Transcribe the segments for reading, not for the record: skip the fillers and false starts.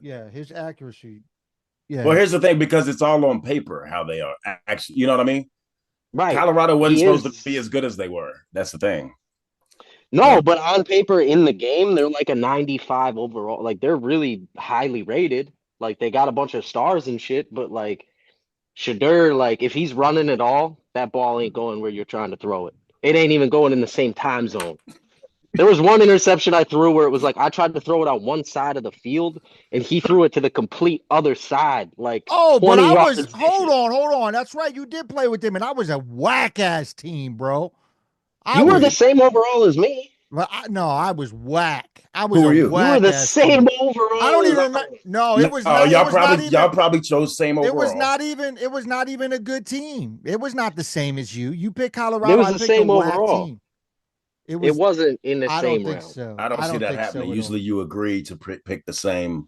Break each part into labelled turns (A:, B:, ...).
A: Yeah, his accuracy. Yeah.
B: Well, here's the thing, because it's all on paper how they are actually. You know what I mean?
C: Right.
B: Colorado wasn't
C: He
B: supposed to be
C: is.
B: as good as they were. That's the thing.
C: No,
B: And
C: but on paper in the game, they're like a 95 overall. Like they're really highly rated. Like they got a bunch of stars and shit, but like Shadur, like if he's running it all, that ball ain't going where you're trying to throw it. It ain't even going in the same time zone. There was one interception I threw where it was like I tried to throw it on one side of the field and he threw it to the complete other side, like
A: Oh, but
C: 20
A: I was
C: yards
A: hold
C: distant.
A: on, hold on. That's right. You did play with them, and I was a whack ass team, bro. I
C: You were the
A: was
C: same overall as me.
A: no, I was whack. I was
B: who
A: a
B: are you?
C: You were
A: whack
C: the
A: ass
C: same
A: team. I
C: overall
A: don't
C: as
A: even
C: I
A: remember.
C: was.
A: No, it
B: No,
A: was not. It
B: y'all
A: was not
B: probably
A: even.
B: y'all probably chose same
A: It was
B: overall.
A: not even. It was not even a good team. It was not the same as you. You picked
C: It
A: Colorado.
C: was
A: I
C: the
A: picked a
C: same
A: whack
C: overall.
A: team. It
C: It
A: was.
C: wasn't in the
A: I don't
C: same
A: think
C: round.
A: so.
B: I don't
A: I
B: see
A: don't
B: that
A: think
B: happening.
A: so at all.
B: Usually, you agree to pick the same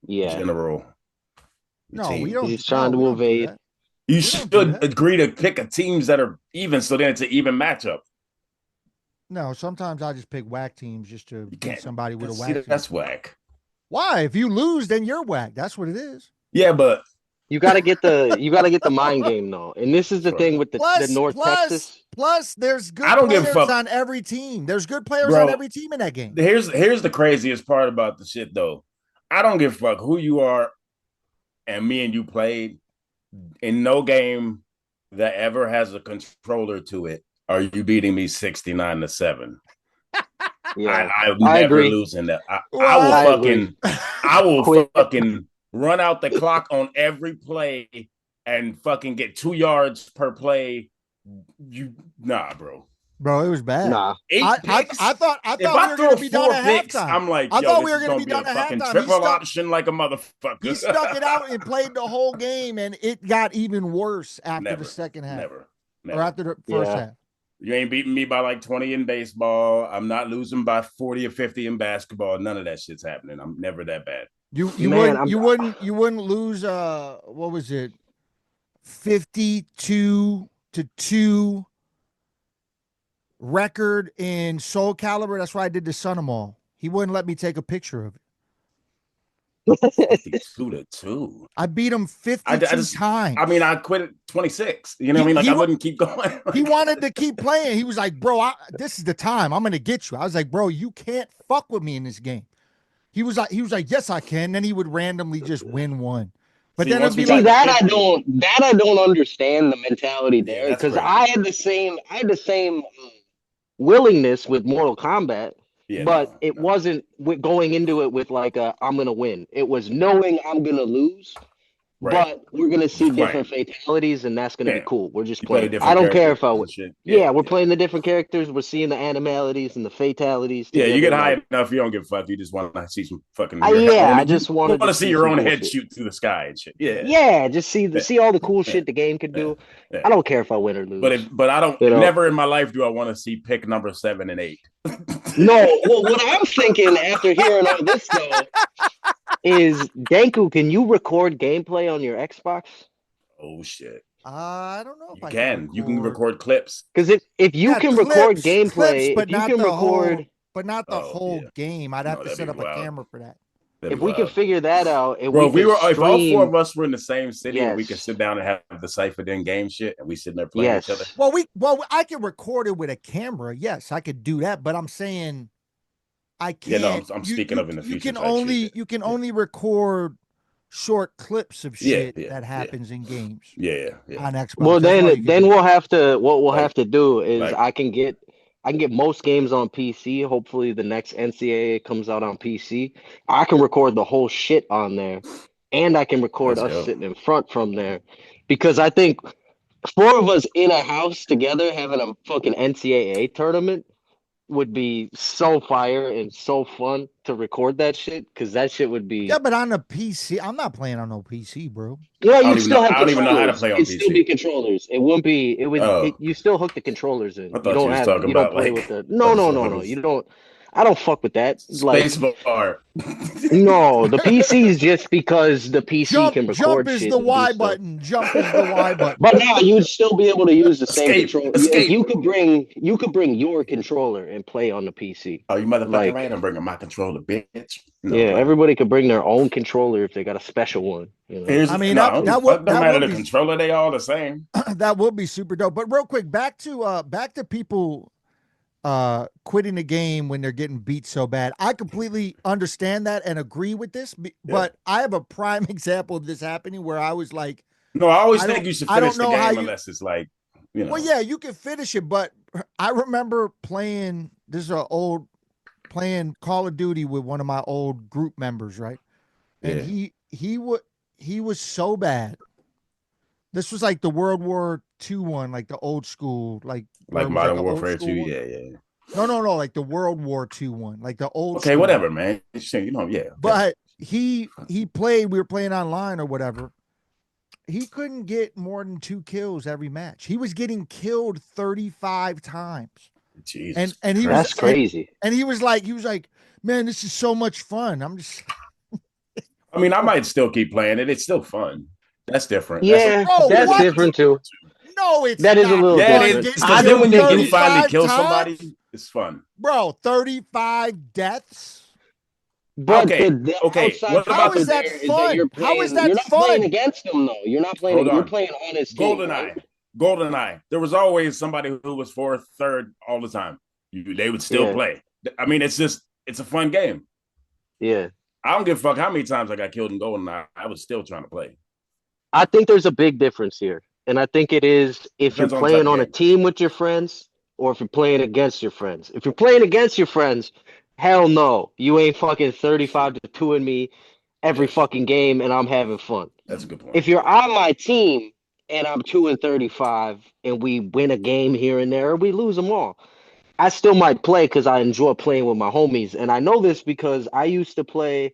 C: Yeah.
B: general
A: No, we
B: team.
A: don't.
C: He's
A: No,
C: trying
A: we
C: to
A: don't do
C: evade.
A: that.
B: You
A: We don't do
B: should
A: that.
B: agree to pick a teams that are even, so then it's an even matchup.
A: No, sometimes I just pick whack teams just to
B: You
A: beat
B: can't.
A: somebody with a
B: See,
A: whack team.
B: that's whack.
A: Why? If you lose, then you're whack. That's what it is.
B: Yeah, but
C: You gotta get the mind game though. And this is the
B: bro,
C: thing with the
A: Plus,
C: North
A: plus,
C: Texas.
A: plus, there's
B: I
A: good
B: don't give a
A: players
B: fuck,
A: on every team. There's good players on
B: bro.
A: every team in that game.
B: Here's the craziest part about the shit though. I don't give a fuck who you are, and me and you played in no game that ever has a controller to it. Are you beating me 69-7?
C: Yeah,
B: I'm
C: I
B: never
C: agree.
B: losing that.
A: What?
C: I agree.
B: I will
C: Quit.
B: fucking run out the clock on every play and fucking get 2 yards per play. Nah, bro.
A: Bro, it was bad.
C: Nah.
B: Eight picks.
A: I thought
B: If
A: we
B: I
A: were
B: throw
A: gonna be done
B: four
A: at
B: picks,
A: halftime.
B: I'm like,
A: I
B: yo,
A: thought we
B: this
A: were
B: is
A: gonna
B: gonna
A: be
B: be a
A: done at
B: fucking
A: halftime.
B: triple option like a
A: He
B: motherfucker.
A: stuck it out and played the whole game, and it got even worse after the
B: Never,
A: second half
B: never,
A: or
B: never.
A: after the first
C: Yeah.
A: half.
B: You ain't beating me by like 20 in baseball. I'm not losing by 40 or 50 in basketball. None of that shit's happening. I'm never that bad.
A: You
C: Man,
A: wouldn't
C: I'm
A: lose what was it 52-2 record in Soul Caliber. That's why I did the Sun 'em all. He wouldn't let me take a picture of it.
B: 52-2.
A: I beat him
B: I
A: 52
B: just, I
A: times.
B: mean, I quit at 26. You know what I
A: He
B: mean? Like,
A: he
B: I
A: wa-
B: wouldn't keep going.
A: he
B: Like,
A: wanted to keep playing. He was like, "Bro, this is the time. I'm gonna get you." I was like, "Bro, you can't fuck with me in this game." He was like, "Yes, I can." Then he would randomly just win one. But
B: see,
A: then it'd
B: once
A: be
B: we
C: see
B: got
A: like,
B: to
C: that I
B: 50,
C: don't understand the mentality
B: yeah,
C: there
B: that's
C: because
B: crazy.
C: I had the same willingness with Mortal Kombat,
B: Yeah,
C: but
B: no,
C: it
B: no.
C: wasn't with going into it with like I'm gonna win. It was knowing I'm gonna lose,
B: Right.
C: but we're gonna see
B: Just
C: different
B: playing.
C: fatalities, and that's gonna be
B: Yeah.
C: cool. We're just
B: You play the
C: playing. I
B: different
C: don't care if
B: characters
C: I
B: and
C: win.
B: shit. Yeah,
C: Yeah, we're
B: yeah.
C: playing the different characters. We're seeing the animalities and the fatalities
B: Yeah, you
C: together.
B: get high
C: Like,
B: enough, you don't give a fuck. You just want to see some fucking
C: I
B: your head.
C: yeah, I
B: You
C: just
B: want
C: wanted to
B: to see
C: see
B: your
C: some
B: own
C: cool
B: head
C: shit.
B: shoot through the sky and shit. Yeah,
C: Yeah, just
B: yeah,
C: see all the cool
B: yeah,
C: shit the game could
B: yeah,
C: do.
B: yeah.
C: I don't care if I win or
B: But
C: lose.
B: I don't.
C: You know.
B: Never in my life do I want to see pick number 7 and 8.
C: No, well, what I'm thinking after hearing all this though is Danku, can you record gameplay on your Xbox?
B: Oh shit!
A: I don't know if
B: You
A: I could
B: can. You can
A: record.
B: record clips.
C: Because if you
A: Yeah,
C: can record
A: clips,
C: gameplay, if you can record,
A: but not the
B: Oh
A: whole
B: yeah.
A: game. I'd have
B: No,
A: to
B: that'd
A: set
B: be
A: up a
B: wild.
A: camera for that.
B: That'd
C: if
B: be
C: we can
B: wild.
C: figure that out, and
B: Bro,
C: we can
B: if all four
C: stream,
B: of us were in the same city and we could sit
C: yes,
B: down and have the CyphaDen game shit and we sitting there playing each other.
C: yes.
A: Well, I can record it with a camera. Yes, I could do that, but I'm saying I
B: Yeah, no,
A: can't.
B: I'm speaking of in the
A: You
B: future
A: can
B: type shit.
A: you can
B: Yeah.
A: only record short clips of
B: Yeah,
A: shit
B: yeah,
A: that
B: yeah.
A: happens in games
B: Yeah, yeah, yeah.
A: on Xbox.
C: Well,
A: That's all
C: then
A: you can
C: then
A: do.
C: we'll have to what we'll have
B: Like
C: to do is
B: like
C: I can get most games on PC. Hopefully, the next NCAA comes out on PC. I can record the whole shit on there, and I can record
B: let's
C: us
B: go.
C: sitting in front from there, because I think four of us in a house together having a fucking NCAA tournament would be so fire and so fun to record that shit because that shit would
A: Yeah,
C: be.
A: but on the PC, I'm not playing on no PC, bro.
C: Well,
B: I don't
C: you'd
B: even know.
C: still have
B: I don't even know how to
C: controllers.
B: play on
C: It'd still
B: PC.
C: be controllers. It wouldn't be. It would.
B: Oh,
C: You still hook the controllers in.
B: I
C: You
B: thought you
C: don't
B: was
C: have.
B: talking
C: You don't
B: about
C: play with
B: like
C: the. No,
B: other
C: no,
B: stuff.
C: no,
B: I
C: no. You
B: was
C: don't. I don't fuck with that. Like,
B: Space bar.
C: no, the PC is just because the PC can
A: Jump
C: record
A: is
C: shit
A: the
C: and do
A: Y
C: stuff.
A: button. Jump is the Y button.
C: But now you'd still be able to use the same
B: Escape.
C: control. Like
B: Escape.
C: you could bring your controller and play on the PC.
B: Oh, you motherfucking right.
C: Like,
B: I'm bringing my controller, bitch. No,
C: yeah,
B: but
C: everybody could bring their own controller if they got a special one. You know.
B: here's
A: I mean,
B: no. Fuck, don't
A: that
B: matter
A: would
B: the
A: be
B: controller. They all the same.
A: that would be super dope. But real quick, back to people quitting the game when they're getting beat so bad. I completely understand that and agree with this, but I have a prime example of this happening where I was like,
B: No, I always think you should
A: I
B: finish
A: don't
B: the
A: know how
B: game
A: you.
B: unless it's like, you know.
A: Well, yeah, you can finish it, but I remember playing. This is an old playing Call of Duty with one of my old group members, right? And
B: Yeah.
A: he was so bad. This was like the World War II one, like the old school, like where
B: Like
A: it was like
B: Modern
A: an old
B: Warfare 2.
A: school one.
B: Yeah, yeah.
A: No, like the World War II one, like the old
B: Okay,
A: school
B: whatever,
A: one.
B: man. You know, yeah. Okay.
A: But he played, we were playing online or whatever. He couldn't get more than 2 kills every match. He was getting killed 35 times.
B: Jesus.
A: And he
C: That's
A: was
C: crazy.
A: And he was like, man, this is so much fun. I'm just
B: I mean, I might still keep playing it. It's still fun. That's different.
C: Yeah,
A: Bro,
C: that's
A: what?
C: different too.
A: No, it's
C: That is a
A: not
C: little
B: Yeah,
A: fun.
B: it
C: different.
B: is.
A: Getting
B: Because then
A: killed
B: when you do finally
A: 35
B: kill
A: times?
B: somebody, it's fun.
A: Bro, 35 deaths?
C: But
B: Okay,
C: the
B: okay.
C: outside
B: What
A: How
B: about
C: factor
A: is
B: the
A: that
C: there is that
A: fun? How is that
C: you're not playing
A: fun?
C: against them though. You're not playing.
B: hold
C: You're
B: on?
C: playing on his team.
B: GoldenEye.
C: Right?
B: GoldenEye. There was always somebody who was fourth, third all the time. They would still
C: Yeah.
B: play. I mean, it's a fun game.
C: Yeah.
B: I don't give a fuck how many times I got killed in GoldenEye. I was still trying to play.
C: I think there's a big difference here. And I think it is if you're
B: Depends on the type
C: playing
B: of
C: on a
B: game.
C: team with your friends or if you're playing against your friends. If you're playing against your friends, hell no. You ain't fucking 35 to 2 in me every
B: Yes.
C: fucking game and I'm having fun.
B: That's a good point.
C: If you're on my team and I'm 2 and 35 and we win a game here and there, or we lose them all, I still might play because I enjoy playing with my homies. And I know this because I used to play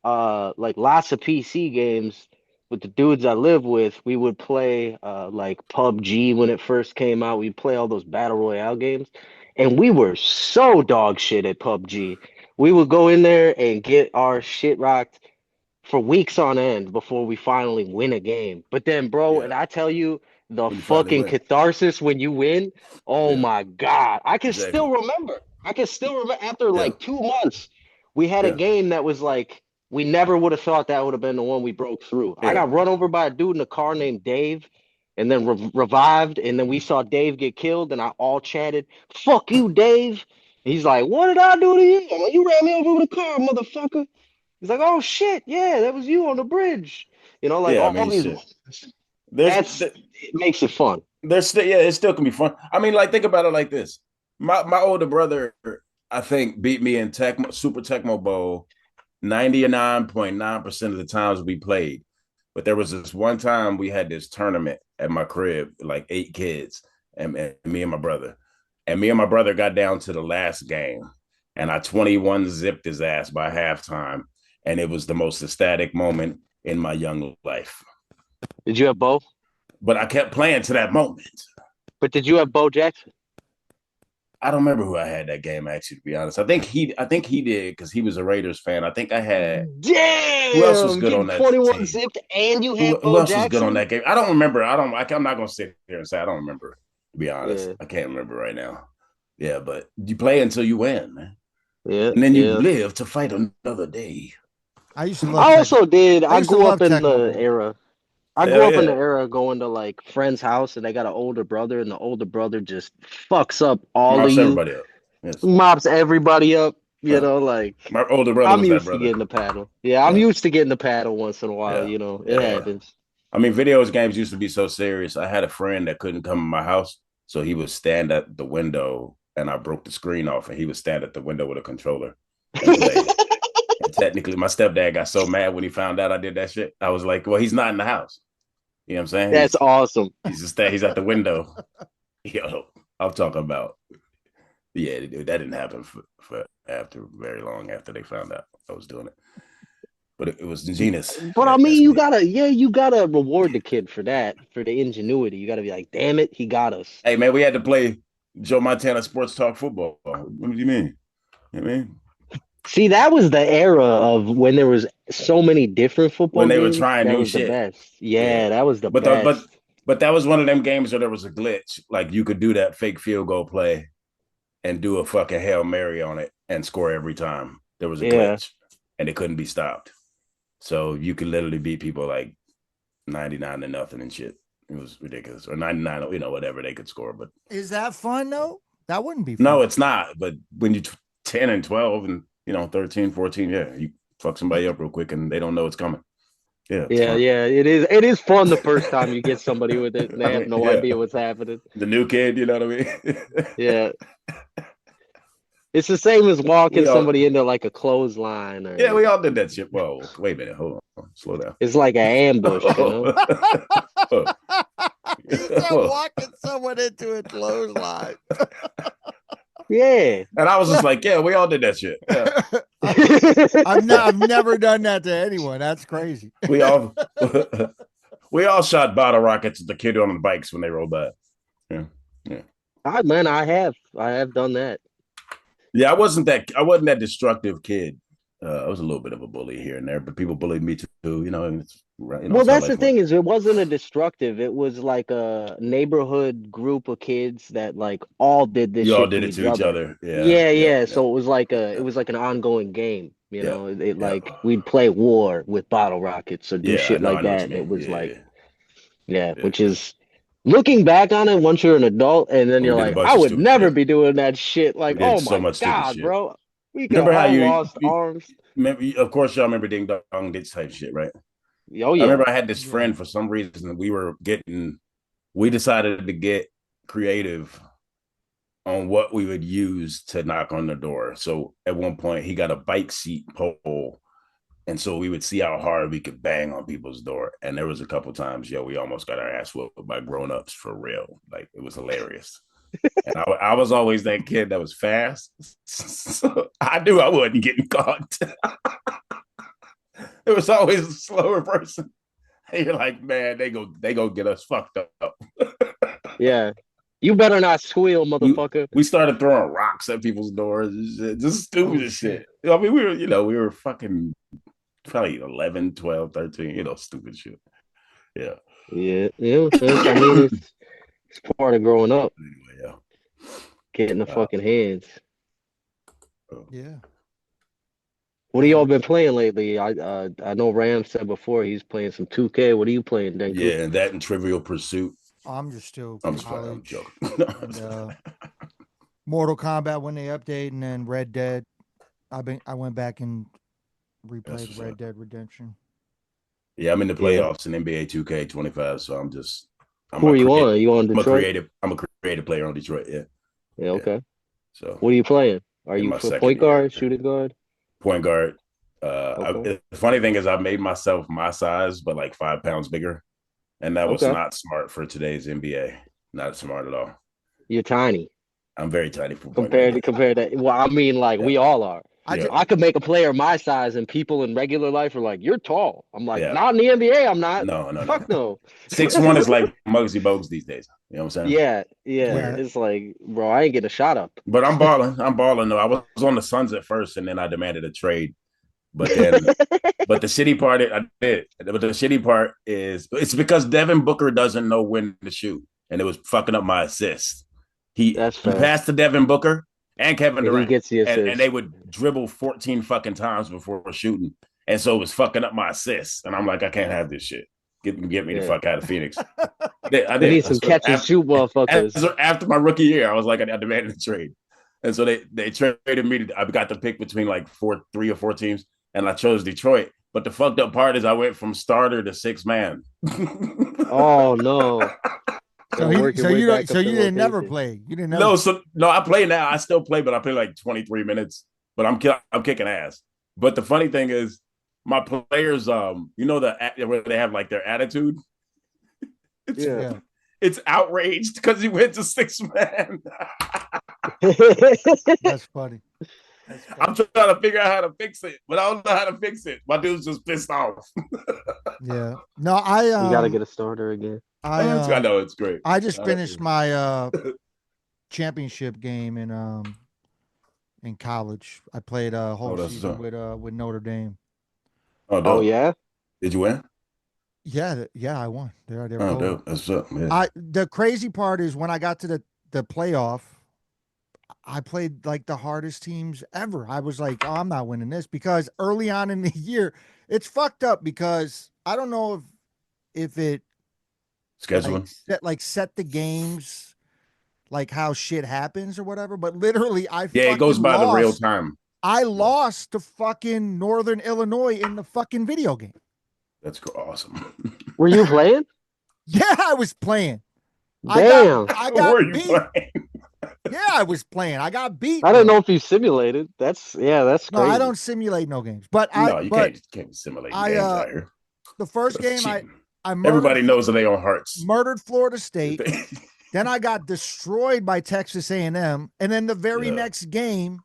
C: like lots of PC games with the dudes I live with. We would play like PUBG when it first came out. We'd play all those battle royale games, and we were so dog shit at PUBG. We would go in there and get our shit rocked for weeks on end before we finally win a game. But then, bro,
B: Yeah.
C: and I tell you, the
B: When you finally
C: fucking
B: win.
C: catharsis when you win, oh
B: Yeah.
C: my God. I can
B: Exactly.
C: still remember. I can still remember after
B: Yeah.
C: like 2 months, we had a
B: Yeah.
C: game that was like, we never would have thought that would have been the one we broke through. I
B: Yeah.
C: got run over by a dude in a car named Dave and then revived. And then we saw Dave get killed and I all chatted, fuck you, Dave. He's like, what did I do to you? I'm like, you ran me over with a car, motherfucker. He's like, oh shit, yeah, that was you on the bridge. You know, like
B: Yeah, I
C: all
B: mean,
C: these.
B: shit.
C: It makes it fun.
B: There's still, yeah, it still can be fun. I mean, like, think about it like this. My older brother, I think, beat me in Super Tecmo Bowl 99.9% of the times we played. But there was this one time we had this tournament at my crib, like 8 kids, and me and my brother. And me and my brother got down to the last game, and I 21 zipped his ass by halftime. And it was the most ecstatic moment in my young life.
C: Did you have Bo?
B: But I kept playing to that moment.
C: But did you have Bo Jackson?
B: I don't remember who I had that game, actually, to be honest. I think he did because he was a Raiders fan. I think I had.
C: Damn!
B: Who else was good on that
C: 21
B: team?
C: zipped and you had
B: Who
C: Bo
B: else
C: Jackson?
B: was good on that game? I don't remember. I'm not going to sit here and say I don't remember, to be honest.
C: Yeah.
B: I can't remember right now. Yeah, but you play until you win, man.
C: Yeah.
B: And then you live to fight another day.
A: I used to love
C: I also did. I
A: used to
C: grew
A: love
C: up in
A: Tecmo
C: the
A: Bowl.
C: era. I grew up in the era going to like friend's house and they got an older brother and the older brother just fucks up all
B: Mops
C: of you.
B: everybody up. Yes.
C: Mops everybody up. You know, like
B: my older brother
C: I'm
B: was that
C: used to
B: brother.
C: getting the paddle. Yeah, I'm used to getting the paddle once in a while.
B: Yeah.
C: You know, it happens.
B: I mean, video games used to be so serious. I had a friend that couldn't come in my house, so he would stand at the window, and I broke the screen off, and he would stand at the window with a controller and play. And technically, my stepdad got so mad when he found out I did that shit. I was like, well, he's not in the house. You know what I'm saying?
C: That's awesome.
B: He's at the window. Yo, I'm talking about. Yeah, that didn't happen for after very long after they found out I was doing it. But it was genius.
C: But I mean, you gotta reward the kid for that, for the ingenuity. You gotta be like, damn it, he got us.
B: Hey man, we had to play Joe Montana Sports Talk football. What do you mean? You know what I mean?
C: See, that was the era of when there was so many different football
B: When they were
C: games.
B: trying
C: That
B: new
C: was the
B: shit.
C: best.
B: Yeah.
C: Yeah, that was the
B: But
C: best.
B: that was one of them games where there was a glitch. Like you could do that fake field goal play and do a fucking Hail Mary on it and score every time. There was a
C: Yeah.
B: glitch and it couldn't be stopped. So you could literally beat people like 99 to nothing and shit. It was ridiculous. Or 99, whatever they could score. But
A: Is that fun though? That wouldn't be fun.
B: no, it's not. But when you 10 and 12 and 13, 14, yeah, you fuck somebody up real quick and they don't know it's coming. Yeah, it's
C: Yeah,
B: fun.
C: yeah. It is fun the first time you get somebody with it and they have no idea what's happening.
B: The new kid, you know what I mean?
C: Yeah. It's the same as walking
B: We all,
C: somebody into like a clothesline or
B: yeah, we all did that shit. Whoa, wait a minute, hold on, slow down.
C: it's like an ambush, you know?
A: He said walking someone into a clothesline.
C: Yeah.
B: And I was just like, yeah, we all did that shit. Yeah.
A: I've never done that to anyone. That's crazy.
B: We all shot bottle rockets at the kid on the bikes when they rolled by. Yeah. Yeah.
C: Man, I have done that.
B: Yeah, I wasn't that destructive kid. I was a little bit of a bully here and there, but people bullied me too. And it's right.
C: Well, that's the thing is it wasn't a destructive. It was like a neighborhood group of kids that like all did this
B: You all
C: shit
B: did
C: to
B: it to each other.
C: Yeah. So it was like an ongoing game. You know, it like we'd play war with bottle rockets or do shit like that. And it was which is looking back on it once you're an adult and then you're like, I would never be doing that shit. Like, oh my God, bro. We could have all lost arms.
B: Of course, y'all remember Ding Dong Ditch type shit, right?
C: Oh yeah.
B: I remember I had this friend for some reason. We decided to get creative on what we would use to knock on the door. So at one point, he got a bike seat pole. And so we would see how hard we could bang on people's door. And there was a couple times, we almost got our ass whooped by grown-ups for real. Like, it was hilarious. And I was always that kid that was fast. So I knew I wasn't getting caught. There was always a slower person. And you're like, man, they go get us fucked up.
C: Yeah. You better not squeal, motherfucker.
B: We started throwing rocks at people's doors and shit. Just stupid as shit. I mean, we were fucking probably 11, 12, 13, stupid shit. Yeah.
C: Yeah. I mean, it's part of growing up.
B: Anyway, yeah.
C: Getting the fucking hands.
A: Yeah.
C: What have y'all been playing lately? I know Ram said before he's playing some 2K. What are you playing, Den Crew?
B: Yeah, and that and Trivial Pursuit.
A: I'm just still
B: I'm joking.
A: And, Mortal Kombat when they update, and then Red Dead. I went back and replayed Red Dead Redemption.
B: Yeah, I'm in the playoffs in NBA 2K25, so
C: who are you on? Are you on Detroit?
B: I'm a creative player on Detroit. Yeah.
C: Yeah. Okay.
B: So
C: what are you playing? Are you for point guard, shooting guard?
B: Point guard. The funny thing is, I made myself my size, but like 5 pounds bigger, and that was not smart for today's NBA. Not smart at all.
C: You're tiny.
B: I'm very tiny for
C: compared to. Well, I mean, like we all are. I could make a player my size, and people in regular life are like, "You're tall." I'm like, not in the NBA. I'm not.
B: No.
C: Fuck no.
B: 6'1" is like Muggsy Bogues these days. You know what I'm saying?
C: Yeah. It's like, bro, I ain't getting a shot up.
B: But I'm balling. Though. I was on the Suns at first, and then I demanded a trade. But then, but the shitty part, I did. But the shitty part is it's because Devin Booker doesn't know when to shoot, and it was fucking up my assist. He passed to Devin Booker and Kevin Durant,
C: he gets the assist.
B: And they would dribble 14 fucking times before shooting, and so it was fucking up my assists. And I'm like, I can't have this shit. Get me the fuck out of Phoenix.
C: I need some catch and shoot motherfuckers.
B: After my rookie year, I was like, I demanded a trade, and so they traded me. I got to pick between like 3 or 4 teams, and I chose Detroit. But the fucked up part is I went from starter to 6 man.
C: Oh no.
A: So you didn't never play. You didn't never.
B: No, I play now. I still play, but I play like 23 minutes. But I'm kicking ass. But the funny thing is, my players, where they have like their attitude. It's outraged because he went to 6 man.
A: That's funny.
B: I'm trying to figure out how to fix it, but I don't know how to fix it. My dude's just pissed off.
A: Yeah. No,
C: you gotta get a starter again.
B: I know it's great.
A: I just finished my championship game in in college. I played a whole
B: that's
A: season
B: up.
A: with Notre Dame.
B: Oh,
C: Oh
B: dope.
C: yeah.
B: Did you win?
A: Yeah, yeah, I won. They're
B: Oh,
A: cold.
B: dope. That's up, man.
A: The crazy part is when I got to the playoff, I played like the hardest teams ever. I was like, oh, I'm not winning this because early on in the year, it's fucked up because I don't know if it
B: Scheduling.
A: like set the games like how shit happens or whatever, but literally I
B: Yeah, it
A: fucking
B: goes by the real
A: lost.
B: time.
A: I
B: Yeah,
A: lost to fucking Northern Illinois in the fucking video game.
B: that's awesome.
C: Were you playing?
A: Yeah, I was playing.
C: Damn.
A: I
B: Where are
A: got
B: you
A: beat.
B: playing?
A: Yeah, I was playing. I got beat,
C: I didn't
A: bro.
C: know if you simulated. That's
A: No, I
C: crazy.
A: don't simulate no games. But
B: No, you can't simulate
A: I
B: games out here.
A: the first
B: That's
A: game
B: cheating.
A: I
B: Everybody knows that they on hearts.
A: murdered Florida State. Then I got destroyed by Texas A&M, and then the very
B: Yeah.
A: next game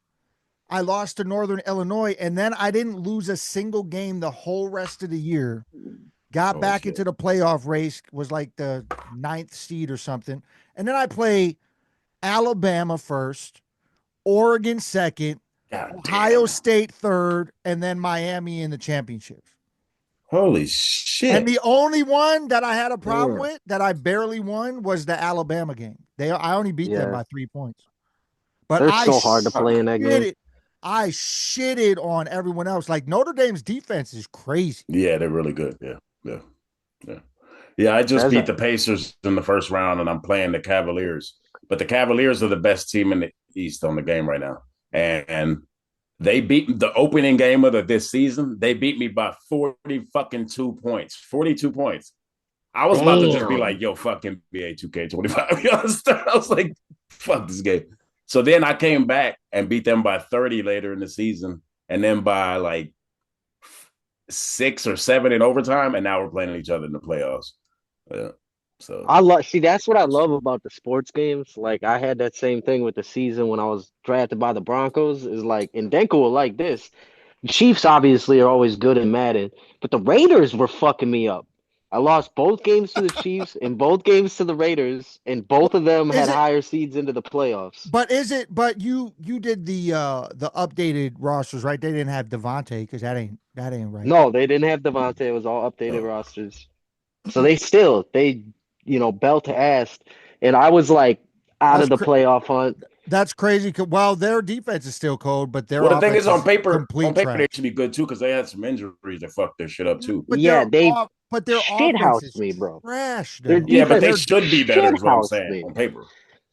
A: I lost to Northern Illinois, and then I didn't lose a single game the whole rest of the year. Got
B: Holy
A: back
B: shit.
A: into the playoff race, was like the ninth seed or something. And then I play Alabama first, Oregon second,
B: God
A: Ohio
B: damn.
A: State third, and then Miami in the championships.
B: Holy
A: And
B: shit.
A: the only one that I had a problem
C: Damn.
A: with that I barely won was the Alabama game. I only beat them
C: Yeah.
A: by 3 points. But
C: They're so hard to play in that game.
A: I shitted on everyone else. Like Notre Dame's defense is crazy.
B: Yeah, they're really good. Yeah. Yeah. Yeah. Yeah, I just
C: That's
B: beat
C: a,
B: the Pacers in the first round and I'm playing the Cavaliers. But the Cavaliers are the best team in the East on the game right now. And they beat the opening game of this season. They beat me by 40 fucking 2 points, 42 points. I was about to just be like,
C: damn.
B: yo, fuck NBA 2K25. I was like, fuck this game. So then I came back and beat them by 30 later in the season. And then by like 6 or 7 in overtime. And now we're playing each other in the playoffs. Yeah. So
C: See, that's what I love about the sports games. Like I had that same thing with the season when I was drafted by the Broncos. Is like, and Denko will like this. Chiefs obviously are always good in Madden, but the Raiders were fucking me up. I lost both games to the Chiefs and both games to the Raiders, and both of them
A: Is
C: had
A: it
C: higher seeds into the playoffs.
A: but you did the updated rosters, right? They didn't have Devontae because that ain't right.
C: No, they didn't have Devontae. It was all updated
B: oh,
C: rosters. So they belt ass, and I was like out
A: That's
C: of the playoff hunt.
A: that's crazy. Well, their defense is still cold, but their
B: well, the thing
A: offense
B: is, on
A: is
B: paper,
A: complete
B: they
A: trash.
B: should be good too because they had some injuries that fucked their shit up too.
A: But
C: Yeah, they
A: their offense
C: shithoused
A: is
C: me, bro.
A: trash
C: Their
A: though.
B: Yeah, but
C: defense
B: they
A: They're
B: should be better, is what I'm
C: shithoused
B: saying
C: me.
B: on paper.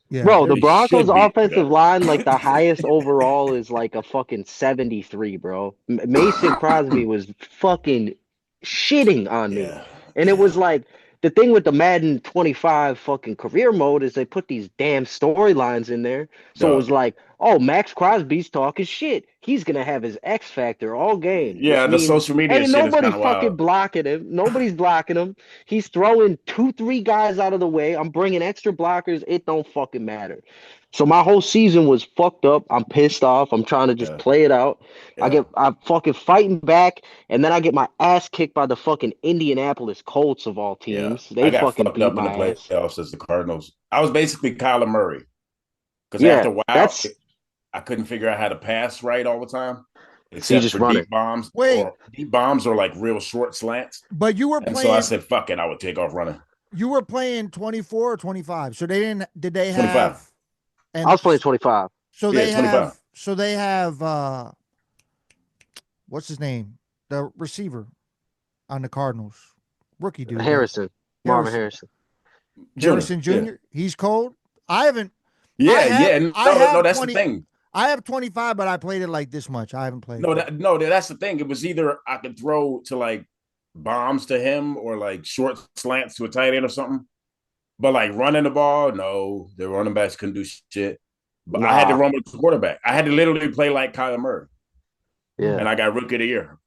A: yeah,
C: Bro, the
A: they're
B: They
C: Broncos
B: should be
C: offensive
B: better.
C: line, like the highest overall is like a fucking 73, bro. Mason Crosby was fucking shitting on me.
B: Yeah,
C: And it was
B: yeah,
C: like the thing with the Madden 25 fucking career mode is they put these damn storylines in there. So it was
B: dog.
C: like, oh, Max Crosby's talking shit. He's gonna have his X factor all game, which
B: Yeah, the
C: means
B: social media
C: ain't
B: shit is
C: nobody
B: kind of
C: fucking
B: wild.
C: blocking him. Nobody's blocking him. He's throwing two, three guys out of the way. I'm bringing extra blockers. It don't fucking matter. So my whole season was fucked up. I'm pissed off. I'm trying to just
B: Yeah,
C: play it out.
B: yeah,
C: I'm fucking fighting back, and then I get my ass kicked by the fucking Indianapolis Colts of all
B: yeah.
C: teams.
B: I
C: They
B: got
C: fucking
B: fucked
C: beat
B: up in the
C: my ass.
B: playoffs as the Cardinals. I was basically Kyler Murray because after
C: Yeah,
B: a while,
C: that's
B: I couldn't figure out how to pass right all the time,
C: so you
B: except
C: just
B: for
C: run it.
A: wait,
B: deep bombs or like real short slants.
A: but
B: And so I said, fuck it, I would take off running.
A: you were playing 24 or 25. So they didn't did they
B: 25.
A: have
C: I
A: and
C: was playing 25.
B: Yeah, 25.
A: so they have what's his name? The receiver on the Cardinals. Rookie dude.
C: Harrison, Marvin
A: Harrison.
C: Harrison.
B: Junior.
A: Harrison
B: Yeah.
A: Jr. He's cold. I haven't
B: Yeah, yeah. No,
A: I
B: no,
A: have
B: that's the
A: 20
B: thing.
A: I have 25, but I played it like this much. I haven't played
B: No,
A: it.
B: that's the thing. It was either I could throw to like bombs to him or like short slants to a tight end or something. But like running the ball, no, the running backs couldn't do shit. But I had to
C: Nah,
B: run with the quarterback. I had to literally play like Kyler Murray,
C: yeah.
B: and I got rookie of the year.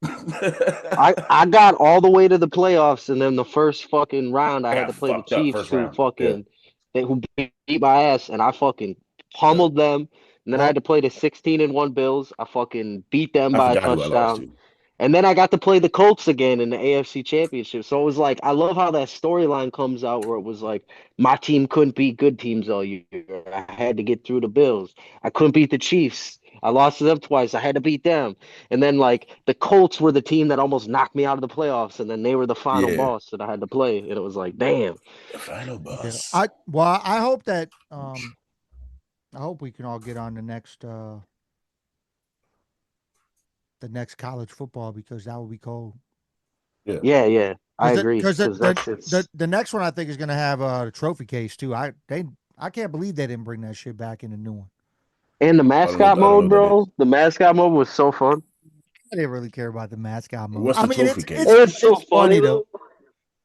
C: I got all the way to the playoffs, and then the first fucking round, I
B: I
C: had to
B: got
C: play the
B: fucked up
C: Chiefs,
B: first round. Yeah,
C: who beat my ass, and I fucking
B: yeah.
C: pummeled them. And then I
A: Well,
C: had to play the 16-1 Bills. I fucking beat them
B: I
C: by a
B: forgot who I lost
C: touchdown.
B: to.
C: And then I got to play the Colts again in the AFC Championship. So it was like, I love how that storyline comes out where it was like, my team couldn't beat good teams all year. I had to get through the Bills. I couldn't beat the Chiefs. I lost to them twice. I had to beat them. And then like the Colts were the team that almost knocked me out of the playoffs, and then they were the final
B: Yeah.
C: boss that I had to play. And it was like, damn.
B: The final
A: Yeah.
B: boss.
A: I hope that I hope we can all get on the next college football because that would be cool.
B: Yeah.
C: Yeah, I agree.
A: Because
C: Because that shit's
A: the next one I think is going to have the trophy case too. I can't believe they didn't bring that shit back in the new one.
C: and the
B: I don't know.
C: mascot
B: I don't know
C: mode,
B: what that
C: bro.
B: is.
C: The mascot mode was so fun.
A: I didn't really care about the mascot mode.
B: What's
A: I
B: the
A: mean,
B: trophy
A: it's
B: case?
A: it's
C: It's so
A: it's funny
C: funny
A: though.
C: though.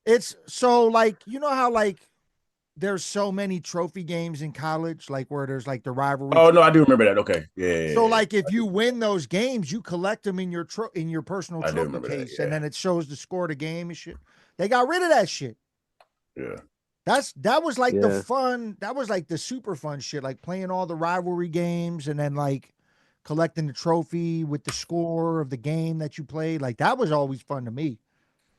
A: It's so like you know how like there's so many trophy games in college, like where there's like the rivalry.
B: Oh no, I do remember that. Okay. Yeah.
A: So like if you win those games, you collect them in your personal
B: I do
A: trophy
B: remember that.
A: case,
B: Yeah.
A: and then it shows the score of the game and shit. They got rid of that shit.
B: Yeah.
A: That was like the
C: Yeah.
A: fun. That was like the super fun shit, like playing all the rivalry games and then like collecting the trophy with the score of the game that you played. Like that was always fun to me.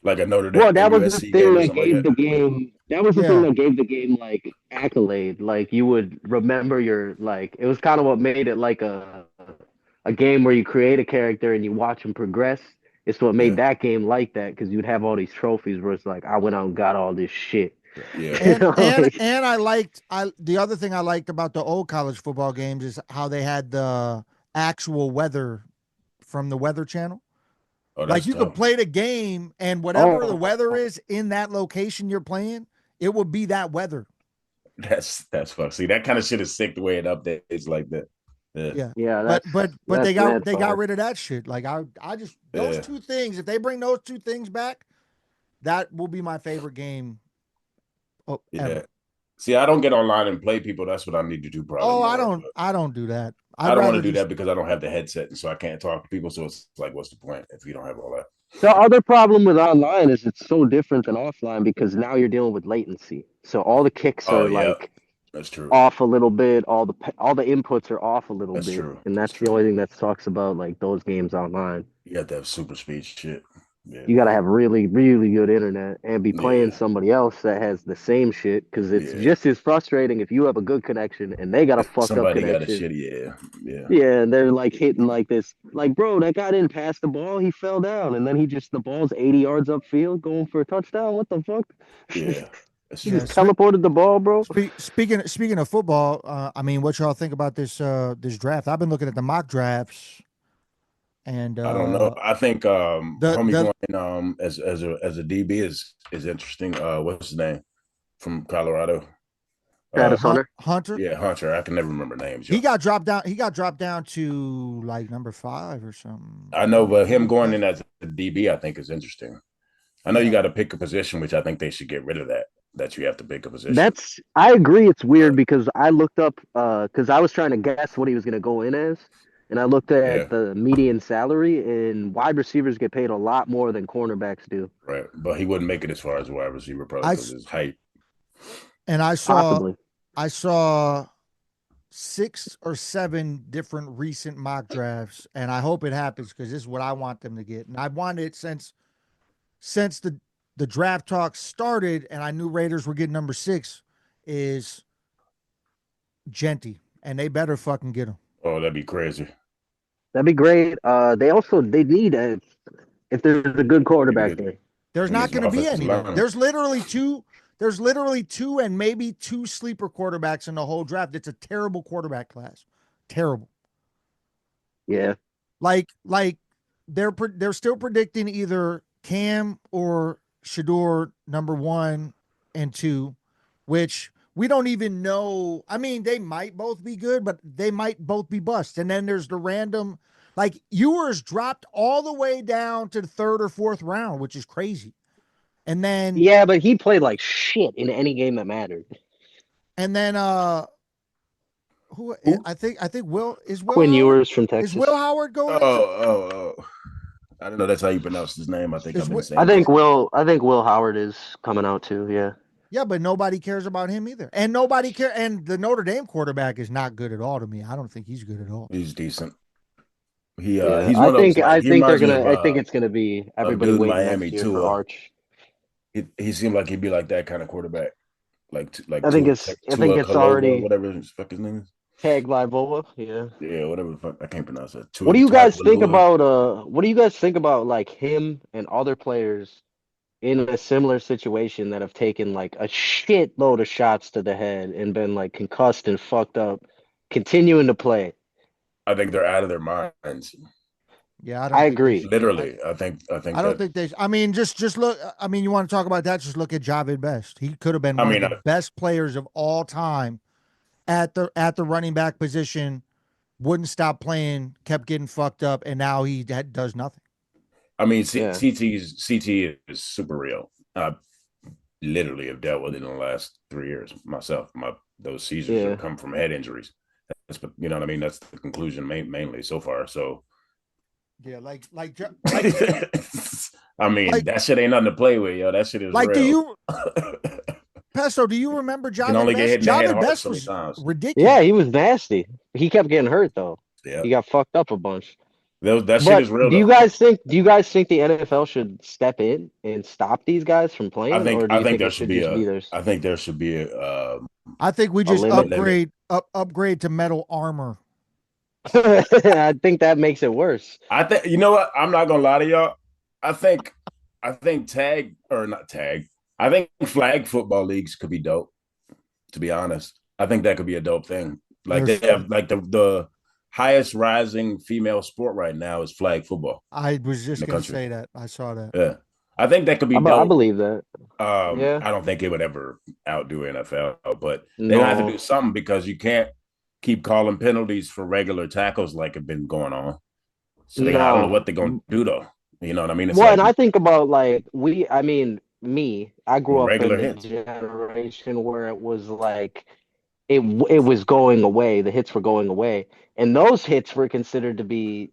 B: Like a Notre
C: Well,
B: Dame
C: that was the
B: USC
C: thing
B: game or
C: that
B: something like
C: gave
B: that.
C: the game. That was the thing
A: Yeah,
C: that gave the game like accolade. Like you would remember your like. It was kind of what made it like a game where you create a character and you watch him progress. It's what made
B: Yeah.
C: that game like that because you'd have all these trophies where it's like I went out and got all this shit.
B: Yeah.
C: You
A: and
C: know,
A: and
C: like,
A: and I liked I the other thing I liked about the old college football games is how they had the actual weather from the Weather Channel.
B: Oh,
A: Like
B: that's
A: you could
B: tough.
A: play the game and whatever the
C: oh,
A: weather is in that location you're playing, it would be that weather.
B: That's fuck. See, that kind of shit is sick the way it updates like that. Yeah.
A: Yeah.
C: yeah,
A: But
C: that's mad
A: they got
C: fire.
A: rid of that shit. Like I just those
B: Yeah.
A: two things, if they bring those two things back, that will be my favorite game
B: Yeah.
A: ever.
B: See, I don't get online and play people. That's what I need to do probably
A: Oh,
B: more. But
A: I don't do that.
B: I
A: I'd
B: don't want to
A: rather
B: do
A: just
B: that because I don't have the headset, and so I can't talk to people. So it's like, what's the point if you don't have all that?
C: The other problem with online is it's so different than offline because now you're dealing with latency. So all the kicks
B: Oh
C: are
B: yeah,
C: like
B: that's true.
C: off a little bit. All the inputs are off a little
B: That's
C: bit,
B: true.
C: and
B: That's
C: that's the
B: true.
C: only thing that sucks about like those games online.
B: You have to have super speed shit. Yeah.
C: You gotta have really, really good internet and be playing
B: Yeah.
C: somebody else that has the same shit because it's
B: Yeah.
C: just as frustrating if you have a good connection and they got a fucked up
B: Somebody got a
C: connection.
B: shitty. Yeah. Yeah.
C: Yeah, and they're like hitting like this. Like, bro, that guy didn't pass the ball. He fell down, and then the ball's 80 yards upfield going for a touchdown. What the fuck?
B: Yeah. That's
C: He
A: yeah.
C: just
B: true.
C: teleported the ball, bro.
A: Speaking of football, I mean, what y'all think about this draft? I've been looking at the mock drafts and
B: I don't know. I think homie
A: the
B: going as a DB is interesting. What's his name from Colorado?
C: Travis Hunter.
A: Hunter.
B: Yeah, Hunter. I can never remember names.
A: He got dropped down. He got dropped down to like number 5 or something.
B: I know, but him going in as a DB, I think is interesting. I know you got to pick a position, which I think they should get rid of that. That you have to pick a position.
C: I agree. It's weird
B: But
C: because I looked up because I was trying to guess what he was gonna go in as, and I looked
B: yeah,
C: at the median salary, and wide receivers get paid a lot more than cornerbacks do.
B: right. But he wouldn't make it as far as a wide receiver probably
A: I
B: because his height.
A: and
C: Possibly.
A: I saw 6 or 7 different recent mock drafts, and I hope it happens because this is what I want them to get, and I wanted it since the draft talk started, and I knew Raiders were getting number 6 is Genty, and they better fucking get him.
B: Oh, that'd be crazy.
C: That'd be great. They need a if there's a good quarterback there.
A: There's
B: He
A: not
B: needs
A: going to be
B: offensive
A: any though.
B: line.
A: There's literally two and maybe 2 sleeper quarterbacks in the whole draft. It's a terrible quarterback class. Terrible.
C: Yeah.
A: Like they're still predicting either Cam or Shador number 1 and 2, which we don't even know. I mean, they might both be good, but they might both be bust. And then there's the random, like Ewers dropped all the way down to the 3rd or 4th round, which is crazy. And then
C: Yeah, but he played like shit in any game that mattered.
A: and then who I think Will
C: Quinn
A: Howard
C: Ewers from Texas.
A: is Will Howard going into
B: Oh. I don't know. That's how you pronounce his name. I think
A: Is
B: I've been
A: Wi-
B: saying.
C: I think
B: that.
C: Will Howard is coming out too. Yeah.
A: Yeah, but nobody cares about him either. And nobody care. And the Notre Dame quarterback is not good at all to me. I don't think he's good at all.
B: He's decent.
C: Yeah.
B: He's one of those like he reminds me of
C: I think it's gonna be
B: a
C: everybody
B: dude in
C: waiting
B: Miami
C: next year
B: too.
C: for Arch.
B: He seemed like he'd be like that kind of quarterback, like
C: I think it's
B: Tua Caloba,
C: already
B: whatever his fuck his name is.
C: Tagovailoa, yeah.
B: Yeah, whatever the fuck. I can't pronounce that.
C: What do you guys think
B: Tagovailoa.
C: about what do you guys think about like him and other players in a similar situation that have taken like a shitload of shots to the head and been like concussed and fucked up, continuing to play?
B: I think they're out of their minds.
A: Yeah, I
C: I
A: don't think they
C: agree.
A: should.
B: Literally, I think
A: I don't think they. I mean, just look. I mean, you want to talk about that? Just look at Javid Best. He could have been
B: I
A: one of
B: mean,
A: the best players of all time at the running back position. Wouldn't stop playing, kept getting fucked up, and now he does nothing.
C: Yeah.
B: CT is super real. I literally have dealt with it in the last 3 years myself. Those seizures
C: Yeah.
B: have come from head injuries. You know what I mean? That's the conclusion mainly so far. So
A: Yeah, like
B: I mean,
A: like
B: that shit ain't nothing to play with, yo. That shit is
A: like. Do
B: real.
A: you, Pesto? Do you remember
B: You can
A: Javid
B: only get
A: Best?
B: hit in the head
A: Javid
B: hard
A: Best
B: so many
A: was
B: times.
C: Yeah,
A: ridiculous.
C: he was nasty. He kept getting hurt though.
B: Yeah.
C: He got fucked up a bunch.
B: That shit
C: But
B: is real
C: do you
B: though.
C: guys think the NFL should step in and stop these guys from playing, or do
B: I
C: you
B: think
C: think
B: there
C: it
B: should
C: should
B: be
C: just be
B: a
C: theirs
B: I think there should be
A: I think we
C: a
A: just
C: limit?
B: limit.
A: upgrade to metal armor.
C: I think that makes it worse.
B: I think you know what? I'm not gonna lie to y'all. I think I think tag or not tag. I think flag football leagues could be dope. To be honest, I think that could be a dope thing. Like they
A: There's,
B: have like the highest rising female sport right now is flag football
A: I was
B: in
A: just
B: the
A: gonna
B: country.
A: say that. I saw that.
B: Yeah, I think that could be
C: I
B: dope.
C: believe that. Yeah.
B: I don't think it would ever outdo NFL, but they're gonna have to do
C: No.
B: something because you can't keep calling penalties for regular tackles like have been going on. So I don't know
C: No.
B: what they're gonna do though. You know what I mean? It's
C: Well,
B: like
C: and I think about like I mean, I grew up in
B: regular
C: the
B: hits.
C: generation where it was like it was going away. The hits were going away, and those hits were considered to be,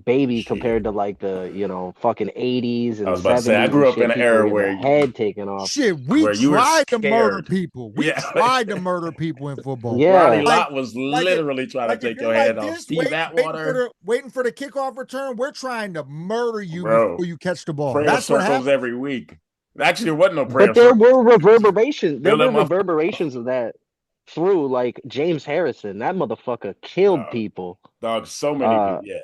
C: baby
B: Shit.
C: compared to like the, fucking 80s
B: I
C: and
B: was about to say I
C: 70s and
B: grew up in
C: shit.
B: an
C: People were
B: era
C: getting the head taken off.
A: Shit, we
B: where you were
A: tried to murder
B: scared.
A: people. We
B: Yeah.
A: tried to murder people in football.
B: Ronnie
C: Yeah.
A: Like,
B: Lott was
A: like if,
B: literally trying to
A: like if
B: take
A: you're
B: your head
A: like
B: off.
A: this,
B: Steve Atwater,
A: waiting for the kickoff return, we're trying to murder you
B: bro,
A: before you catch the ball.
B: prayer
A: That's what
B: circles
A: happened.
B: every week. Actually, there wasn't no
C: But
B: prayer circles.
C: there
B: Fill
C: were
B: them up.
C: reverberations of that through like James Harrison. That motherfucker killed
B: Dog,
C: people.
B: dog, so many
C: Uh,
B: people. Yeah.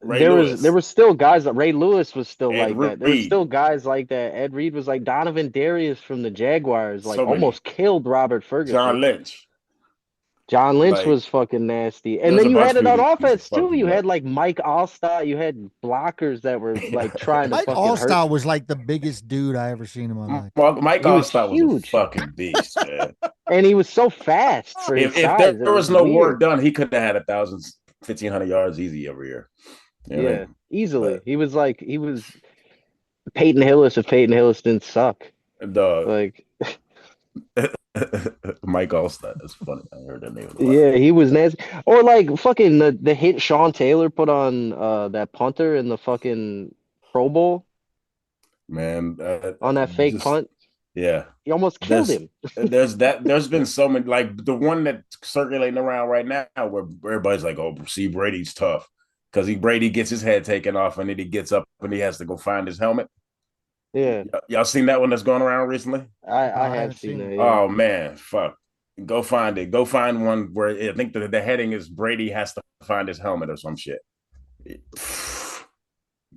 B: Ray
C: there
B: Lewis,
C: was still guys that Ray Lewis was still
B: Ed
C: like that. There were
B: Reed,
C: still guys like that. Ed Reed was like Donovan Darius from the Jaguars, like
B: so many.
C: almost killed Robert
B: John
C: Ferguson.
B: Lynch.
C: John Lynch
B: Like,
C: was fucking nasty. And
B: there's
C: then
B: a
C: you
B: bunch
C: had
B: of
C: it on
B: people that used to
C: offense
B: fuck
C: too. You
B: people up.
C: had like Mike Allstott. You had blockers that were like trying to
A: Mike
C: fucking hurt.
A: Allstott was like the biggest dude I ever seen in my life.
B: Mike
C: He was
B: Allstott was a
C: huge.
B: fucking beast, man.
C: And he was so fast for his
B: If there
C: size. It
B: was
C: was
B: no work
C: weird.
B: done, he could have had 1,500 yards easy every year. You know what I
C: Yeah,
B: mean?
C: easily. He was Peyton Hillis if Peyton Hillis didn't suck.
B: But
C: Like,
B: Mike Allstott. That's funny. I heard that name a lot.
C: yeah, he was nasty. Or like fucking the hit Sean Taylor put on that punter in the fucking Pro Bowl
B: Man,
C: on that fake
B: just
C: punt.
B: yeah.
C: He almost killed him.
B: There's been so many, like the one that's circulating around right now where everybody's like, oh, see, Brady's tough because Brady gets his head taken off and then he gets up and he has to go find his helmet.
C: Yeah,
B: Y'all seen that one that's going around recently?
C: I
A: I
C: have
A: haven't
C: seen
A: seen
C: that.
A: it.
C: Yeah.
B: Oh man, fuck. Go find it. Go find one where I think the heading is Brady has to find his helmet or some shit.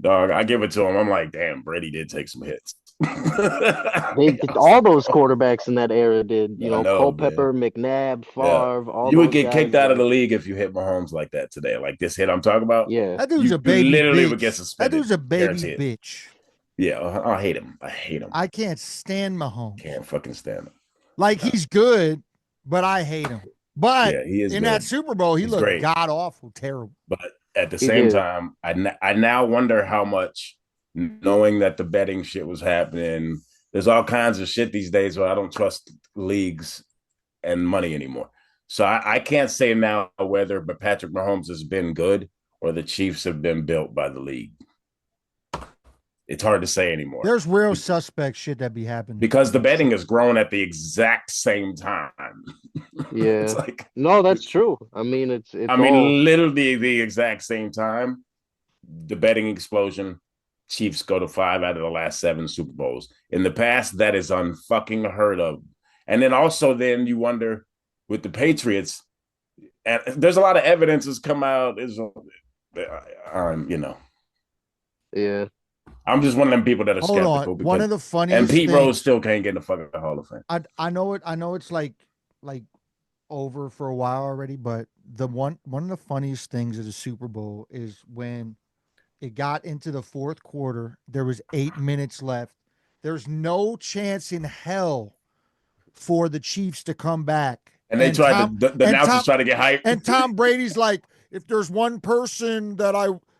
B: Dog, I give it to him. I'm like, damn, Brady did take some hits.
C: All those quarterbacks in that era did. You
B: I
C: know,
B: know,
C: Culpepper, McNabb,
B: yeah.
C: Favre, all
B: You would
C: those
B: get
C: guys.
B: kicked out of
C: Like,
B: the league if you hit Mahomes like that today. Like this hit I'm talking about.
C: yeah,
A: That dude's
B: You
A: a baby
B: literally would get
A: bitch. That
B: suspended.
A: dude's a baby
B: Guaranteed.
A: bitch.
B: Yeah, I hate him. I hate him.
A: I can't stand Mahomes.
B: Can't fucking stand him.
A: Like he's good, but I hate him. But
B: Yeah, he is
A: in
B: good.
A: that Super Bowl, he
B: He's
A: looked
B: great.
A: god awful, terrible.
B: But at the
C: He
B: same
C: did.
B: time, I now wonder how much, knowing that the betting shit was happening, there's all kinds of shit these days where I don't trust leagues and money anymore. So I can't say now whether Patrick Mahomes has been good or the Chiefs have been built by the league. It's hard to say anymore.
A: There's real suspect shit that be happening
B: because the betting has grown at the exact same time.
C: Yeah.
B: It's like,
C: no, that's true. I mean, it's
B: I mean,
C: all...
B: literally the exact same time. The betting explosion. Chiefs go to 5 out of the last 7 Super Bowls. In the past, that is unfucking heard of. And then also, then you wonder with the Patriots, And there's a lot of evidence that's come out.
C: Yeah.
B: I'm just one of them people that are
A: Hold on.
B: skeptical
A: One
B: because
A: of the
B: and
A: funniest
B: Pete
A: things,
B: Rose still can't get in the fucking Hall of Fame.
A: I know it. I know it's like over for a while already, but one of the funniest things of the Super Bowl is when it got into the fourth quarter. There was 8 minutes left. There's no chance in hell for the Chiefs to come back.
B: And they tried the announcers try to get hype.
A: And Tom Brady's like, if there's one person that's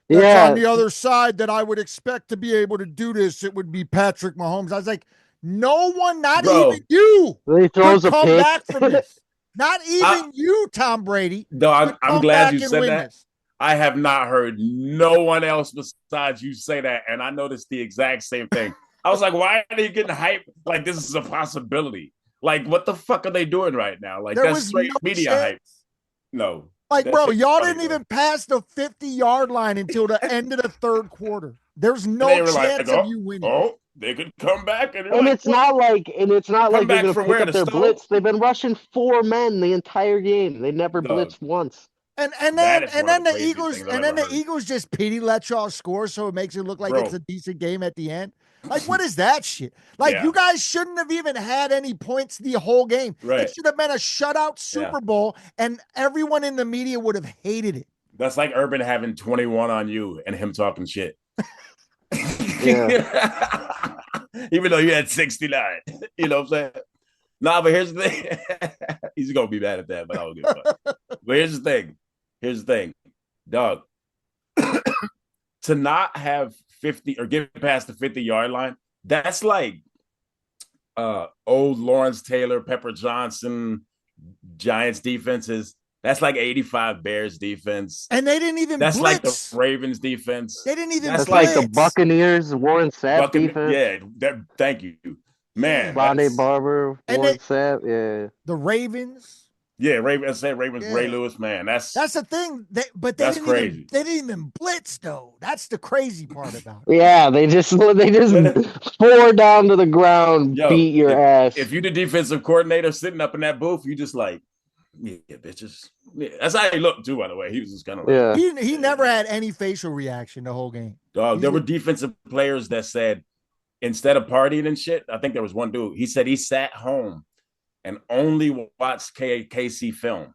C: Yeah.
A: on the other side that I would expect to be able to do this, it would be Patrick Mahomes. I was like, no one, not
B: Bro,
A: even you,
C: He throws
A: could
C: a
A: come
C: pick.
A: back from this. Not even you, Tom Brady.
B: No, I'm glad you said that.
A: This.
B: I have not heard no one else besides you say that, and I noticed the exact same thing. I was like, why are they getting hyped like this is a possibility? Like, what the fuck are they doing right now? Like, that's straight media hype. No.
A: Like, bro, y'all didn't even pass the 50-yard line until the end of the third quarter. There's no chance of you winning.
B: Oh, they could come back, and
C: it's not like they're gonna pick up their blitz. They've been rushing 4 men the entire game. They never blitzed once.
A: And then the Eagles just pity let y'all score, so it makes it look like it's a decent game at the end. Like, what is that shit? Like, you guys shouldn't have even had any points the whole game.
B: Right.
A: It should have been a shutout Super Bowl, and everyone in the media would have hated it.
B: That's like Urban having 21 on you and him talking shit. Even though you had 69. You know what I'm saying? Nah, but here's the thing. He's going to be mad at that, but I don't give a fuck. But here's the thing. Dog. To not have 50 or get past the 50-yard line, that's like old Lawrence Taylor, Pepper Johnson, Giants defenses. That's like 85 Bears defense.
A: And they didn't even
B: blitz.
A: Like
B: the Ravens defense.
A: They didn't even
C: That's blitz. Like the Buccaneers, Warren Sapp defense.
B: Yeah, thank you. Man.
C: Rondé Barber, Warren Sapp, yeah.
A: The Ravens.
B: Yeah, Ravens, Ray Lewis, man. That's
A: the thing.
B: That's crazy.
A: They didn't even blitz though. That's the crazy part about it.
C: Yeah, they just pour down to the ground, beat your ass.
B: If you the defensive coordinator sitting up in that booth, you just like, yeah, bitches. Yeah, that's how he looked too, by the way. He was just kind of like,
A: he never had any facial reaction the whole game.
B: Dog, there were defensive players that said instead of partying and shit, I think there was one dude. He said he sat home and only watched KC film.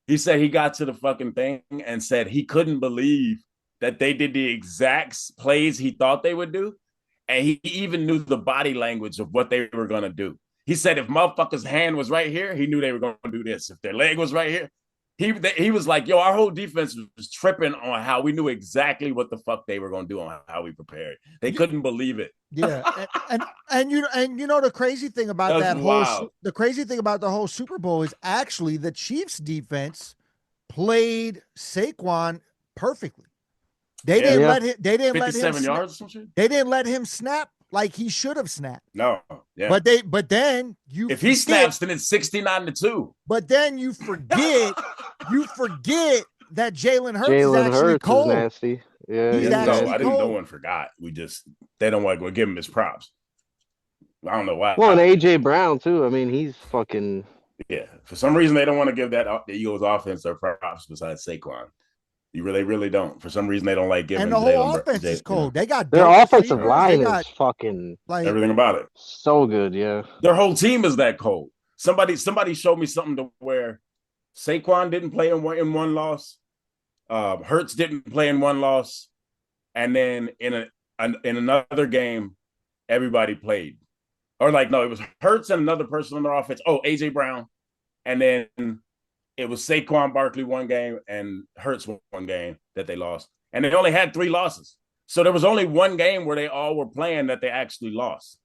B: He said he got to the fucking thing and said he couldn't believe that they did the exact plays he thought they would do. And he even knew the body language of what they were going to do. He said if motherfucker's hand was right here, he knew they were going to do this. If their leg was right here, he was like, yo, our whole defense was tripping on how we knew exactly what the fuck they were going to do on how we prepared. They couldn't believe it.
A: Yeah, and you know the crazy thing about the crazy thing about the whole Super Bowl is actually the Chiefs defense played Saquon perfectly. They didn't let him. They didn't let him.
B: 57 yards or some shit?
A: They didn't let him snap like he should have snapped.
B: No, yeah.
A: But then
B: if he snaps, then it's 69-2.
A: But then you forget that Jalen Hurts is actually cold.
C: Is nasty. Yeah,
B: I didn't. No one forgot. They don't want to give him his props. I don't know why.
C: Well, and AJ Brown too. I mean, he's fucking.
B: Yeah, for some reason they don't want to give the Eagles offense their props besides Saquon. They really don't. For some reason they don't like giving.
A: And the whole offense is cold. They got
C: their offensive line is fucking
B: everything about it.
C: So good, yeah.
B: Their whole team is that cold. Somebody showed me something to where Saquon didn't play in one loss. Hurts didn't play in one loss, and then in another game, everybody played. Or like no, it was Hurts and another person on their offense. Oh, AJ Brown, and then it was Saquon Barkley one game and Hurts one game that they lost, and they only had 3 losses. So there was only one game where they all were playing that they actually lost.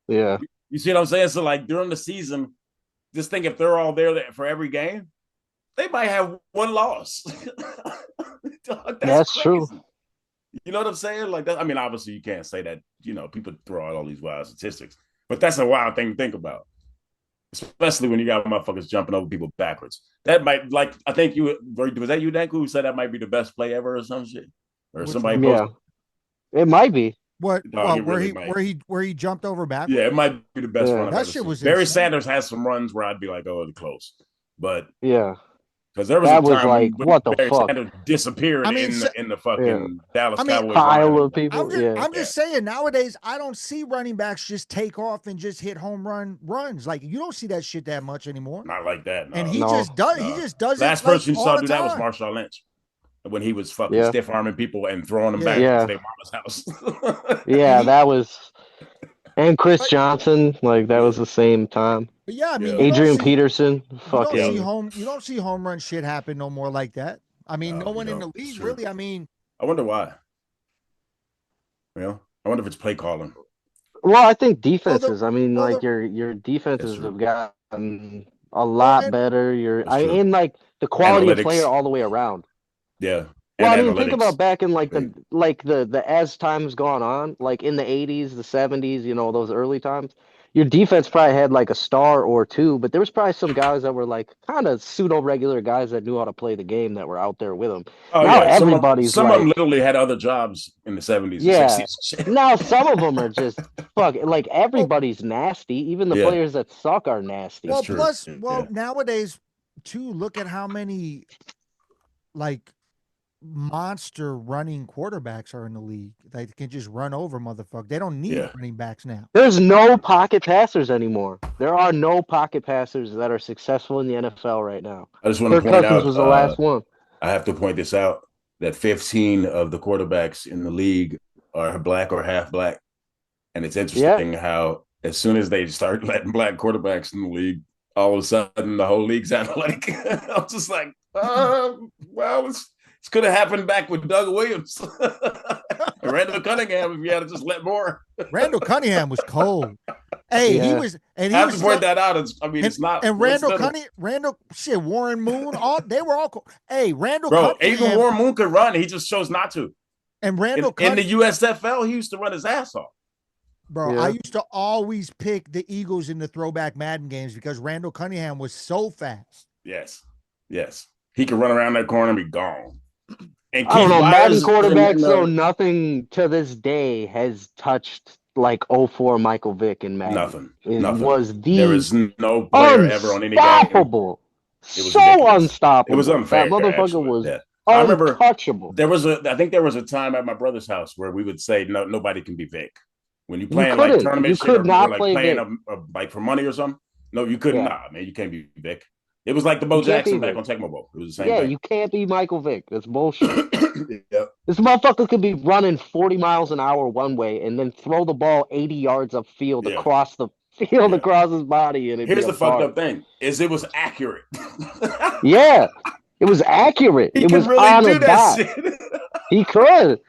C: Yeah,
B: you see what I'm saying? So like during the season, just think if they're all there for every game, they might have 1 loss.
C: That's true.
B: You know what I'm saying? Like that. I mean, obviously you can't say that. You know, people throw out all these wild statistics, but that's a wild thing to think about, especially when you got motherfuckers jumping over people backwards. That might, like, I think was that you, Danku, who said that might be the best play ever or some shit, or somebody?
C: Yeah, it might be.
A: What? Where he jumped over backwards?
B: Yeah, it might be the best run.
A: That shit was
B: Barry
A: insane.
B: Sanders has some runs where I'd be like, oh, it's close, but
C: yeah.
B: Because there was a
C: That was
B: time
C: like,
B: when
C: what the
B: Barry
C: fuck?
B: Sanders disappeared
A: I mean,
B: in the
C: Yeah.
B: fucking Dallas
A: I mean,
B: Cowboys
C: Pile
B: lineup.
C: of people.
A: I'm just saying nowadays I don't see running backs just take off and just hit home run runs. Like you don't see that shit that much anymore.
B: Not like that. No.
A: And he
C: No.
A: just does it
B: Last
A: like
B: person you
A: all
B: saw
A: the
B: do that was
A: time.
B: Marshawn Lynch when he was fucking
C: Yeah.
B: stiff arming people and throwing them
A: Yeah.
B: back
C: Yeah.
B: to their mama's house.
C: Yeah,
A: he-
C: that was. And Chris
A: But-
C: Johnson, like that was
B: Yeah.
C: the same time.
A: But yeah, I mean,
B: Yeah.
C: Adrian Peterson,
A: you don't see
C: fucking.
A: home run shit happen no more like that. I mean, no
B: No,
A: one
B: you
A: in the
B: don't. It's
A: league
B: true.
A: really. I mean,
B: I wonder why. You know, I wonder if it's play calling.
C: Well, I think defenses. I mean,
A: well,
C: like
A: the-
C: your defenses
B: true.
C: have gotten a lot
A: and-
C: better.
B: That's true.
C: And like the quality of
B: Analytics.
C: player all the way around.
B: Yeah.
C: Well,
B: And
C: I mean,
B: analytics.
C: think about back in like
B: Big.
C: the as time's gone on, like in the 80s, the 70s, you know, those early times. Your defense probably had like a star or two, but there was probably some guys that were like kind of pseudo regular guys that knew how to play the game that were out there with them.
B: Oh
C: Now
B: yeah,
C: everybody's
B: some
C: like,
B: of them literally had other jobs in the 70s
C: yeah.
B: and 60s.
C: Now some of them are just fuck. Like everybody's nasty. Even the
B: Yeah.
C: players that suck are nasty.
A: well,
B: true.
A: plus,
B: Yeah.
A: nowadays too. Look at how many like monster running quarterbacks are in the league. They can just run over motherfucker. They don't need running backs now.
C: There's no pocket passers anymore. There are no pocket passers that are successful in the NFL right now.
B: I just want to
C: Kirk
B: point
C: Cousins
B: out,
C: was the last one.
B: I have to point this out, that 15 of the quarterbacks in the league are black or half black. And it's interesting how as soon as they start letting black quarterbacks in the league, all of a sudden the whole league's athletic. I'm just like, well, it's could have happened back with Doug Williams. Randall Cunningham, if you had to just let more.
A: Randall Cunningham was cold. Hey, he was, and he
B: I have
A: was
B: to point that out. It's not.
A: And Randall, shit, Warren Moon, they were all cold. Hey, Randall,
B: bro,
A: Cunningham,
B: even Warren Moon could run. He just chose not to.
A: And Randall
B: in the USFL, he used to run his ass off.
A: Bro, I used to always pick the Eagles in the throwback Madden games because Randall Cunningham was so fast.
B: Yes. He could run around that corner and be gone. And
C: I don't know, Madden quarterbacks, though, nothing to this day has touched like 04 Michael Vick in Madden.
B: Nothing.
C: Was
B: there is no player ever on any game.
C: Unstoppable. So
B: ridiculous.
C: unstoppable.
B: It was unfair.
C: That motherfucker
B: actually.
C: was
B: I remember
C: untouchable.
B: I think there was a time at my brother's house where we would say nobody can be Vic. When you playing
C: like
B: tournament
C: you
B: shit
C: could
B: or
C: not
B: like
C: play
B: playing like for money or something. No, you couldn't. Nah, man, you can't be Vic. It was like the Bo Jackson back on Tecmo Bowl. It was the same thing.
C: You can't be Michael Vick. That's bullshit.
B: Yep.
C: This motherfucker could be running 40 miles an hour one way and then throw the ball 80 yards upfield across the field across his body. And
B: here's the fucked up thing: it was accurate.
C: Yeah, it was accurate.
B: He
C: it was
B: really
C: on
B: do
C: a
B: that
C: dot.
B: shit.
C: He could.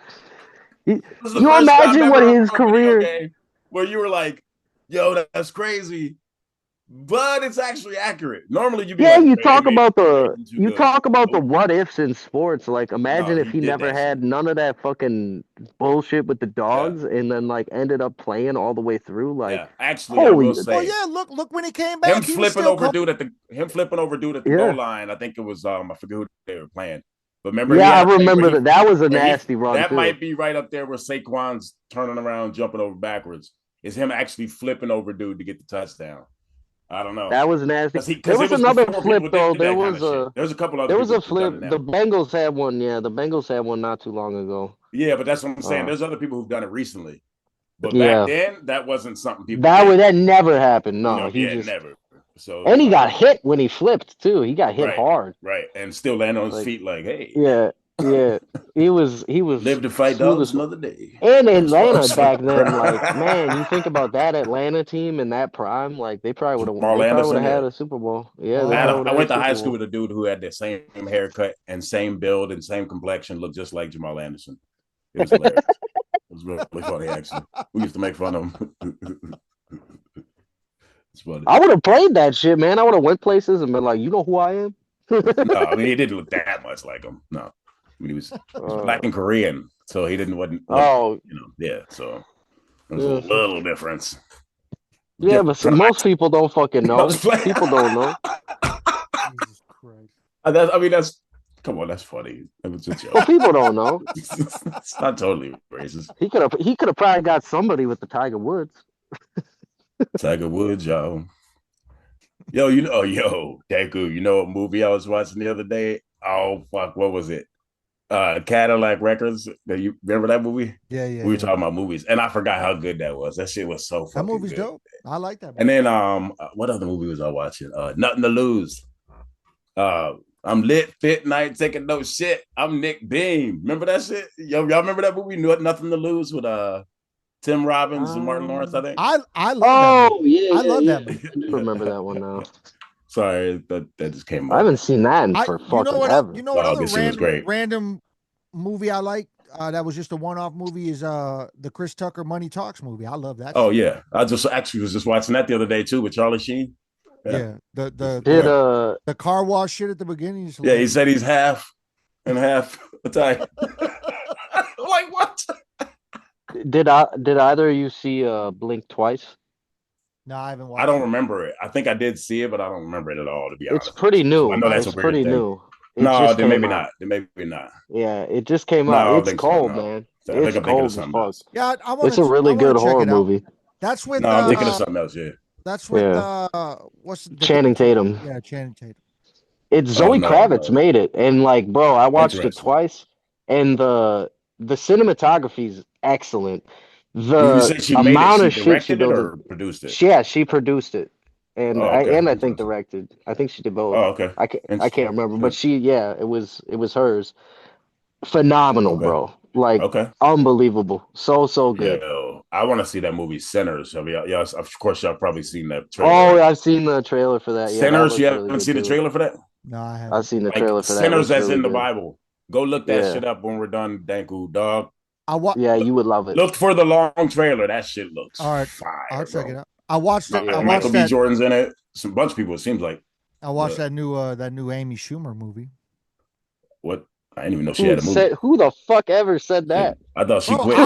C: You imagine what his career.
B: Where you were like, "Yo, that's crazy," but it's actually accurate. Normally, you'd be
C: you talk about the what ifs in sports. Like, imagine if he never had none of that fucking bullshit with the dogs, and then like ended up playing all the way through. Like,
B: actually, I will say,
A: look when he came back,
B: him flipping over dude at the goal line. I think it was I forget who they were playing. But remember,
C: I remember that was a nasty run.
B: That might be right up there where Saquon's turning around, jumping over backwards. Is him actually flipping over dude to get the touchdown? I don't know.
C: That was nasty.
B: There
C: was another flip though. There was
B: a couple other.
C: There was a flip. The Bengals had one. Yeah, the Bengals had one not too long ago.
B: Yeah, but that's what I'm saying. There's other people who've done it recently. But back then, that wasn't something people.
C: That never happened. No,
B: never. So
C: and he got hit when he flipped too. He got hit hard.
B: Right, and still land on his feet like, hey.
C: Yeah. He was
B: live to fight dogs another day.
C: And Atlanta back then, like, man, you think about that Atlanta team in that prime, like they probably would have had a Super Bowl. Yeah,
B: I went to high school with a dude who had the same haircut and same build and same complexion, looked just like Jamal Anderson. It was hilarious. It was really funny, actually. We used to make fun of him.
C: I would have played that shit, man. I would have went places and been like, you know who I am?
B: No, I mean he didn't look that much like him. No, I mean he was black and Korean, so he wasn't. So there's a little difference.
C: Yeah, but most people don't fucking know. People don't know.
A: Jesus Christ.
B: That's come on, that's funny. It was a joke.
C: Well, people don't know.
B: It's not totally racist.
C: He could have probably got somebody with the Tiger Woods.
B: Tiger Woods, y'all. Deku, you know what movie I was watching the other day? Oh fuck, what was it? Cadillac Records. You remember that movie?
A: Yeah, yeah,
B: We were
A: yeah.
B: talking about movies, and I forgot how good that was. That shit was so
A: That
B: fucking
A: movie's
B: good.
A: dope. I like that
B: And
A: movie.
B: then what other movie was I watching? Nothing to Lose. Uh I'm lit, fit, night, taking no shit. I'm Nick Beam. Remember that shit? Y'all remember that movie? Nothing to Lose with Tim Robbins and Martin Lawrence, I
C: Um,
B: think.
A: I love that movie.
C: oh yeah,
A: I
C: yeah,
A: love
C: yeah.
A: that movie.
C: I do remember that one now.
B: Sorry, that just came
C: I
B: up.
C: haven't seen that in
A: I
C: for
A: you know
C: fucking
A: what
C: ever.
A: you know what
B: Oh,
A: other
B: this shit was great.
A: random movie I like that was just a one-off movie is the Chris Tucker Money Talks movie. I love that
B: Oh
A: shit.
B: yeah, I just actually was just watching that the other day too with Charlie Sheen. Yeah,
A: Yeah. The
B: this
A: the
B: is
C: Did
A: the
B: great.
A: the car wash shit at the beginning is
B: Yeah, he
A: hilarious.
B: said he's half and half Italian. Like what?
C: did either of you see Blink twice?
A: No, I haven't
B: I
A: watched
B: don't
A: it.
B: remember it. I think I did see it, but I don't remember it at all, to be
C: It's
B: honest with
C: pretty
B: you. So I
C: new.
B: know that's a
C: It's
B: weird
C: pretty
B: thing.
C: new. It
B: No,
C: just
B: then
C: came
B: maybe
C: out.
B: not. Then maybe not.
C: Yeah, it just came out.
B: No, I
C: It's
B: think so.
C: cold,
B: No,
C: man.
B: I think
C: It's
B: I'm thinking of
C: cold as
B: something
C: fuck.
B: else.
A: Yeah,
C: It's a
A: I
C: really
A: want
C: good
A: to check
C: horror
A: it out.
C: movie.
A: That's with
B: No, I'm thinking of something else. Yeah.
C: Yeah.
A: what's the
C: Channing Tatum.
A: yeah, Channing Tatum.
C: It's
B: Oh
C: Zoe
B: no,
C: Kravitz
B: no.
C: made it, and like, bro, I watched it
B: Interesting.
C: twice, and the cinematography is excellent.
B: You
C: The
B: say she made it.
C: amount
B: She
C: of shit she
B: directed it
C: built in,
B: or produced it?
C: yeah, she produced it, and
B: Oh,
C: I
B: okay.
C: and I think
B: Interesting.
C: directed. I think she did both.
B: Oh, okay.
C: I
B: Interesting.
C: can't remember, but
B: Sure.
C: she, yeah, it was hers. Phenomenal,
B: Okay.
C: bro. Like
B: Okay.
C: unbelievable. So good.
B: Yo, I want to see that movie Sinners. I mean, yeah, of course, y'all probably seen that trailer,
C: Oh,
B: right?
C: I've seen the trailer for that. Yeah, that
B: Sinners, you
C: looks really
B: haven't
C: good
B: seen the
C: too.
B: trailer for that?
A: No, I
C: I've
A: haven't.
C: seen the
B: Like
C: trailer for that. It
B: Sinners,
C: looks
B: as
C: really
B: in the
C: good.
B: Bible. Go look that
C: Yeah.
B: shit up when we're done, Danku, dog.
A: I wa-
C: Yeah, you would love it.
B: Look for the long trailer. That shit looks
A: All right, I'll
B: fire,
A: check it
B: bro.
A: out. I watched it.
C: Yeah.
B: Michael B. Jordan's in it. Some bunch of people, it seems like.
A: I watched
B: But
A: that new Amy Schumer movie.
B: what? I didn't even know she had a movie.
C: Who the fuck ever said
B: Shit.
C: that?
B: I thought she
A: Bro,
B: quit.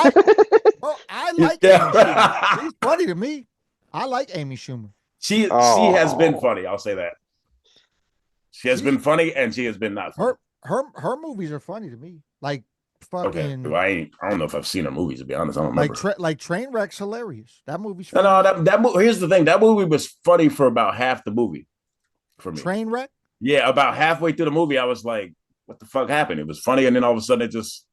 A: I like Amy Schumer.
B: Yeah.
A: She's funny to me. I like Amy Schumer.
B: She has been
C: Oh.
B: funny. I'll say that. She has
A: She's
B: been funny and she has been not funny.
A: her movies are funny to me. Like
B: Okay.
A: fucking
B: Well, I don't know if I've seen her movies, to be honest. I don't remember.
A: like Trainwreck's hilarious. That movie's
B: No,
A: funny.
B: no, that movie. Here's the thing. That movie was funny for about half the movie for me.
A: Trainwreck?
B: Yeah, about halfway through the movie, I was like, "What the fuck happened?" It was funny, and then all of a sudden, it just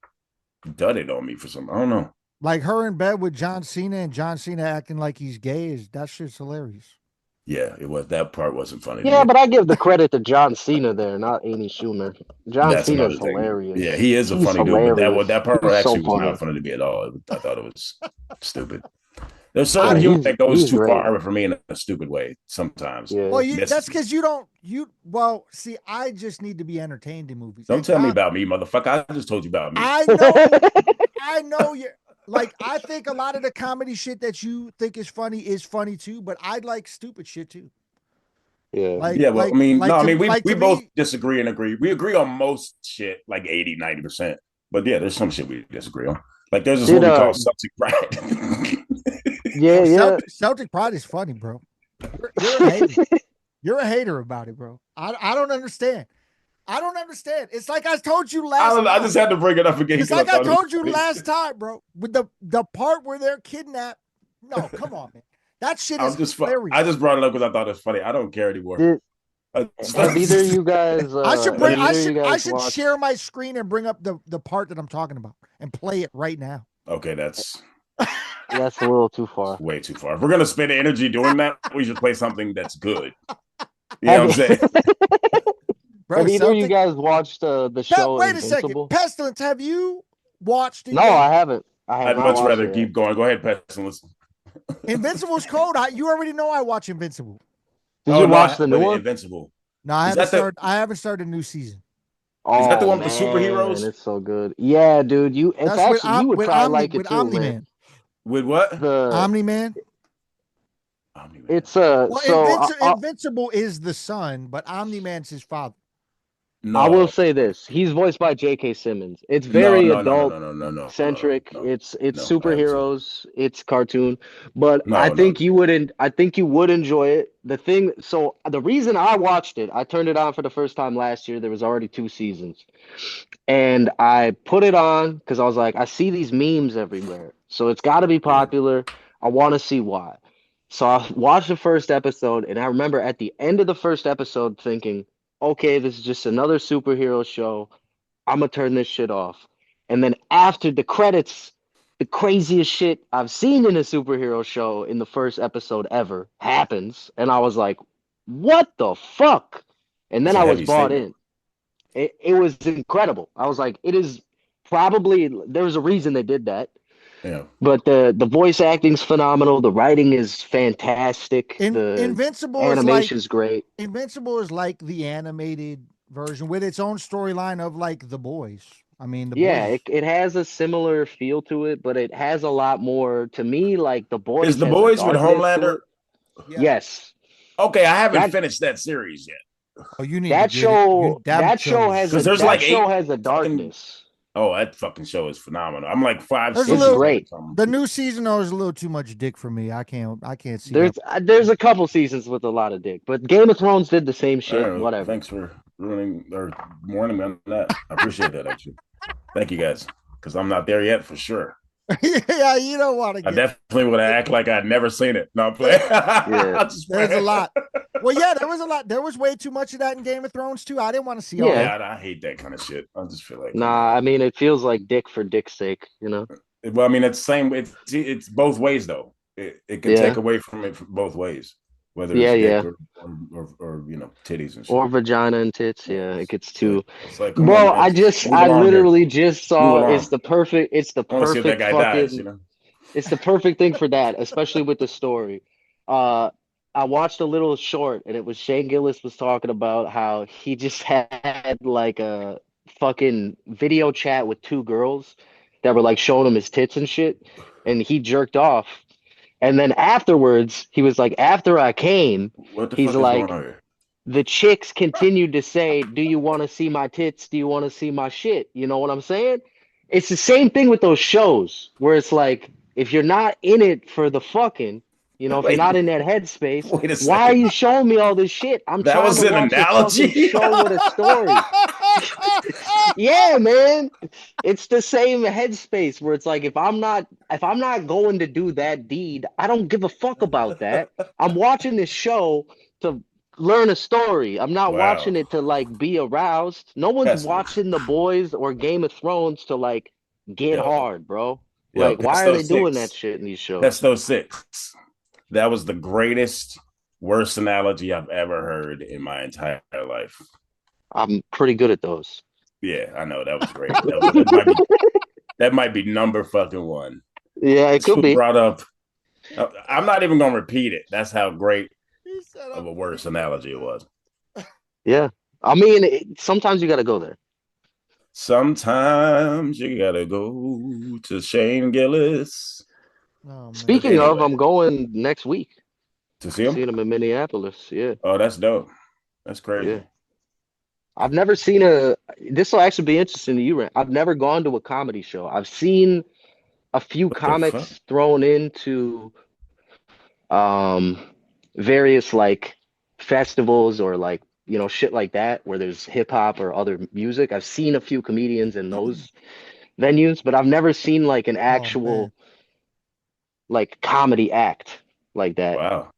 B: dudded on me for some. I don't know.
A: Like her in bed with John Cena and John Cena acting like he's gay is that shit's hilarious.
B: Yeah, it was that part wasn't funny to
C: Yeah,
B: me.
C: but I give the credit to John Cena there, not Amy Schumer. John
B: That's
C: Cena's
B: another thing. Yeah,
C: hilarious.
B: he is a
C: He's
B: funny dude, but
C: hilarious.
B: that part
C: He's so
B: actually was not
C: funny.
B: funny to me at all. I thought it was stupid. There's
A: I
B: certain
C: Yeah,
B: humor that goes
C: he's
B: too
C: great.
B: far for me in a stupid way sometimes.
C: Yeah.
A: Well,
B: Miss,
A: that's because you don't you well see. I just need to be entertained in movies.
B: don't tell me about me, motherfucker. I just told you about me.
A: I know you're like I think a lot of the comedy shit that you think is funny too, but I like stupid shit too.
C: Yeah.
B: Yeah, well, I mean, no, I mean,
A: like
B: we
A: to
B: both
A: me,
B: disagree and agree. We agree on most shit, like 80, 90%. But yeah, there's some shit we disagree on. Like there's this
C: Did
B: movie called Celtic Pride.
C: yeah,
A: oh,
C: yeah.
A: Celtic Pride is funny, bro. You're a hater. You're a hater about it, bro. I don't understand. I don't understand. It's like I told you last
B: I
A: time.
B: just had to bring it up again.
A: It's like I told you last time, bro. With the part where they're kidnapped. No, come on, man. That shit is hilarious.
B: I just brought it up because I thought it was funny. I don't care anymore.
C: Did have either of you guys
A: I should
C: watched
A: share my screen and bring up the part that I'm talking about and play it right now.
B: Okay, that's
C: that's a little too far.
B: way too far. If we're gonna spend energy doing that, we should play something that's good. You know what I'm saying?
A: Bro,
C: have either of you guys watched the show
A: wait a second.
C: Invincible?
A: Pestilence, have you watched it
C: No,
A: yet?
C: I haven't. I have
B: I'd
C: not
B: much
C: watched
B: rather
C: it
B: keep
C: yet.
B: going. Go ahead, Pestilence.
A: Invincible's cold. You already know I watch Invincible.
C: Did
B: Oh
C: you
B: no,
C: watch the new one?
B: Invincible.
A: No, I haven't started a new season.
B: Is that the
C: Oh
B: one with the
C: man,
B: superheroes?
C: it's so good. Yeah, dude, it's
A: That's
C: actually you would probably like
A: with
C: it too,
A: Omni
C: man.
A: Man.
B: With what?
C: The
A: Omni Man.
C: it's
A: Well,
C: so
A: Invincible is the son, but Omni Man's his father.
C: I will
B: No,
C: say this: he's voiced by J.K. Simmons. It's
B: no,
C: very
B: no, no, no,
C: adult
B: no, no, no, no, no,
C: centric.
B: no,
C: It's
B: no. I haven't seen it.
C: superheroes. It's cartoon, but I
B: No, no.
C: think you wouldn't. I think you would enjoy it. The thing. So the reason I watched it, I turned it on for the first time last year. There was already 2 seasons, and I put it on because I was like, I see these memes everywhere, so it's got to be
B: Yeah.
C: popular. I want to see why. So I watched the first episode, and I remember at the end of the first episode thinking, okay, this is just another superhero show. I'm gonna turn this shit off. And then after the credits, the craziest shit I've seen in a superhero show in the first episode ever happens. And I was like, what the fuck? And
B: That's
C: then
B: a
C: I was
B: heavy
C: bought
B: statement.
C: in. It was incredible. I was like, it is probably, there's a reason they did that.
B: Yeah.
C: But the voice acting's phenomenal. The writing is fantastic. The
A: Invincible is like
C: animation's great.
A: Invincible is like the animated version with its own storyline of like The Boys. I mean, The
C: Yeah,
A: Boys.
C: it has a similar feel to it, but it has a lot more to me. Like The
B: Is
C: Boys
B: the
C: has a
B: boys with
C: darkness to
B: Homelander?
C: it.
A: Yeah.
C: Yes,
B: Okay, I haven't
C: that
B: finished that series yet.
A: Oh, you need to
C: that
A: get it.
C: show
A: That show is
B: Because there's
C: that
B: like
C: show
B: 8
C: has a
B: fucking.
C: darkness.
B: Oh, that fucking show is phenomenal. I'm like 5
A: there's a
C: It's
B: seasons
A: little
B: in or
C: great.
B: something.
A: the new season though is a little too much dick for me. I can't see that.
C: There's a couple seasons with a lot of dick, but Game of Thrones did the same shit. Whatever.
B: Thanks for ruining or warning me on that. I appreciate that actually. Thank you guys, because I'm not there yet for sure.
A: Yeah, you don't want to
B: I
A: get
B: definitely would act like I'd never seen it. No, I'm playing.
C: Yeah.
B: I'm just
A: there's a
B: playing.
A: lot. Well, yeah, there was a lot. There was way too much of that in Game of Thrones too. I didn't want to see all
C: Yeah.
A: that.
B: Yeah, I hate that kind of shit. I just feel like, come
C: Nah, I
B: on.
C: mean it feels like dick for dick's sake, you know?
B: Well, I mean, it's the same. It's both ways though. It can
C: Yeah.
B: take away from it both ways, whether
C: Yeah,
B: it's dick
C: yeah.
B: or titties and
C: Or
B: shit.
C: vagina and tits.
B: Yeah,
C: Yeah, it gets
B: it's like
C: too.
B: come on,
C: Bro,
B: man, just move
C: I
B: along here.
C: literally just
B: Move
C: saw
B: along.
C: it's the
B: I want to see if that
C: perfect
B: guy dies.
C: fucking it's the perfect thing for that, especially with the story. Uh I watched a little short and it was Shane Gillis was talking about how he just had like a fucking video chat with two girls that were like showing him his tits and shit and he jerked off. And then afterwards, he was like, after I came,
B: What the
C: he's
B: fuck is going
C: like,
B: on here?
C: the chicks continued to say, do you want to see my tits? Do you want to see my shit? You know what I'm saying? It's the same thing with those shows where it's like, if you're not in it for the fucking, you know, if you're
B: Wait,
C: not in that headspace,
B: wait a
C: why are
B: second.
C: you showing me all this shit? I'm
B: That
C: trying
B: was
C: to
B: an
C: watch a fucking
B: analogy.
C: show with a story. Yeah, man. It's the same headspace where it's like if I'm not going to do that deed, I don't give a fuck about that. I'm watching this show to learn a story. I'm not
B: Wow,
C: watching it to like be aroused. No one's
B: that's
C: watching The Boys or Game of Thrones to like get
B: yo,
C: hard, bro.
B: yo,
C: Like why are
B: pesto
C: they doing that
B: six,
C: shit in these shows?
B: pesto six. That was the greatest, worst analogy I've ever heard in my entire life.
C: I'm pretty good at those.
B: Yeah, I know that was great. That might be number fucking one.
C: Yeah, it
B: That's
C: could
B: who
C: be.
B: brought up. I'm not even gonna repeat it. That's how great
A: He said,
B: of a worse analogy it was.
C: Yeah. I mean, sometimes you got to go there.
B: Sometimes you gotta go to Shane Gillis.
A: oh man.
B: But
C: Speaking of,
B: anyway,
C: I'm going next week.
B: to see him.
C: Seeing him in Minneapolis. Yeah.
B: Oh, that's dope. That's
C: Yeah.
B: crazy.
C: I've never seen this will actually be interesting to you, Rand. I've never gone to a comedy show. I've seen a few
B: What the fuck?
C: comics thrown into um various like festivals or like, you know, shit like that where there's hip hop or other music. I've seen a few comedians in those venues, but I've never seen like an
A: Oh man.
C: actual like comedy act like that.
B: Wow,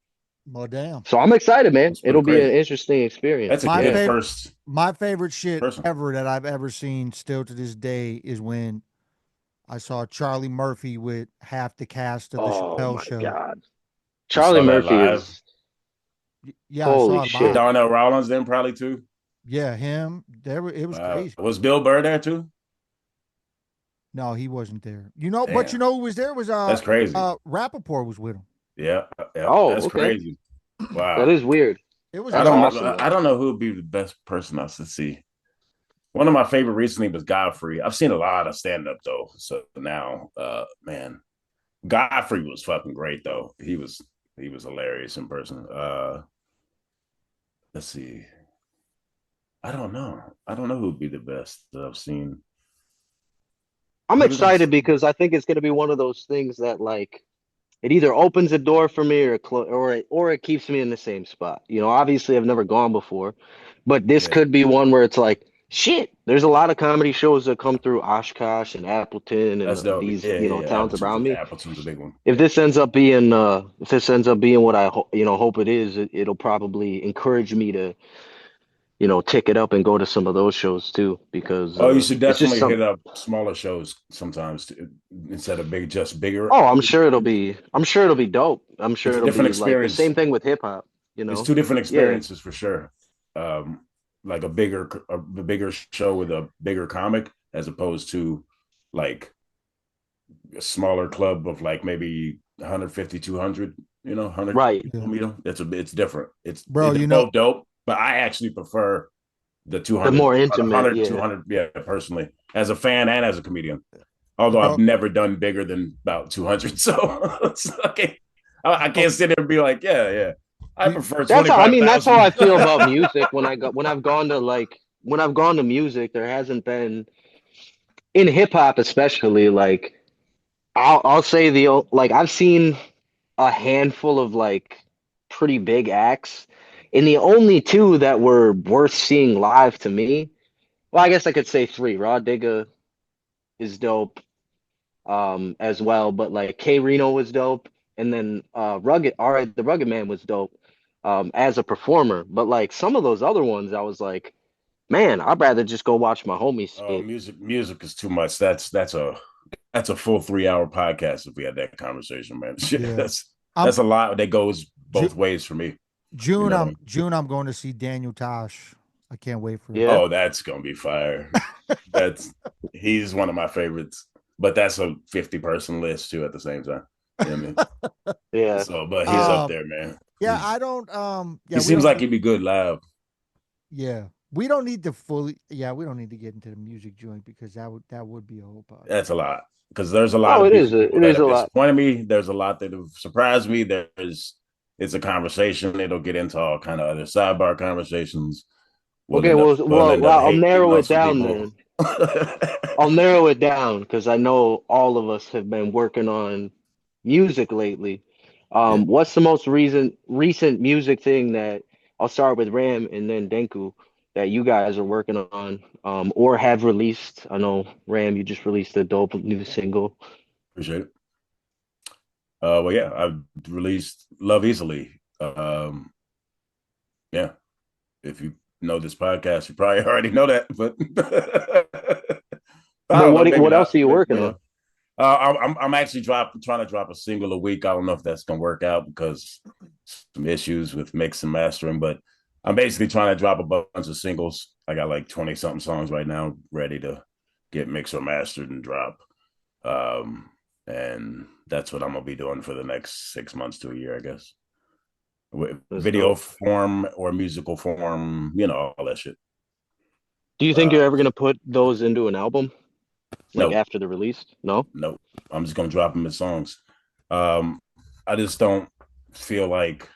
A: Well, damn.
C: So I'm excited, man.
B: that's pretty
C: It'll be an
B: crazy.
C: interesting experience.
B: That's a
A: My
B: kid
C: Yeah.
A: favorite,
B: first
A: my favorite shit
B: person.
A: ever that I've ever seen still to this day is when I saw Charlie Murphy with half the cast of the
C: Oh
A: Chappelle
C: my
A: Show.
C: God.
B: You
C: Charlie
B: saw that
C: Murphy
B: live.
C: is
A: Yeah, I
C: holy
A: saw it
C: shit.
A: live.
B: Darnell Rollins then probably too.
A: Yeah, him. It was
B: Wow.
A: crazy.
B: Was Bill Burr there too?
A: No, he wasn't there. You know, but
B: Damn.
A: you know who was there was
B: That's crazy.
A: Rappaport was with him.
B: Yeah,
C: Oh,
B: that's
C: okay.
B: crazy. Wow.
C: That is weird.
A: It was
B: I
C: That's
B: don't
A: awesome.
C: awesome,
B: know.
C: though.
B: I don't know who would be the best person I should see. One of my favorite recently was Godfrey. I've seen a lot of stand up though. So now, man, Godfrey was fucking great though. He was hilarious in person. Let's see. I don't know. I don't know who would be the best that I've seen.
C: I'm
B: Who did I
C: excited
B: see?
C: because I think it's going to be one of those things that like it either opens a door for me or it keeps me in the same spot. You know, obviously I've never gone before, but this
B: Yeah.
C: could be one where it's like Shit, there's a lot of comedy shows that come through Oshkosh and Appleton and
B: That's dope.
C: these,
B: Yeah, yeah, yeah.
C: towns around me.
B: Appleton's a big one.
C: If this ends up being what I hope it is, it'll probably encourage me to, tick it up and go to some of those shows too, because
B: Oh, you should
C: it's just
B: definitely
C: some.
B: hit up smaller shows sometimes instead of just bigger.
C: Oh, I'm sure it'll be dope. I'm sure
B: It's a
C: it'll
B: different
C: be like the
B: experience.
C: same thing with hip hop,
B: It's two different
C: Yeah,
B: experiences for sure. Like a bigger show with a bigger comic as opposed to like a smaller club of like maybe 150, 200, 100
C: right.
B: people
A: Yeah.
B: meet them. It's different.
A: Bro,
B: They're both dope, but I actually prefer the
C: The
B: 200,
C: more intimate,
B: 100,
C: yeah.
B: 200, yeah, personally, as a fan and as a comedian. Although I've
A: bro,
B: never done bigger than about 200. So it's okay. I can't sit there and be like, yeah, yeah. I
A: you,
B: prefer
C: That's how
B: 25,000.
C: I feel about music when I've gone to music, there hasn't been in hip hop especially like I'll say like I've seen a handful of like pretty big acts, and the only two that were worth seeing live to me, well, I guess I could say three. Raw Digga is dope, as well, but like K Reno was dope, and then the Rugged Man was dope, as a performer. But like some of those other ones, I was like, man, I'd rather just go watch my homies
B: Oh,
C: spit.
B: music is too much. That's a full 3 hour podcast if we had that conversation, man. Shit,
A: yeah.
B: that's
A: I'm
B: a lot that goes
A: Ju-
B: both ways for me. You
A: June.
B: know what I
A: I'm
B: mean?
A: June. I'm going to see Daniel Tosh. I can't wait for it.
C: Yeah,
B: Oh, that's gonna be fire. That's He's one of my favorites, but that's a 50-person list too at the same time. You know what I mean?
C: yeah.
B: So, but he's up
A: Um,
B: there, man.
A: yeah, I don't.
B: He
A: Yeah, we
B: seems
A: don't
B: like
A: need.
B: he'd be good live.
A: Yeah, we don't need to fully. Yeah, we don't need to get into the music joint because that would be a whole
B: That's a
A: podcast.
B: lot because there's a lot
C: No,
B: of
C: it is
B: music people
C: it
B: that
C: is
B: have
C: a lot.
B: disappointed me. There's a lot that have surprised me. It's a conversation. It'll get into all kind of other sidebar conversations.
C: Okay,
B: We'll end up
C: I'll
B: hating
C: narrow
B: on
C: it
B: some
C: down
B: people.
C: then. I'll narrow it down because I know all of us have been working on music lately.
B: Yeah,
C: What's the most recent music thing that I'll start with Ram and then Denku that you guys are working on, or have released? I know Ram, you just released a dope new single.
B: appreciate it. Well, yeah, I've released "Love Easily." Yeah, if you know this podcast, you probably already know that, but I
C: But
B: don't know, maybe
C: what
B: not.
C: else are you working
B: Yeah.
C: on?
B: I'm actually trying to drop a single a week. I don't know if that's gonna work out because some issues with mix and mastering, but I'm basically trying to drop a bunch of singles. I got like 20 something songs right now ready to get mixed or mastered and drop. And that's what I'm gonna be doing for the next 6 months to a year, I guess.
C: That's
B: Video
C: dope.
B: form or musical form, all that shit.
C: Do you think
B: Uh,
C: you're ever gonna put those into an album, like
B: no,
C: after the release? No?
B: no, I'm just gonna drop them as songs. Um, I just don't feel like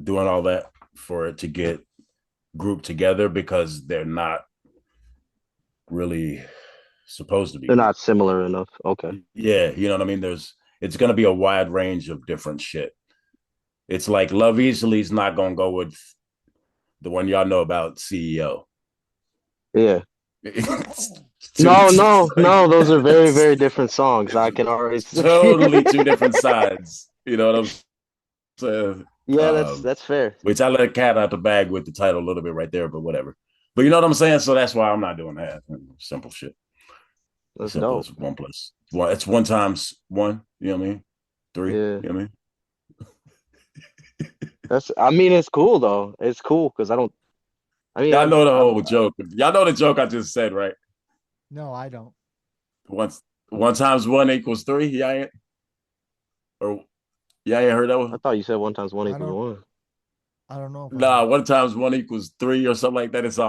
B: doing all that for it to get grouped together because they're not really supposed to be
C: They're
B: grouped.
C: not similar enough. Okay.
B: Yeah, you know what I mean. It's gonna be a wide range of different shit. It's like Love Easily is not gonna go with the one y'all know about CEO.
C: Yeah.
B: It's
C: No,
B: it's
C: no,
B: like
C: no. Those are very, very different songs. I can already
B: it's
C: see.
B: totally two different sides. You know what I'm saying?
C: Yeah, that's fair.
B: Which I let a cat out the bag with the title a little bit right there, but whatever. But you know what I'm saying? So that's why I'm not doing that. Simple shit.
C: That's
B: Simple
C: dope.
B: as one plus one. It's one times one. You know what I mean? Three.
C: Yeah.
B: You know what I mean?
C: I mean, it's cool though. It's cool because I mean,
B: Y'all know the
C: I've,
B: whole joke. Y'all know the joke I just said, right?
A: No, I don't.
B: Once one times one equals three. Yeah, ain't or yeah, ain't heard that
C: I
B: one.
C: thought you said one times one
A: I
C: equals
A: don't.
C: one.
A: I don't know if I
B: Nah,
A: have.
B: one times one equals three or something like that. It's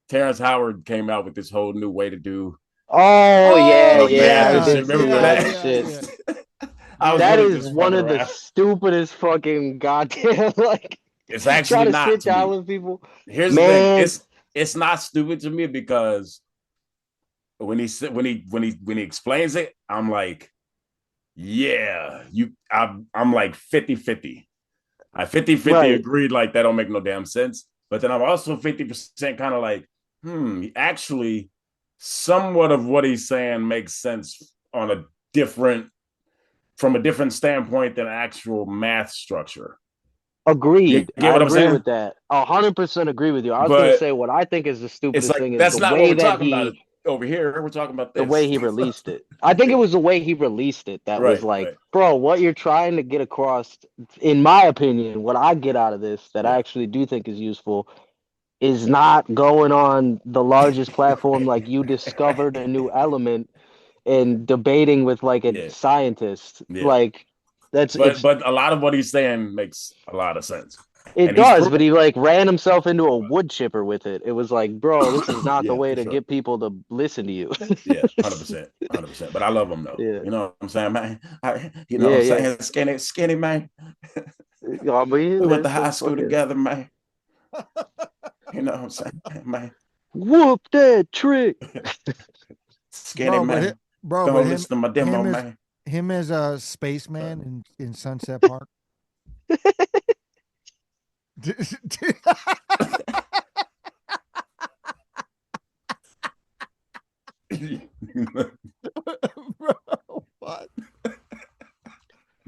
B: Terrence Howard came out with this whole new way to do
C: Oh yeah,
A: Oh
C: yeah.
B: math
C: I
B: and
A: yeah,
B: shit.
C: did see
B: Remember
A: yeah,
C: that
B: that?
A: yeah,
C: shit.
A: yeah,
B: I was
A: yeah.
C: That
B: really
C: is
B: just
C: one
B: fucking
C: of the
B: around.
C: stupidest fucking goddamn like
B: It's
C: try
B: actually
C: to
B: not
C: sit
B: to
C: down
B: me.
C: with people.
B: Here's the thing.
C: Man,
B: It's not stupid to me because when he explains it, I'm like, yeah, I'm like 50-50. I 50-50
C: right.
B: agreed like that don't make no damn sense. But then I'm also 50% kind of like, Actually, somewhat of what he's saying makes sense on a different from a different standpoint than actual math structure. You
C: Agreed.
B: get
C: I
B: what I'm
C: agree
B: saying?
C: with that. 100% agree with you. I was gonna
B: But
C: say what I think is the
B: it's
C: stupidest
B: like
C: thing is
B: that's not what we're talking about over here. We're talking about
C: the way
B: this.
C: he released it. I think it was the way he released it that was
B: Right,
C: like,
B: right.
C: bro, what you're trying to get across, in my opinion, what I get out of this that I
B: Yeah.
C: actually do think is useful is not going on the largest platform like you discovered a new element and debating with like a
B: Yeah,
C: scientist.
B: yeah.
C: Like that's
B: But
C: it's
B: but a lot of what he's saying makes a lot of sense.
C: it
B: And he's
C: does,
B: proving
C: but he like ran himself into a wood chipper with it. It was like, bro, this is not the
B: yeah,
C: way
B: for
C: to
B: sure.
C: get people to listen to you.
B: Yeah, 100%. 100%. But I love him though.
C: Yeah,
B: You know what I'm saying, man? You know what
C: yeah,
B: I'm
C: yeah.
B: saying? Skinny man.
C: I mean,
B: We went to
C: there's
B: high
C: some
B: school
C: fucking
B: together, man. You know what I'm saying, man?
C: whoop that trick.
B: Skinny
A: bro.
B: man.
A: But
B: Don't listen to my demo,
A: him is
B: man.
A: him as a spaceman in Sunset Park. Bro, what?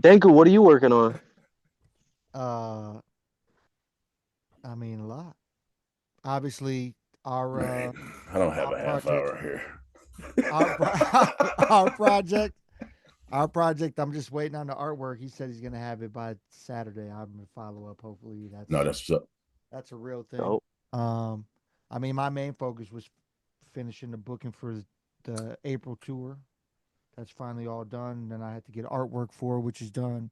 C: Denku, what are you working on?
A: Uh, I mean a lot. Obviously, our uh
B: Man, I don't have
A: our
B: a half
A: project,
B: hour here.
A: our our project, our project. I'm just waiting on the artwork. He said he's gonna have it by Saturday. I'm gonna follow up. Hopefully,
B: No, that's what's up.
A: that's a real thing.
C: Oh,
A: Um, I mean, my main focus was finishing the booking for the April tour. That's finally all done. Then I had to get artwork for, which is done.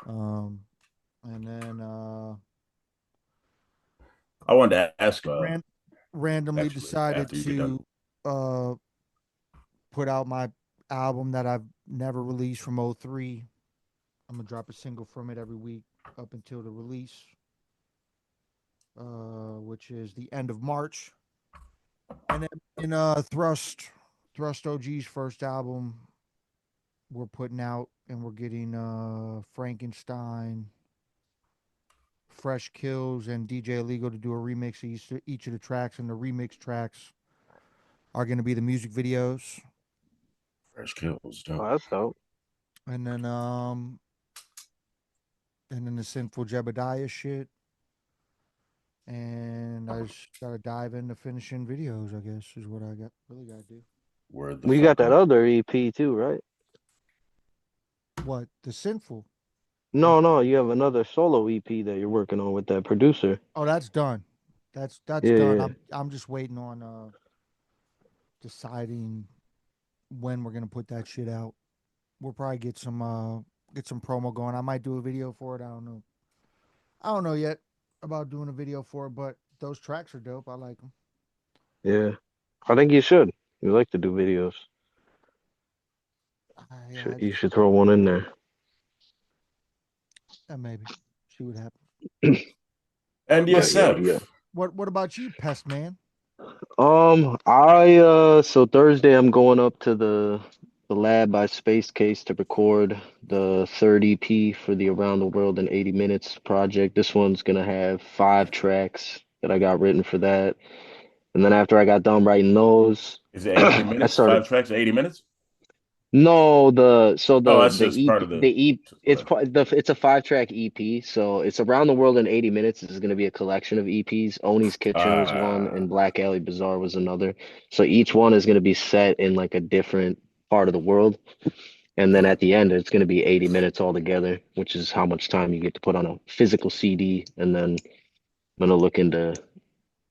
A: Um, and then
B: I wanted to ask
A: ran randomly
B: actually
A: decided
B: after you get done.
A: to uh put out my album that I've never released from '03. I'm gonna drop a single from it every week up until the release, which is the end of March. And then in Thrust OG's first album, we're putting out, and we're getting Frankenstein, Fresh Kills, and DJ Illegal to do a remix of each of the tracks, and the remix tracks are going to be the music videos.
B: Fresh kills, dope.
C: that's dope.
A: And then the Sinful Jebediah shit. And I just gotta dive into finishing videos, I guess, is what I got really gotta do.
B: Word the
C: We got
B: fuck
C: that
B: up.
C: other EP too, right?
A: What? The Sinful.
C: No, no, you have another solo EP that you're working on with that producer.
A: Oh, that's done. That's
C: Yeah,
A: done.
C: yeah,
A: I'm just waiting on deciding when we're gonna put that shit out. We'll probably get some promo going. I might do a video for it. I don't know. I don't know yet about doing a video for it, but those tracks are dope. I like them.
C: yeah. I think you should. You like to do videos.
A: Yeah, I
C: You
A: just
C: should throw one in there.
A: maybe see what happens.
B: And
C: Yeah, yeah, yeah.
B: yourself.
A: What about you, Pest Man?
C: I so Thursday I'm going up to the lab by Space Case to record the third EP for the Around the World in 80 Minutes project. This one's gonna have 5 tracks that I got written for that. And then after I got done writing those,
B: Is it 80
C: I
B: minutes?
C: started
B: 5 tracks, 80 minutes?
C: no,
B: Oh, that's
C: the
B: just part
C: EP
B: of the
C: it's
B: okay.
C: part it's a 5 track EP. So it's Around the World in 80 Minutes. This is going to be a collection of EPs. Oni's Kitchen was one,
B: Ah,
C: and Black Alley Bazaar was another. So each one is going to be set in like a different part of the world, and then at the end it's going to be 80 minutes altogether, which is how much time you get to put on a physical CD. And then I'm gonna look into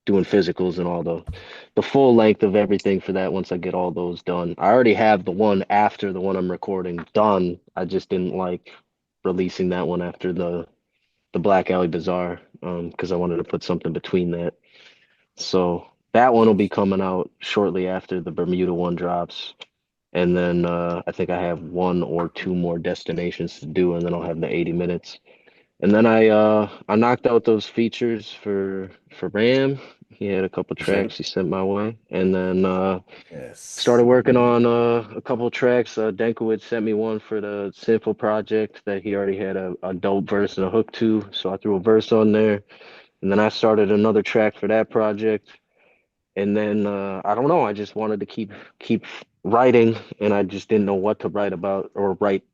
C: doing physicals and all the full length of everything for that once I get all those done. I already have the one after the one I'm recording done. I just didn't like releasing that one after the Black Alley Bazaar because I wanted to put something between that. So that one will be coming out shortly after the Bermuda one drops. And then I think I have 1 or 2 more destinations to do, and then I'll have the 80 minutes. And then I knocked out those features for Ram. He had a couple
B: percent.
C: tracks he sent my way, and then
B: Yes.
C: started working on a couple tracks. Denkowitz sent me one for the Simple project that he already had a dope verse and a hook to, so I threw a verse on there. And then I started another track for that project. And then I don't know, I just wanted to keep writing, and I just didn't know what to write about or write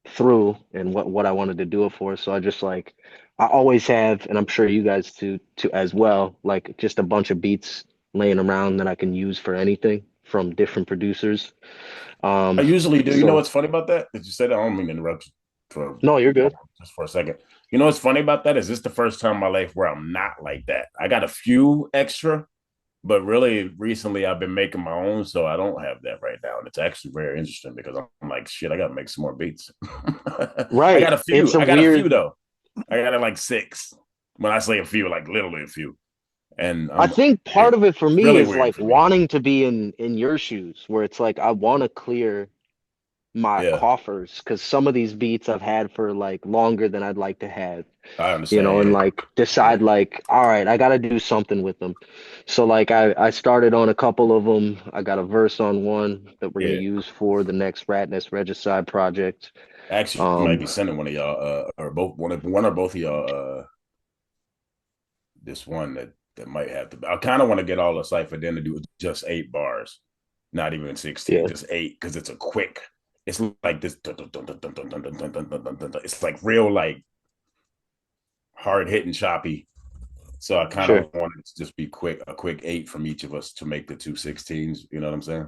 C: through and what I wanted to do it for. So I just like I always have, and I'm sure you guys to as well, like just a bunch of beats laying around that I can use for anything from different producers.
B: I
C: Um,
B: usually do. You know
C: so
B: what's funny about that? Did you say that? I don't mean to interrupt you for
C: no, you're good.
B: just for a second. You know what's funny about that? Is this the first time in my life where I'm not like that? I got a few extra, but really recently I've been making my own, so I don't have that right now. And it's actually very interesting because I'm like, shit, I gotta make some more beats. I got
C: Right.
B: a few.
C: It's a
B: I got a few
C: weird.
B: though. I got like six. When I say a few, like literally a few. And
C: I think part of it for
B: it's
C: me
B: really
C: is
B: weird
C: like
B: for me.
C: wanting to be in your shoes, where it's like I want to clear my
B: Yeah,
C: coffers because some of these beats I've had for like longer than I'd like to have,
B: I understand.
C: and
B: Yeah,
C: like
B: yeah,
C: decide like, all right, I got to do something with them. So like I started on a couple of them. I got a verse on one that we're gonna
B: yeah.
C: use for the next Ratness Regicide project.
B: Actually, might
C: Um,
B: be sending one of y'all, or both one or both of y'all, this one that might have to. I kind of want to get all the CyphaDen to do just 8 bars, not even 16,
C: yeah,
B: just 8, because it's a quick. It's like this. It's like real, like hard hitting, choppy. So I kind
C: sure.
B: of wanted to just be quick, a quick 8 from each of us to make the two 16s. You know what I'm saying?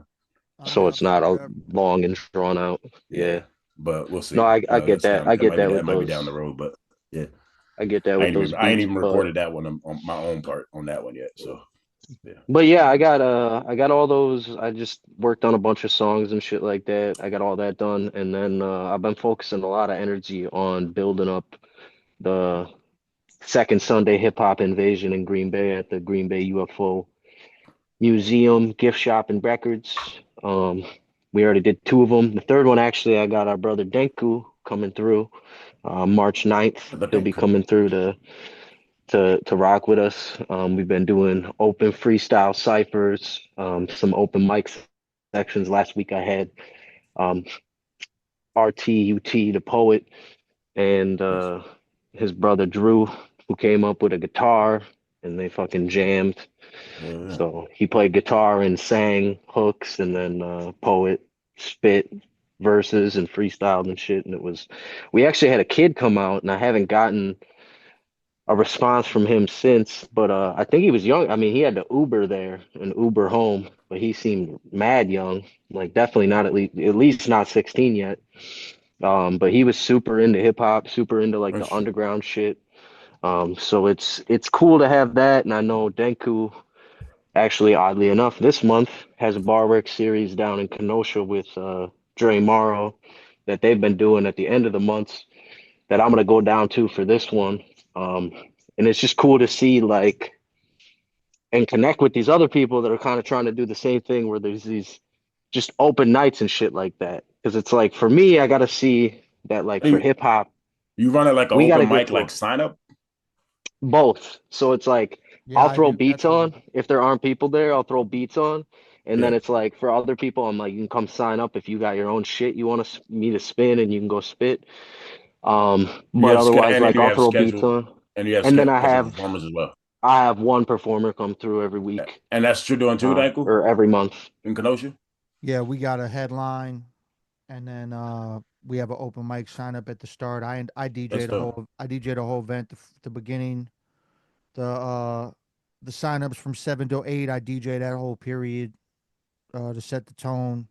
A: I'm
C: So
A: down
C: it's
A: for
C: not a
A: whatever.
C: long and drawn out.
B: Yeah,
C: Yeah.
B: but we'll
C: No,
B: see.
C: I get
B: That's
C: that.
B: down.
C: I get that
B: That
C: with
B: might be down the
C: those.
B: road, but yeah.
C: I get that with those
B: I ain't
C: beats,
B: even recorded that one on my own part on that one yet. So yeah.
C: but yeah, I got all those. I just worked on a bunch of songs and shit like that. I got all that done, and then I've been focusing a lot of energy on building up the second Sunday hip hop invasion in Green Bay at the Green Bay UFO Museum, gift shop, and records. We already did two of them. The third one, actually, I got our brother Denku coming through March 9th.
B: But
C: He'll
B: thank
C: be coming through to rock with us. We've been doing open freestyle ciphers, some open mic sections. Last week I had um, RTUT, the poet, and his brother Drew, who came up with a guitar, and they fucking jammed.
B: yeah.
C: So he played guitar and sang hooks, and then poet spit verses and freestyled and shit. And it was, we actually had a kid come out, and I haven't gotten a response from him since, but I think he was young. I mean, he had the Uber there and Uber home, but he seemed mad young, like definitely not at least not 16 yet. But he was super into hip hop, super into like the
B: Interesting.
C: underground shit. So it's cool to have that, and I know Denku actually, oddly enough, this month has a bar work series down in Kenosha with Dre Morrow that they've been doing at the end of the months that I'm gonna go down to for this one. Um, and it's just cool to see like and connect with these other people that are kind of trying to do the same thing where there's these just open nights and shit like that. Because it's like for me, I gotta see that like for hip hop,
B: You run it like an
C: we gotta
B: open
C: get
B: mic,
C: to
B: like sign up.
C: both. So it's like
A: Yeah,
C: I'll
A: I
C: throw
A: do
C: beats
A: that too.
C: on if there aren't people there, I'll throw beats on. And then
B: Yeah.
C: it's like for other people, I'm like, you can come sign up if you got your own shit you want me to spin and you can go spit. But otherwise,
B: And then
C: like
B: you
C: I'll
B: have
C: throw beats
B: scheduled,
C: on.
B: and you have
C: And then
B: scheduled performers as well.
C: I have one performer come through every week,
B: And that's true doing too, Danku,
C: or every month.
B: in Kenosha.
A: Yeah, we got a headline, and then we have an open mic sign up at the start.
B: That's dope.
A: I DJ the whole event, the beginning, the signups from 7 to 8. I DJ that whole period to set the tone.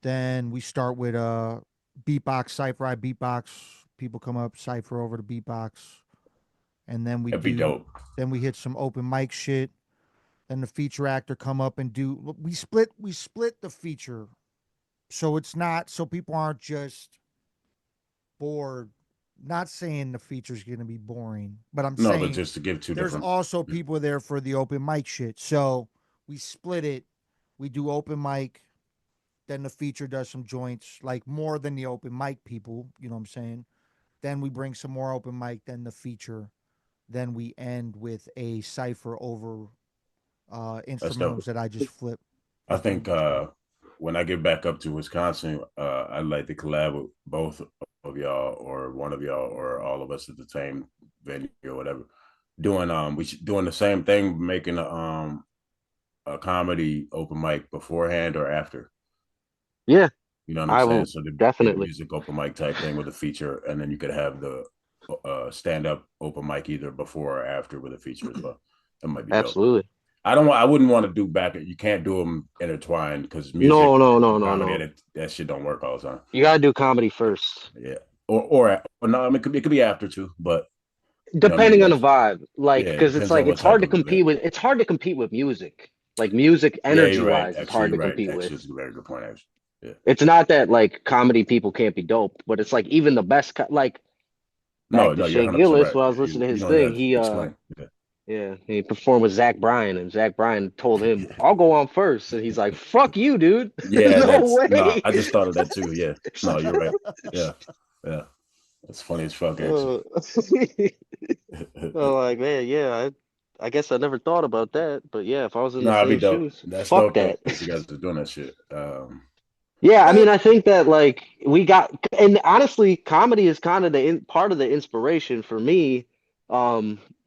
A: Then we start with beatbox cipher. I beatbox. People come up, cipher over the beatbox, and then
B: That'd be dope.
A: we hit some open mic shit. Then the feature actor come up and do. We split the feature, so it's not so people aren't just bored. Not saying the feature's gonna be boring, but I'm
B: No, but
A: saying
B: just to give two
A: there's
B: different.
A: also people there for the open mic shit. So we split it. We do open mic, then the feature does some joints, like more than the open mic people, you know what I'm saying? Then we bring some more open mic, then the feature. Then we end with a cipher over
B: That's
A: instrumentals
B: dope.
A: that I just flip
B: I
A: at the
B: think
A: end.
B: when I get back up to Wisconsin, I'd like to collab with both of y'all, or one of y'all, or all of us at the same venue or whatever. Doing doing the same thing, making a comedy open mic beforehand or after.
C: Yeah,
B: You know what I'm
C: I
B: saying?
C: will
B: So the
C: definitely.
B: music open mic type thing with a feature, and then you could have the stand up open mic either before or after with a feature as well. That might be dope.
C: Absolutely.
B: I wouldn't want to do back. You can't do them intertwined because music
C: No, no, no,
B: and
C: no,
B: comedy
C: no.
B: that shit don't work all the time.
C: You gotta do comedy first.
B: Yeah, or no, I mean, it could be after too, but you know what I mean.
C: Depending on the vibe.
B: Yeah,
C: Like,
B: it
C: because it's
B: depends on
C: like
B: what
C: it's
B: type
C: hard to
B: of event.
C: compete with music. Like music
B: Yeah,
C: energy
B: you're right.
C: wise is
B: Actually,
C: hard
B: you're
C: to
B: right.
C: compete with.
B: Actually, it's a very good point. Actually, yeah.
C: It's not that like comedy people can't be dope, but it's like even the best like
B: No,
C: back to
B: no, you're
C: Shea
B: 100%
C: Gillis
B: right.
C: when I was listening to
B: You
C: his
B: don't
C: thing,
B: have to explain. Yeah.
C: yeah, he performed with Zach Bryan and Zach Bryan told him, I'll go on first. And he's like, fuck you, dude.
B: Yeah,
C: No
B: that's no.
C: way.
B: I just thought of that too. Yeah, no, you're right. Yeah, yeah, that's funny as fuck. Actually,
C: Uh, I'm like, man, yeah, I guess I never thought about that. But yeah, if I was in
B: no,
C: the
B: I'd be
C: same
B: dope.
C: shoes,
B: That's
C: fuck
B: dope
C: that.
B: though. That you guys are doing that shit.
C: Yeah, I mean,
A: Man,
C: I think that like we got, and honestly, comedy is kind of part of the inspiration for me.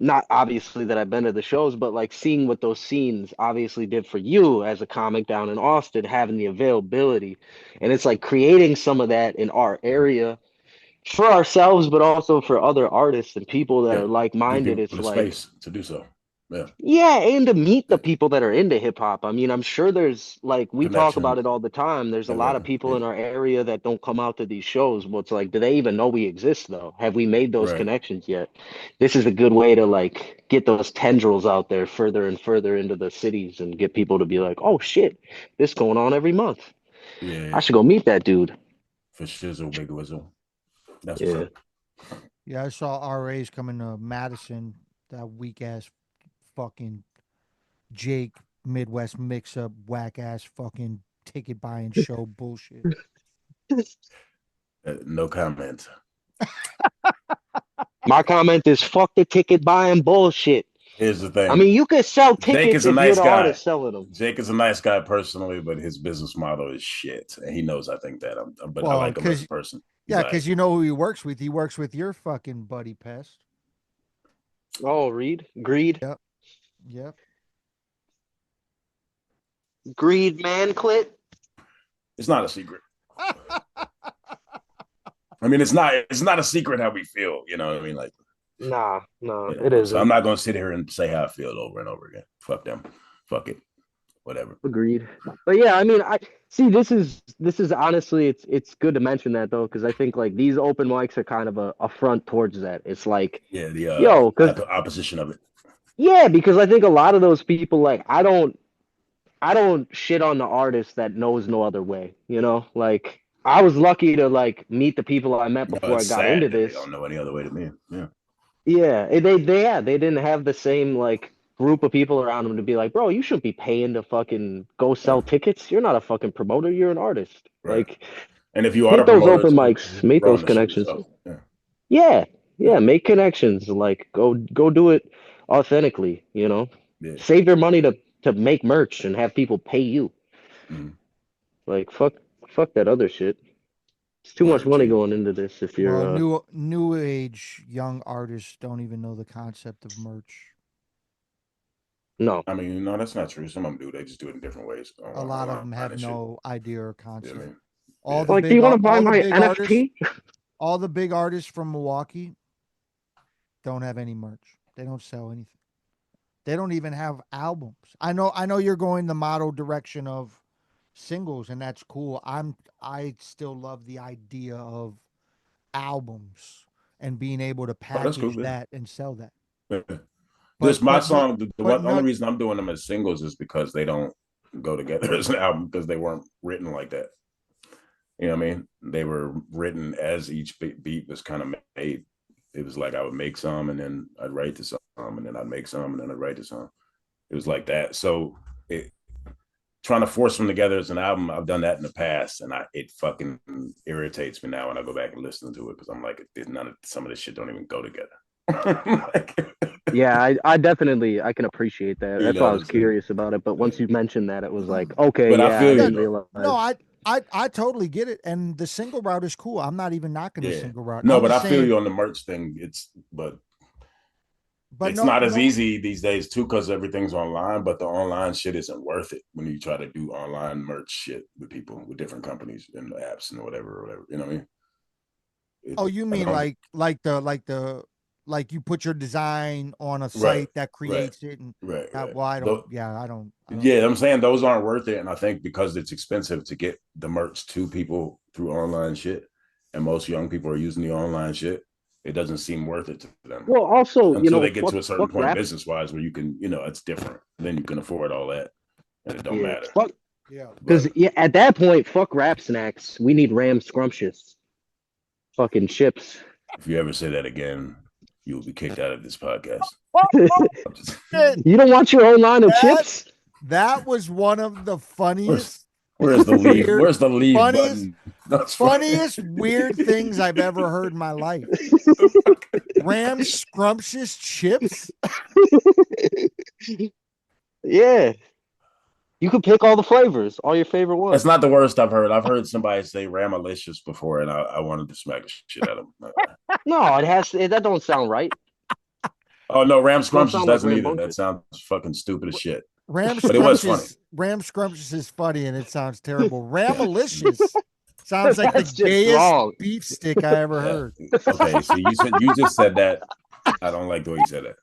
C: Not obviously that I've been to the shows, but like seeing what those scenes obviously did for you as a comic down in Austin, having the availability, and it's like creating some of that in our area for ourselves, but also for other artists and people that
B: Yeah,
C: are
B: give
C: like-minded.
B: people
C: It's
B: the
C: like
B: space to do so. Yeah,
C: yeah, and to meet the
B: yeah.
C: people that are into hip hop. I mean, I'm sure there's like we talk about
B: Connections.
C: it all the time. There's a lot of
B: Networking.
C: people
B: Yeah,
C: in our area that don't come out to these shows. Well, it's like, do they even know we exist though? Have we made those
B: right.
C: connections yet? This is a good way to like get those tendrils out there further and further into the cities and get people to be like, oh shit, this going on every month.
B: Yeah,
C: I
B: yeah.
C: should go meet that dude.
B: For shizzle, big whistle. That's what's
C: Yeah.
B: up.
A: yeah, I saw RAs coming to Madison, that weak ass fucking Jake Midwest mix up, whack ass fucking ticket buying show bullshit.
B: No comment.
C: My comment is fuck the ticket buying bullshit.
B: Here's the
C: I
B: thing.
C: mean, you could sell
B: Jake
C: tickets
B: is a
C: if you're
B: nice
C: the
B: guy.
C: artist selling them.
B: Jake is a nice guy personally, but his business model is shit, and he knows I think that. But I
A: Well,
B: like him as a
A: because
B: person. He's
A: yeah,
B: like,
A: because you know who he works with. He works with your fucking buddy Pest.
C: Oh, greed,
A: Yep, yep.
C: greed, man, clit.
B: it's not a secret. I mean, it's not a secret how we feel. You know what I mean? Like,
C: Nah, nah,
B: you
C: it
B: know. So I'm
C: isn't.
B: not gonna sit here and say how I feel over and over again. Fuck them. Fuck it. Whatever.
C: Agreed. But yeah, I mean, I see. This is honestly, it's good to mention that though, because I think like these open mics are kind of a front towards that. It's like,
B: Yeah,
C: yo, because
B: the opposition of it.
C: yeah, because I think a lot of those people like I don't shit on the artist that knows no other way. Like I was lucky to like meet the people I met
B: No,
C: before I
B: it's
C: got
B: sad
C: into
B: that they
C: this.
B: don't know any other way to me. Yeah.
C: Yeah, they didn't have the same like group of people around them to be like, bro, you shouldn't be paying to fucking go
B: Yeah.
C: sell tickets. You're not a fucking promoter. You're an artist.
B: Right.
C: Like,
B: And if you are
C: hit
B: the
C: those
B: promoter,
C: open
B: too,
C: mics, make
B: run
C: those
B: the shit
C: connections.
B: yourself. Yeah.
C: Yeah,
B: Yeah.
C: yeah, make connections. Like, go do it authentically.
B: Yeah.
C: Save your money to make merch and have people pay you.
B: Mm-hmm.
C: Like, fuck that other shit. It's too much
B: Word,
C: money
B: G.
C: going into this if
A: Well,
C: you're
A: new age young artists don't even know the concept of merch.
C: no.
B: I mean, no, that's not true. Some of them do. They just do it in different ways
A: A lot of
B: online
A: them have
B: and shit.
A: no idea or
B: You know what I
A: concept.
B: mean? Yeah.
C: Like, do you want to buy
A: All the
C: my
A: big artists,
C: NFT?
A: all the big artists from Milwaukee don't have any merch. They don't sell anything. They don't even have albums. I know you're going the model direction of singles, and that's cool. I still love the idea of albums and being able to
B: Oh, that's cool.
A: package
B: Yeah.
A: that and sell that.
B: Yeah. This
A: But
B: my
A: but no,
B: song.
A: but
B: The only
A: none.
B: reason I'm doing them as singles is because they don't go together as an album because they weren't written like that. You know what I mean? They were written as each beat was kind of made. It was like I would make some and then I'd write the song and then I'd make some and then I'd write the song. It was like that. So trying to force them together as an album, I've done that in the past, and it fucking irritates me now when I go back and listen to it because I'm like, some of this shit don't even go together. Like,
C: Yeah, I definitely I can appreciate that.
B: you
C: That's
B: know
C: why I
B: what
C: was
B: I'm saying?
C: curious about it. But
B: Yeah.
C: once you mentioned that, it was like, okay,
B: But I
C: yeah, I
B: feel
A: Yeah,
B: you
C: didn't
B: though.
A: no,
C: realize.
A: I totally get it. And the single route is cool. I'm not even knocking the
B: Yeah.
A: single route.
B: No,
A: I'm
B: but
A: just
B: I feel
A: saying,
B: you on the merch thing. But
A: But
B: it's not as easy these days too because everything's online. But the online shit isn't worth it when you try to do online merch shit with people with different companies and apps and whatever. You know what I mean?
A: You mean like you put your design on a site that creates it and
B: right.
A: Well, I don't. I don't.
B: Yeah, I'm saying those aren't worth it, and I think because it's expensive to get the merch to people through online shit, and most young people are using the online shit, it doesn't seem worth it to them.
C: Well, also,
B: until they get to a certain point business wise where you can, it's different. Then you can afford all that, and it don't matter.
C: Because at that point, fuck Rap Snacks. We need Ram Scrumptious. Fucking chips.
B: If you ever say that again, you will be kicked out of this podcast.
C: You don't want your own line of chips?
A: That was one of the funniest.
B: Where's the leave? Where's the leave button?
A: Funniest weird things I've ever heard in my life. Ram Scrumptious chips?
C: Yeah. You could pick all the flavors, all your favorite ones.
B: That's not the worst I've heard. I've heard somebody say Ramalicious before, and I wanted to smack the shit out of them.
C: No, it has to, that don't sound right.
B: Oh no, Ram Scrumptious doesn't either. That sounds fucking stupid as shit.
A: But it was funny. Ram Scrumptious is funny, and it sounds terrible. Ramalicious sounds like the gayest beef stick I ever heard.
B: Okay, so you just said that. I don't like the way you said that.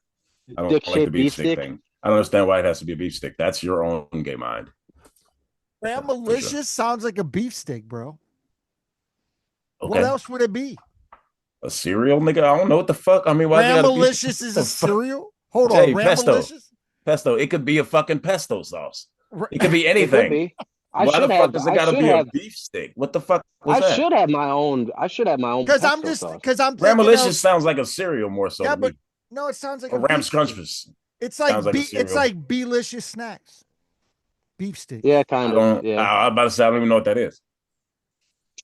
B: I don't like the beef stick thing. I don't understand why it has to be a beef stick. That's your own gay mind.
A: Ramalicious sounds like a beef stick, bro.
B: Okay.
A: What else would it be?
B: A cereal, nigga? I don't know what the fuck. I mean, why
A: Ramalicious is a cereal? Hold on, Ramalicious?
B: Pesto. It could be a fucking pesto sauce. It could be anything.
C: It could be.
B: Why the fuck does it gotta be a beef stick? What the fuck was that?
C: I should have my own.
A: Because I'm
B: Ramalicious sounds like a cereal more so.
A: Yeah, but no, it sounds like
B: a Ram Scrumptious.
A: It's like Belicious snacks. Beef stick.
C: Yeah, kind of.
B: I'm about to say I don't even know what that is.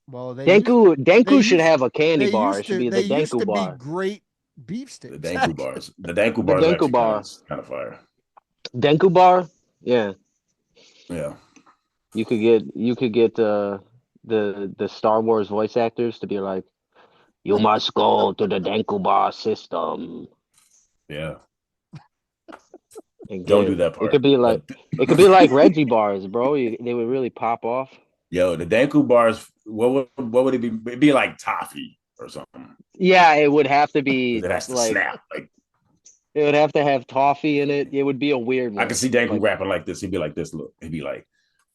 A: Well,
C: Danku should have a candy bar. It should be the Danku bar.
A: Be great beef sticks.
B: The Danku bars. The Danku bars kind of fire.
C: Danku bar? Yeah.
B: Yeah.
C: You could get the Star Wars voice actors to be like, you must go to the Danku bar system.
B: Yeah. Don't do that part.
C: It could be like Reggie bars, bro. They would really pop off.
B: Yo, the Danku bars. What would it be? It'd be like toffee or something.
C: Yeah, it would have to be.
B: It has to snap. Like
C: it would have to have toffee in it. It would be a weird one.
B: I can see Danku rapping like this. He'd be like this. Look, he'd be like,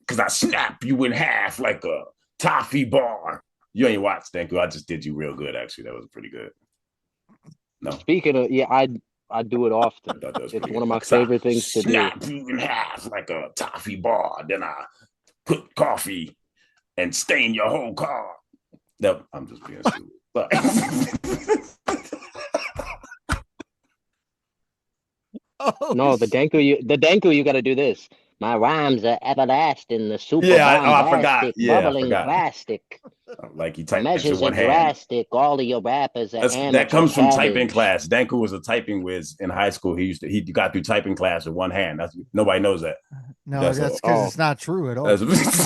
B: "Cause I snap you in half like a toffee bar." You ain't watched Danku. I just did you real good. Actually, that was pretty good. No.
C: Speaking of, I do it often. It's one of my favorite things to do.
B: Snap you in half like a toffee bar. Then I put coffee and stain your whole car. No, I'm just being stupid.
C: No, the Danku, you got to do this. My rhymes are everlasting. The super bombastic, bubbling plastic.
B: Like he typed
C: measures
B: one
C: are
B: hand.
C: Drastic. All of your rappers are
B: that comes from typing class. Danku was a typing whiz in high school. He got through typing class with one hand. Nobody knows that.
A: No, that's because it's not true at all.
C: I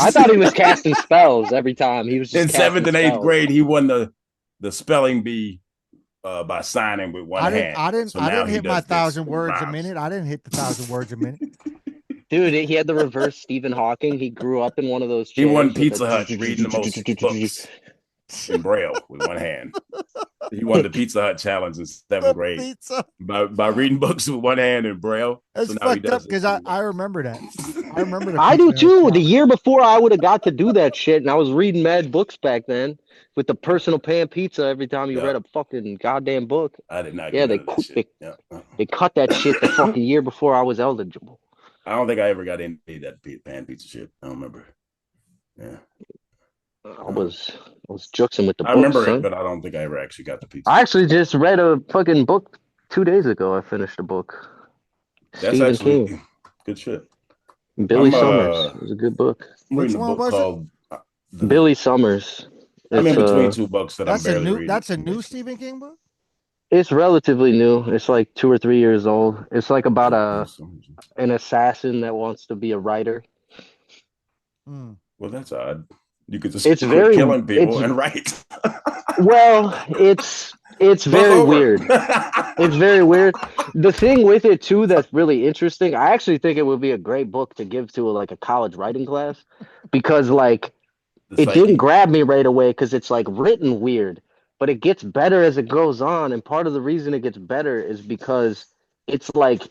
C: thought he was casting spells every time. He was just
B: in 7th and 8th grade. He won the spelling bee by signing with one hand.
A: I didn't hit my 1,000 words a minute. I didn't hit the 1,000 words a minute.
C: Dude, he had the reverse Stephen Hawking. He grew up in one of those chairs.
B: He won Pizza Hut reading the most books in Braille with one hand. He won the Pizza Hut challenge in 7th grade by reading books with one hand in Braille.
A: That's fucked up because I remember that.
C: I do too. The year before I would have got to do that shit, and I was reading mad books back then with the personal pan pizza every time you read a fucking goddamn book.
B: I did not.
C: Yeah, they cut that shit the fucking year before I was eligible.
B: I don't think I ever got into that pan pizza shit. I don't remember. Yeah.
C: I was juxing with the book.
B: I remember it, but I don't think I ever actually got the pizza.
C: I actually just read a fucking book 2 days ago. I finished a book.
B: That's
C: Stephen
B: actually
C: King.
B: good shit.
C: Billy Summers. It was a good book.
B: I'm reading a book called
C: Billy Summers.
B: I'm in between two books that I'm barely reading.
A: That's a new Stephen King book?
C: It's relatively new. It's like 2 or 3 years old. It's like about an assassin that wants to be a writer.
B: Well, that's odd. You could just quit killing people and write.
C: Well, it's It's
B: Book
C: very
B: over.
C: weird. It's very weird. The thing with it too that's really interesting, I actually think it would be a great book to give to like a college writing class because like
B: The
C: it didn't
B: psyche.
C: grab me right away because it's like written weird, but it gets better as it goes on. And part of the reason it gets better is because it's like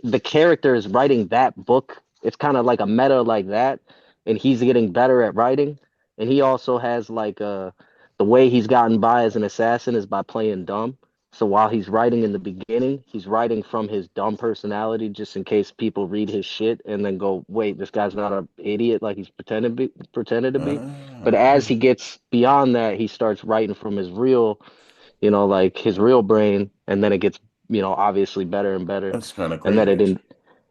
C: the character is writing that book. It's kind of like a meta like that, and he's getting better at writing. And he also has like the way he's gotten by as an assassin is by playing dumb. So while he's writing in the beginning, he's writing from his dumb personality, just in case people read his shit and then go, "Wait, this guy's not an idiot like he's pretended to be." But as he gets beyond that, he starts writing from his real, like his real brain, and then it gets, obviously better and better.
B: That's kind of
C: And then
B: crazy, actually.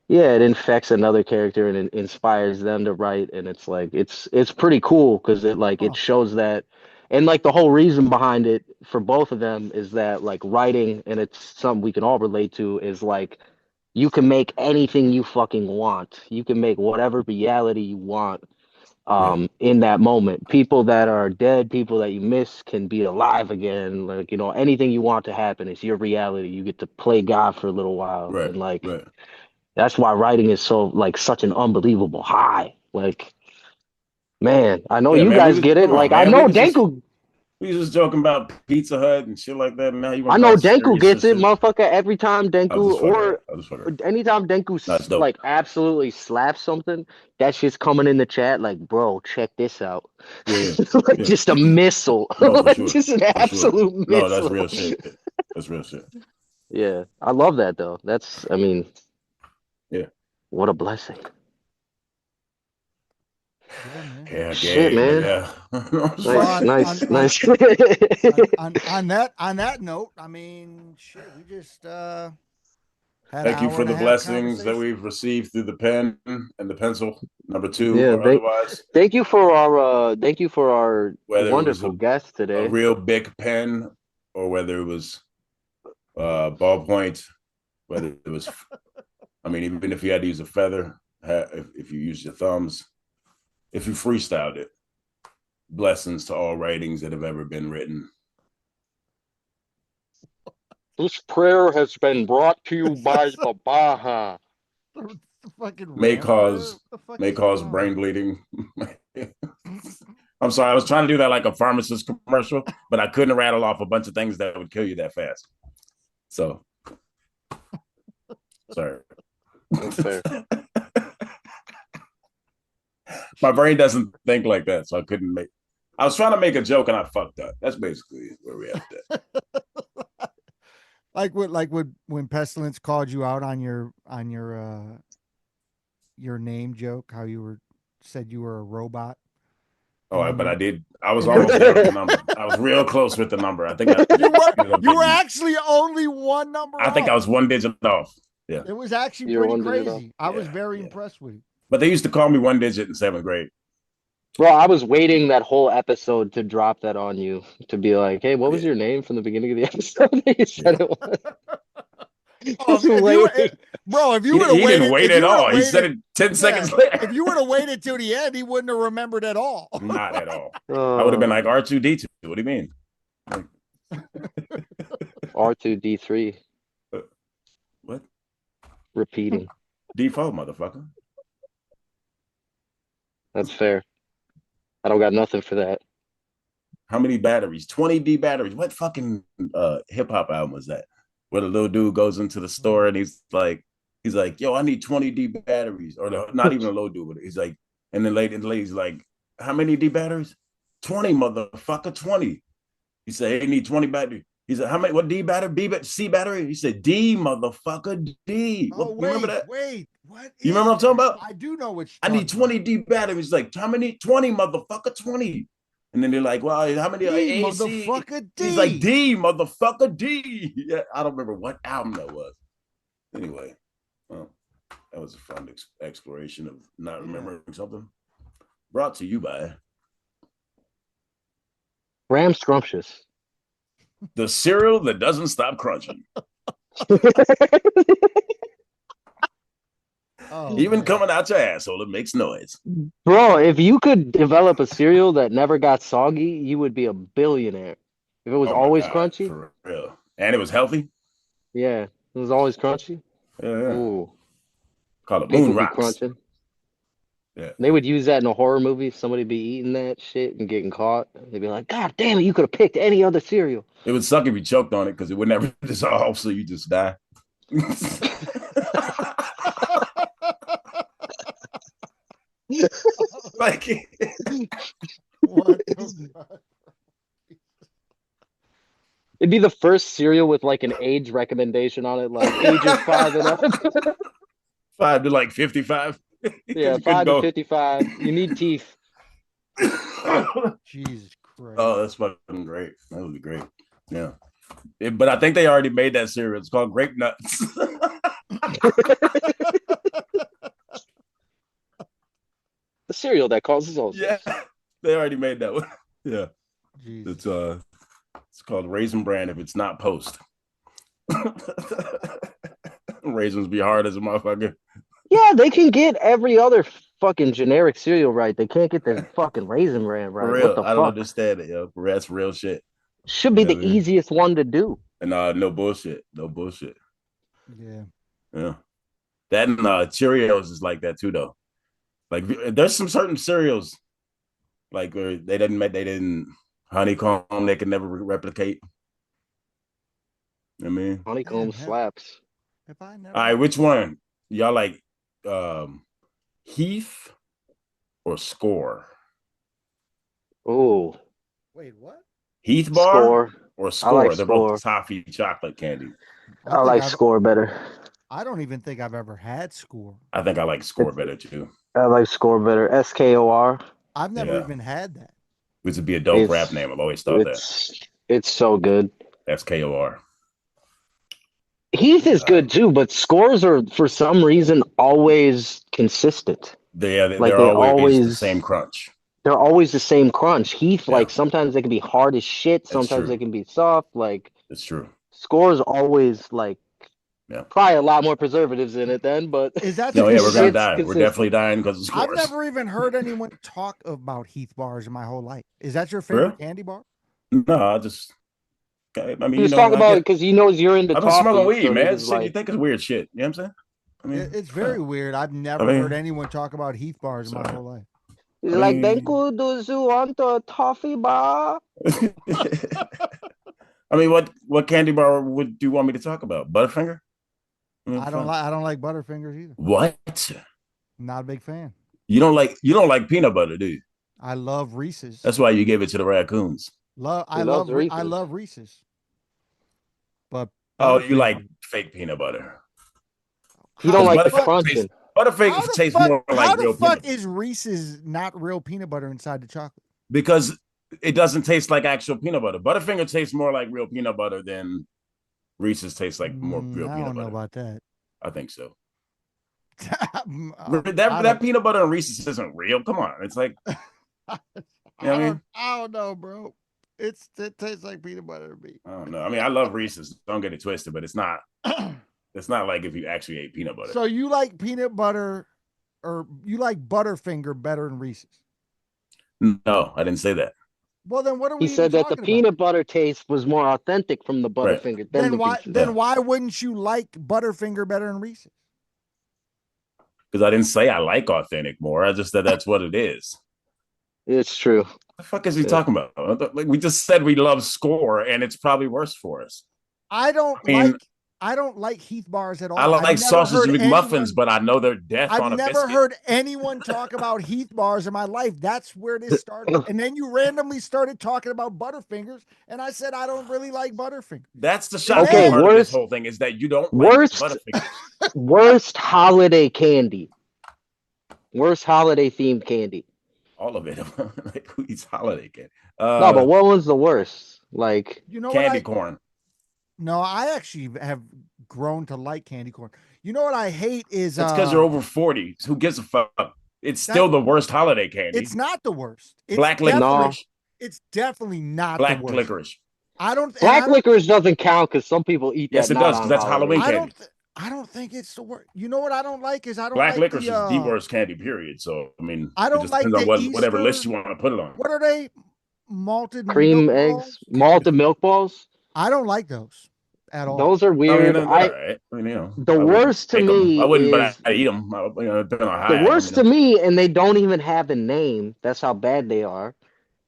C: yeah, it infects another character and it inspires them to write, and it's like it's pretty cool because it
A: Huh.
C: shows that, and like the whole reason behind it for both of them is that like writing, and it's something we can all relate to, is like you can make anything you fucking want. You can make whatever reality you want
B: Yeah,
C: in that moment. People that are dead, people that you miss can be alive again. Like, anything you want to happen is your reality. You get to play God for a little while.
B: right,
C: And like
B: right.
C: that's why writing is so like such an unbelievable high. Like, man, I know
B: Yeah,
C: you
B: man.
C: guys get it.
B: Come on,
C: Like I
B: man.
C: know Denku
B: We was just joking about Pizza Hut and shit like that. Now you want
C: I
B: to
C: know
B: talk
C: Denku
B: serious and
C: gets it,
B: shit.
C: motherfucker. Every time
B: I'll
C: Denku
B: just fuck
C: or
B: her. I'll just fuck her.
C: anytime Denku
B: That's dope.
C: like absolutely slaps something, that shit's coming in the chat. Like, bro, check this out.
B: Yeah,
C: Like
B: yeah.
C: just a missile,
B: No, for
C: like
B: sure,
C: just an
B: for sure.
C: absolute
B: No, that's
C: missile.
B: real shit. That's real shit.
C: Yeah, I love that though. I mean,
B: Yeah.
C: what a blessing.
A: Yeah, man.
B: Yeah,
C: Shit,
B: gay, but
C: man.
B: yeah.
A: Well,
C: Nice, nice, nice.
A: on that note, I mean, shit, we just had an
B: Thank you
A: hour
B: for
A: and
B: the
A: a half
B: blessings that
A: conversation.
B: we've received through the pen and the pencil, number two
C: Yeah,
B: or otherwise,
C: thank you for our
B: whether it was
C: wonderful guest
B: a
C: today.
B: real big pen or whether it was ballpoint, whether it was, I mean, even if you had to use a feather, if you used your thumbs, if you freestyled it, blessings to all writings that have ever been written.
C: This prayer has been brought to you by the Baja.
A: The fucking
B: May
A: rant prayer?
B: cause
A: What the fuck
B: may
A: is going
B: cause
A: on?
B: brain bleeding. I'm sorry, I was trying to do that like a pharmacist commercial, but I couldn't rattle off a bunch of things that would kill you that fast. So, sorry.
C: That's fair.
B: My brain doesn't think like that, so I couldn't make. I was trying to make a joke and I fucked up. That's basically where we at.
A: Like when Pestilence called you out on your name joke, how said you were a robot.
B: Oh, but I did. I was almost there with the number. I was real close with the number. I think
A: you were actually only one number
B: I think
A: off.
B: I was one digit off. Yeah.
A: It was actually
C: You're
A: pretty
C: one digit off.
A: crazy. I was very impressed with you.
B: But they used to call me one digit in seventh grade.
C: Bro, I was waiting that whole episode to drop that on you to be like, hey, what was your name from the beginning of the episode that you said it was?
A: Oh, if you would have
B: He
A: waited,
B: didn't wait at all. He said it 10 seconds later.
A: If you would have waited till the end, he wouldn't have remembered at all.
B: Not at all. I would have been like R2D2. What do you mean?
C: R2D3.
B: What?
C: Repeating.
B: D4, motherfucker.
C: That's fair. I don't got nothing for that.
B: How many batteries? 20D batteries. What fucking hip hop album was that? Where the little dude goes into the store and he's like, yo, I need 20D batteries. Or not even a little dude, but he's like, and the lady's like, how many D batteries? 20, motherfucker, 20. He said, hey, need 20 batteries. He said, how many? What D battery? C battery? He said, D, motherfucker, D.
A: Oh,
B: you remember that?
A: Wait, what?
B: You remember what I'm talking about?
A: I do know what
B: I need 20 D batteries. He's like, how many? 20, motherfucker, 20. And then they're like, well, how many?
A: D, motherfucker, D.
B: He's like, D, motherfucker, D. Yeah, I don't remember what album that was. Anyway, well, that was a fun exploration of not remembering something. Brought to you by
C: Ram Scrumptious.
B: the cereal that doesn't stop crunching. Even coming out your asshole, it makes noise.
C: Bro, if you could develop a cereal that never got soggy, you would be a billionaire. If it was
B: Oh my
C: always
B: God,
C: crunchy,
B: for real. And it was healthy.
C: yeah, it was always crunchy.
B: Yeah.
C: Ooh,
B: Call it
C: people
B: moon
C: be
B: rocks.
C: crunching.
B: Yeah.
C: They would use that in a horror movie. Somebody be eating that shit and getting caught. They'd be like, "God damn it, you could have picked any other cereal."
B: It would suck if you choked on it because it would never dissolve, so you just die. Like
A: What the fuck?
C: It'd be the first cereal with like an age recommendation on it, like ages 5 and up.
B: 5 to 55 because
C: Yeah,
B: you couldn't
C: 5 to 55. You need teeth.
B: go.
A: Jesus Christ.
B: Oh, that's fucking great. That would be great. Yeah. But I think they already made that cereal. It's called Grape Nuts.
C: The cereal that causes ulcers.
B: Yeah. They already made that one. Yeah.
A: Jesus.
B: It's called Raisin Bran if it's not Post. Raisins be hard as a motherfucker.
C: Yeah, they can get every other fucking generic cereal right. They can't get the fucking Raisin Bran
B: For
C: right. What
B: real.
C: the
B: I don't
C: fuck?
B: understand it, yo. That's real shit.
C: Should be
B: You know
C: the
B: what I mean?
C: easiest one to do.
B: And no bullshit. No bullshit.
A: Yeah.
B: Yeah. That and Cheerios is like that too, though. Like there's some certain cereals like where they didn't honeycomb, they can never replicate. I mean,
C: Honeycomb
A: Damn,
C: slaps.
A: have I never?
B: all right, which one? Y'all like Heath or Score?
C: Oh,
A: Wait, what?
B: Heath bar
C: Score.
B: or
C: I
B: Score?
C: like
B: They're both
C: Score.
B: toffee chocolate candy.
C: I like Score better.
A: I don't even think I've ever had Score.
B: I think I like Score better too.
C: I like Score better. SKOR.
A: I've never
B: Yeah.
A: even had that.
B: Which would be a dope rap name. I've always thought that.
C: It's so good.
B: SKOR.
C: Heath is good too, but scores are for some reason always consistent.
B: They're
C: Like they
B: always the
C: always
B: same crunch.
C: they're always the same crunch. Heath,
B: Yeah.
C: like sometimes they can be hard as shit,
B: That's
C: sometimes
B: true.
C: they can be soft. Like
B: It's true.
C: scores always like
B: Yeah.
C: probably a lot more preservatives in it then, but
A: Is that
B: No, yeah, we're gonna
C: shit's
B: die. We're
C: consistent.
B: definitely dying because of Scores.
A: I've never even heard anyone talk about Heath bars in my whole life. Is that your
B: For real?
A: favorite candy bar?
B: No, I mean,
C: He was talking about it because he knows you're into
B: I've been smoking
C: toffee,
B: weed,
C: so he
B: man.
C: was
B: Shit,
C: like,
B: you think it's weird shit. You know what I'm saying? I mean,
A: It's very weird. I've never heard anyone talk about Heath bars in my whole life.
C: he's
B: I
C: like,
B: mean-
C: Denku, do you want a toffee bar?
B: I mean, what candy bar do you want me to talk about? Butterfinger?
A: I don't like Butterfingers either.
B: What?
A: Not a big fan.
B: You don't like peanut butter, do you?
A: I love Reese's.
B: That's why you gave it to the raccoons.
A: I love Reese's. But
B: Oh, you like
A: Butterfinger-
B: fake peanut butter.
C: You don't like the
B: Butterfinger
C: crunching.
B: Butterfinger tastes more like
A: how
B: real
A: the fuck
B: peanut
A: is Reese's not real peanut butter inside the chocolate?
B: because it doesn't taste like actual peanut butter. Butterfinger tastes more like real peanut butter than Reese's tastes like more real
A: I
B: peanut
A: don't know
B: butter.
A: about that.
B: I think so.
A: I
B: That peanut butter and Reese's isn't real. Come on, it's like you know what I mean?
A: I don't know, bro. It tastes like peanut butter to me.
B: I don't know. I mean, I love Reese's. Don't get it twisted, but it's not. It's not like if you actually ate peanut butter.
A: So you like peanut butter, or you like Butterfinger better than Reese's?
B: No, I didn't say that.
A: Well, then what are we?
C: He said that the
A: talking
C: peanut butter taste was more authentic from the
B: Right.
C: Butterfinger than
A: Then
C: the
A: why?
C: Reese's.
A: Then why wouldn't you like Butterfinger better than Reese's?
B: Because I didn't say I like authentic more. I just said that's what it is.
C: It's true.
B: What the fuck is he talking about? Like we just said we love Score, and it's probably worse for us.
A: I don't like Heath bars at all.
B: I like
A: I've never
B: sausage
A: heard
B: McMuffins,
A: anyone-
B: but I know they're death on a
A: I've never
B: biscuit.
A: heard anyone talk about Heath bars in my life. That's where this started. And then you randomly started talking about Butterfingers, and I said I don't really like Butterfingers.
B: That's the shocking
C: Okay,
B: part of
C: worst-
B: this whole thing is that you don't
C: worst-
B: like Butterfingers.
C: Worst holiday candy. Worst holiday themed candy.
B: All of it. Like who eats holiday candy?
C: No, but what was the worst? Like,
A: You know
B: Candy
A: what?
B: corn.
A: No, I actually have grown to like candy corn. You know what I hate is
B: That's because you're over 40. Who gives a fuck? It's still the worst holiday candy.
A: It's not the worst. It's
B: Black
A: definitely-
B: licorice.
A: It's definitely not
B: Black
A: the worst.
B: licorice.
A: I don't.
C: black licorice doesn't count because some people eat that.
B: Yes, it
C: not
B: does,
C: on
B: 'cause that's
C: holidays.
B: Halloween.
A: I don't think it's the worst. You know what I don't like is I don't
B: Black
A: like
B: licorice is the
A: the
B: worst candy, period. So I mean,
A: I don't
B: it just
A: like
B: depends on
A: the
B: whatever
A: Easter-
B: list you want to put it on.
A: What are they? malted
C: cream
A: milk
C: eggs,
A: balls.
C: malted milk balls.
A: I don't like those at all.
C: Those are
B: I mean,
C: weird.
B: they're all right. I mean,
C: The
B: I wouldn't
C: worst to
B: make them. I
C: me
B: wouldn't, but
C: is
B: I eat them. Depending on how
C: the
B: I have them.
C: worst to me, and they don't even have a name. That's how bad they are.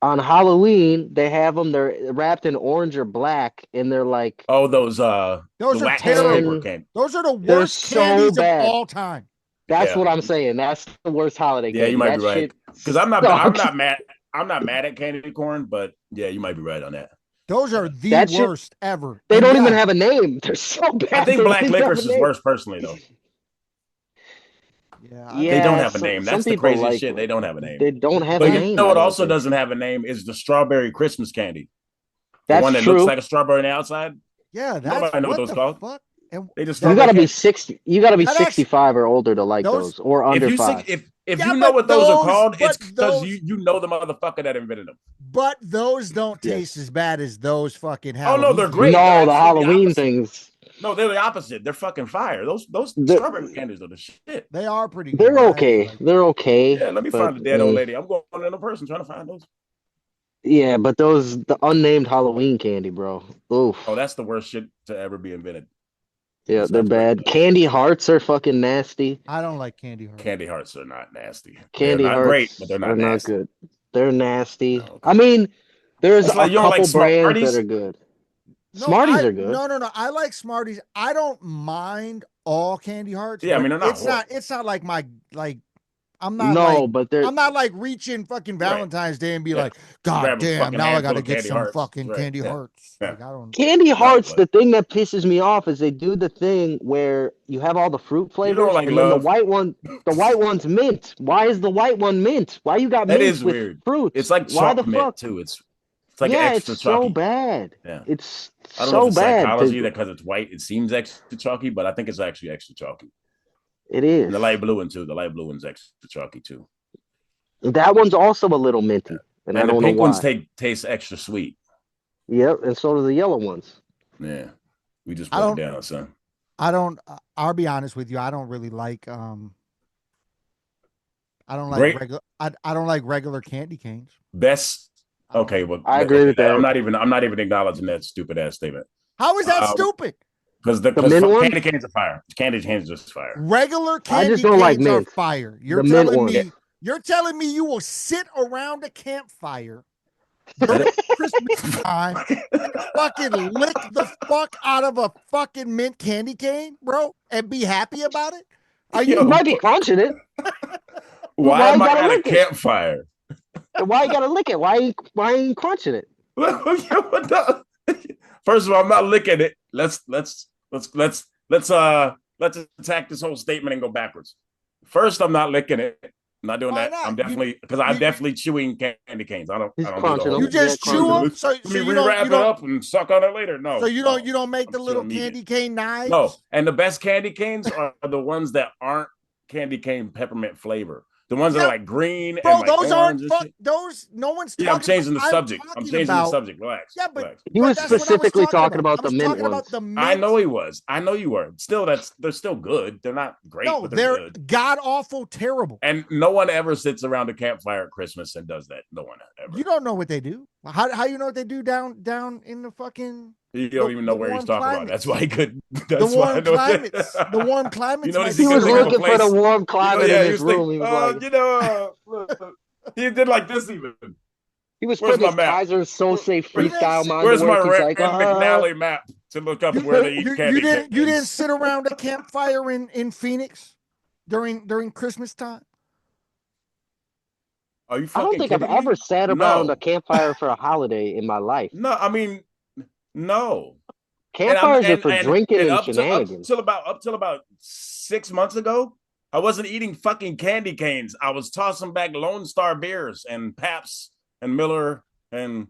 C: On Halloween, they have them. They're wrapped in orange or black, and they're like
B: Oh, those the
A: Those are
B: wax paper
A: terrible.
C: tan.
B: candy.
A: Those are the
C: They're
A: worst
C: so
A: candies of
C: bad.
A: all time.
C: That's
B: Yeah,
C: what I'm saying. That's the worst holiday
B: yeah, you
C: candy.
B: might be
C: That
B: right.
C: shit
B: Because I'm
C: sucks.
B: not mad. I'm not mad at candy corn, but yeah, you might be right on that.
A: Those
B: Yeah.
A: are the
C: That shit.
A: worst ever.
C: They
A: And
C: don't even
A: yeah,
C: have a name. They're so
B: I
C: bad.
B: think
C: They don't
B: black
C: even have a
B: licorice is
C: name.
B: worse, personally, though.
A: yeah, I
B: They
A: don't.
B: don't
C: Yeah,
B: have a name.
C: some
B: That's the
C: people
B: craziest
C: like
B: shit. They don't have a name.
C: they don't have a
B: But you
C: name.
B: know
C: I
B: what
C: don't
B: also
C: think
B: doesn't have a name is the strawberry Christmas candy. The
C: that's
B: one that looks
C: true.
B: like a strawberry on the outside.
A: Yeah, that's
B: Nobody know what
A: what
B: those
A: the
B: called.
A: fuck. And
B: They just
C: You
A: that
B: strawberry
C: gotta be
B: candy.
C: 60. You gotta be
A: that actually
C: 65 or older to like
A: those.
C: those, or
B: If
C: under
B: you
C: five.
B: if
A: Yeah,
B: you know what those are called, it's
A: but
B: because
A: those,
B: you know the motherfucker that invented them.
A: but those don't taste
C: Yes.
A: as bad as those fucking
B: Oh no,
A: Halloween
B: they're
A: candies.
B: great. They're
C: No, the
B: actually the
C: Halloween
B: opposite.
C: things.
B: No, they're the opposite. They're fucking fire. Those strawberry
C: The,
B: candies are the shit.
A: They are pretty good.
C: they're
A: I actually
C: okay.
A: like.
C: They're okay.
B: Yeah, let me
C: But
B: find the dead old lady. I'm going in a person trying to find those.
C: yeah, but the unnamed Halloween candy, bro. Oof.
B: Oh, that's the worst shit to ever be invented.
C: Yeah, they're
B: Besides regular
C: bad. Candy hearts are fucking nasty.
A: I don't like candy hearts.
B: candy hearts are not nasty. They're
C: Candy
B: not great, but
C: hearts
B: they're
C: are
B: not
C: not
B: nasty.
C: good. They're nasty.
B: Oh,
C: I
B: okay.
C: mean, there's
B: That's
C: a
B: like you don't like
C: couple brands that
B: Smarties.
C: are good.
A: No,
C: Smarties are good.
A: no. I like Smarties. I don't mind all candy hearts,
B: Yeah, I
A: but
B: mean they're not horrible.
A: it's not like my like
C: No, but they're
A: I'm not like reaching fucking
B: Right.
A: Valentine's Day and be
B: Yeah.
A: like, God
B: Grab a
A: damn,
B: fucking
A: now I
B: handful
A: gotta
B: of
A: get
B: candy
A: some
B: hearts.
A: fucking
B: Right.
A: candy
B: Yeah.
A: hearts.
B: Yeah.
A: Like I don't
C: Candy
B: No,
C: hearts.
B: but
C: The thing that pisses me off is they do the thing where you have all the fruit
B: you don't
C: flavors,
B: like
C: and then
B: love.
C: the white one's mint. Why is the white one mint? Why you got
B: That
C: mint
B: is
C: with
B: weird. It's
C: fruits?
B: like
C: Why the
B: chalk mint
C: fuck?
B: too. It's like
C: Yeah, it's
B: extra
C: so
B: chalky.
C: bad.
B: Yeah.
C: It's
B: I don't know if
C: so
B: it's
C: bad.
B: psychology that because it's white, it seems extra chalky, but I think it's actually extra chalky.
C: It
B: And the
C: is.
B: light blue one too. The light blue one's extra chalky too.
C: That one's also a little
B: Yeah.
C: minty, and I
B: And the
C: don't know
B: pink ones
C: why.
B: taste extra sweet.
C: Yep, and so do the yellow ones.
B: Yeah. We just
A: I
B: broke it
A: don't
B: down, son.
A: I'll be honest with you, I don't really like I don't like
B: Great.
A: regular I don't like regular candy canes.
B: Best.
A: I don't-
B: Okay, well,
C: I agree with that.
B: I'm not even acknowledging that stupid ass statement.
A: How is that stupid?
B: Because
C: The mint ones?
B: candy canes are fire. Candy canes are just fire.
A: Regular
C: I
A: candy
C: just don't like
A: canes are
C: mint.
A: fire.
C: The mint ones.
A: You're telling me you will sit around a campfire during Christmas time and fucking lick the fuck out of a fucking mint candy cane, bro, and be happy about it? Are
C: You
A: you
C: might be crunching it.
B: Why
C: Why
B: am
C: you
B: I
C: gotta
B: at a
C: lick it?
B: campfire?
C: Why you gotta lick it? Why ain't you crunching it?
B: First of all, I'm not licking it. Let's attack this whole statement and go backwards. First, I'm not licking it. I'm not doing
A: Why
B: that.
A: not?
B: I'm definitely because I'm definitely chewing candy canes. I don't
C: He's
B: do the
C: crunching
B: whole.
C: them.
A: you just
C: Yeah,
A: chew
C: crunching
A: them, so
B: Let me
A: you
B: rewrap it
A: don't
B: up and suck on it later. No,
A: so you
B: no.
A: don't make the
B: I'm
A: little
B: chewing meat.
A: candy cane knives.
B: No, and the best candy canes are the ones that aren't candy cane peppermint flavor. The ones that
A: Yeah,
B: are like green
A: bro,
B: and like
A: those
B: orange
A: aren't
B: and
A: fuck
B: shit.
A: those. No one's talking.
B: Yeah, I'm changing the
A: about,
B: subject. I'm
A: talking
B: changing the
A: about.
B: subject. Relax.
A: Yeah,
B: Relax.
C: He was
A: that's what I was
C: specifically talking about
A: I
C: the
A: was
C: mint
A: talking about
C: ones.
A: the mint.
B: I know he was. I know you were. Still, they're still good. They're not great,
A: No,
B: but
A: they're
B: good.
A: god awful terrible.
B: And no one ever sits around a campfire at Christmas and does that. No one ever.
A: You don't know what they do. How you know what they do down in the fucking
B: You don't even know where he's talking about. That's why he couldn't. That's why I know
A: climates. The warm climates.
B: You notice
C: He was
B: think of a
C: looking for the
B: place-
C: warm climate
B: yeah,
C: in
B: he
C: his
B: was thinking,
C: room. He was like,
B: he did like this even.
C: he was
B: Where's
C: putting his
B: my map?
C: Kaiser Sose freestyle mind
B: Where's
C: to
B: my
C: work. He's like,
B: Rand McNally map to look up where they eat candy canes?
A: You didn't sit around a campfire in Phoenix during Christmas time.
B: Are you
C: I
B: fucking
C: don't think I've
B: kidding me?
C: ever sat around
B: No.
C: a campfire for a holiday in my life.
B: No, I mean, no.
C: Campfires are for drinking and
B: up
C: shenanigans.
B: till about 6 months ago, I wasn't eating fucking candy canes. I was tossing back Lone Star beers and Pabst and Miller and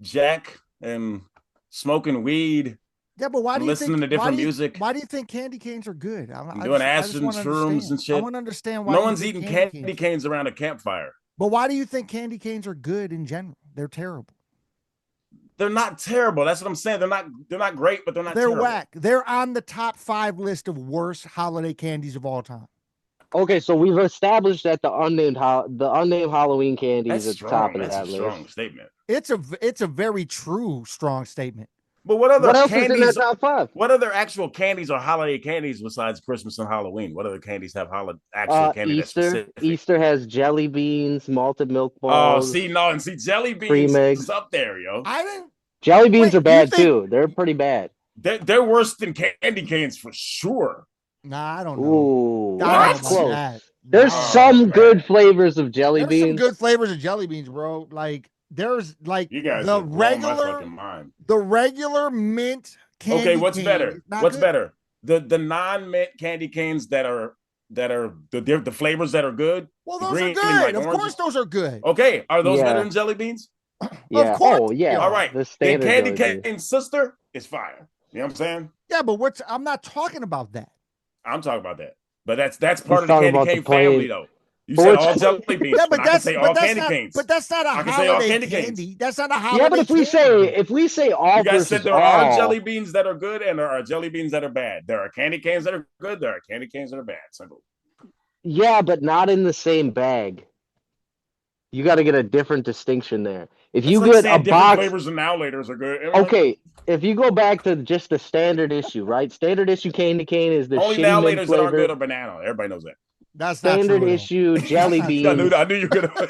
B: Jack and smoking weed.
A: Yeah, but why do you
B: listening
A: think
B: to different music?
A: Why do you think candy canes are good?
B: I'm doing acid and shrooms and shit.
A: I want to understand why
B: no one's eating candy canes around a campfire.
A: But why do you think candy canes are good in general? They're terrible.
B: They're not terrible. That's what I'm saying. They're not great, but they're not
A: They're
B: terrible.
A: whack. They're on the top 5 list of worst holiday candies of all time.
C: Okay, so we've established that the unnamed Halloween candies
B: That's
C: at the top of
B: That's
C: that
B: a
C: list.
B: strong statement.
A: It's a very true strong statement.
B: But what other
C: What else is in that
B: candies?
C: top 5?
B: What other actual candies or holiday candies besides Christmas and Halloween? What other candies have actual candy that's
C: Easter.
B: specific?
C: Easter has jelly beans, malted milk
B: Oh,
C: balls,
B: see jelly
C: cream
B: beans is
C: eggs.
B: up there, yo.
A: I didn't
C: Jelly beans
A: wait.
C: are
A: You
C: bad
A: think?
C: too. They're pretty bad.
B: They're worse than candy canes for sure.
A: Nah, I don't know.
C: Ooh,
A: I don't know
C: that's
A: about
C: close.
A: that.
C: There's
A: Nah,
C: some
B: man.
C: good flavors of jelly
A: there's some
C: beans.
A: good flavors of jelly beans, bro. Like there's like
B: You guys
A: the
B: are blowing my
A: regular,
B: fucking mind.
A: the regular mint candy.
B: Okay, what's
A: cane
B: better?
A: is not
B: What's
A: good.
B: better? The non-mint candy canes that are the flavors that are good.
A: Well,
B: The
A: those are
B: green,
A: good.
B: like
A: Of
B: orange.
A: course, those are good.
B: Okay, are those
C: Yeah.
B: better than jelly beans?
C: Yeah.
A: Of course
C: Oh,
A: they
C: yeah.
B: All right.
C: The
B: Then
C: standard
B: candy
C: jelly beans.
B: cane's sister is fire. You know what I'm saying?
A: Yeah, but I'm not talking about that.
B: I'm talking about that. But that's part of the
C: talking
B: candy
C: about the
B: cane family,
C: plain-
B: though. You
C: But
B: said
C: what's-
B: all jelly beans.
A: Yeah, but
B: I can
A: that's
B: say
A: but
B: all
A: that's
B: candy
A: not
B: canes.
A: but that's not a
B: I can say all
A: holiday
B: candy
A: candy.
B: canes.
A: That's not a holiday.
C: Yeah, but
A: candy.
C: if we say all
B: You guys
C: versus
B: said there
C: all,
B: are jelly beans that are good and there are jelly beans that are bad. There are candy canes that are good. There are candy canes that are bad. Simple.
C: yeah, but not in the same bag. You got to get a different distinction there. If
B: It's
C: you
B: like
C: get
B: saying
C: a
B: different
C: box,
B: flavors and now laters are good.
C: okay. If you go back to just the standard issue, right? Standard issue candy cane is the
B: Only
C: shitty
B: now
C: mint
B: laters that aren't good
C: flavor.
B: are banana. Everybody knows that.
A: That's not
C: Standard
A: true at all.
C: issue jelly
A: That's not
B: I
C: beans.
B: knew you were gonna.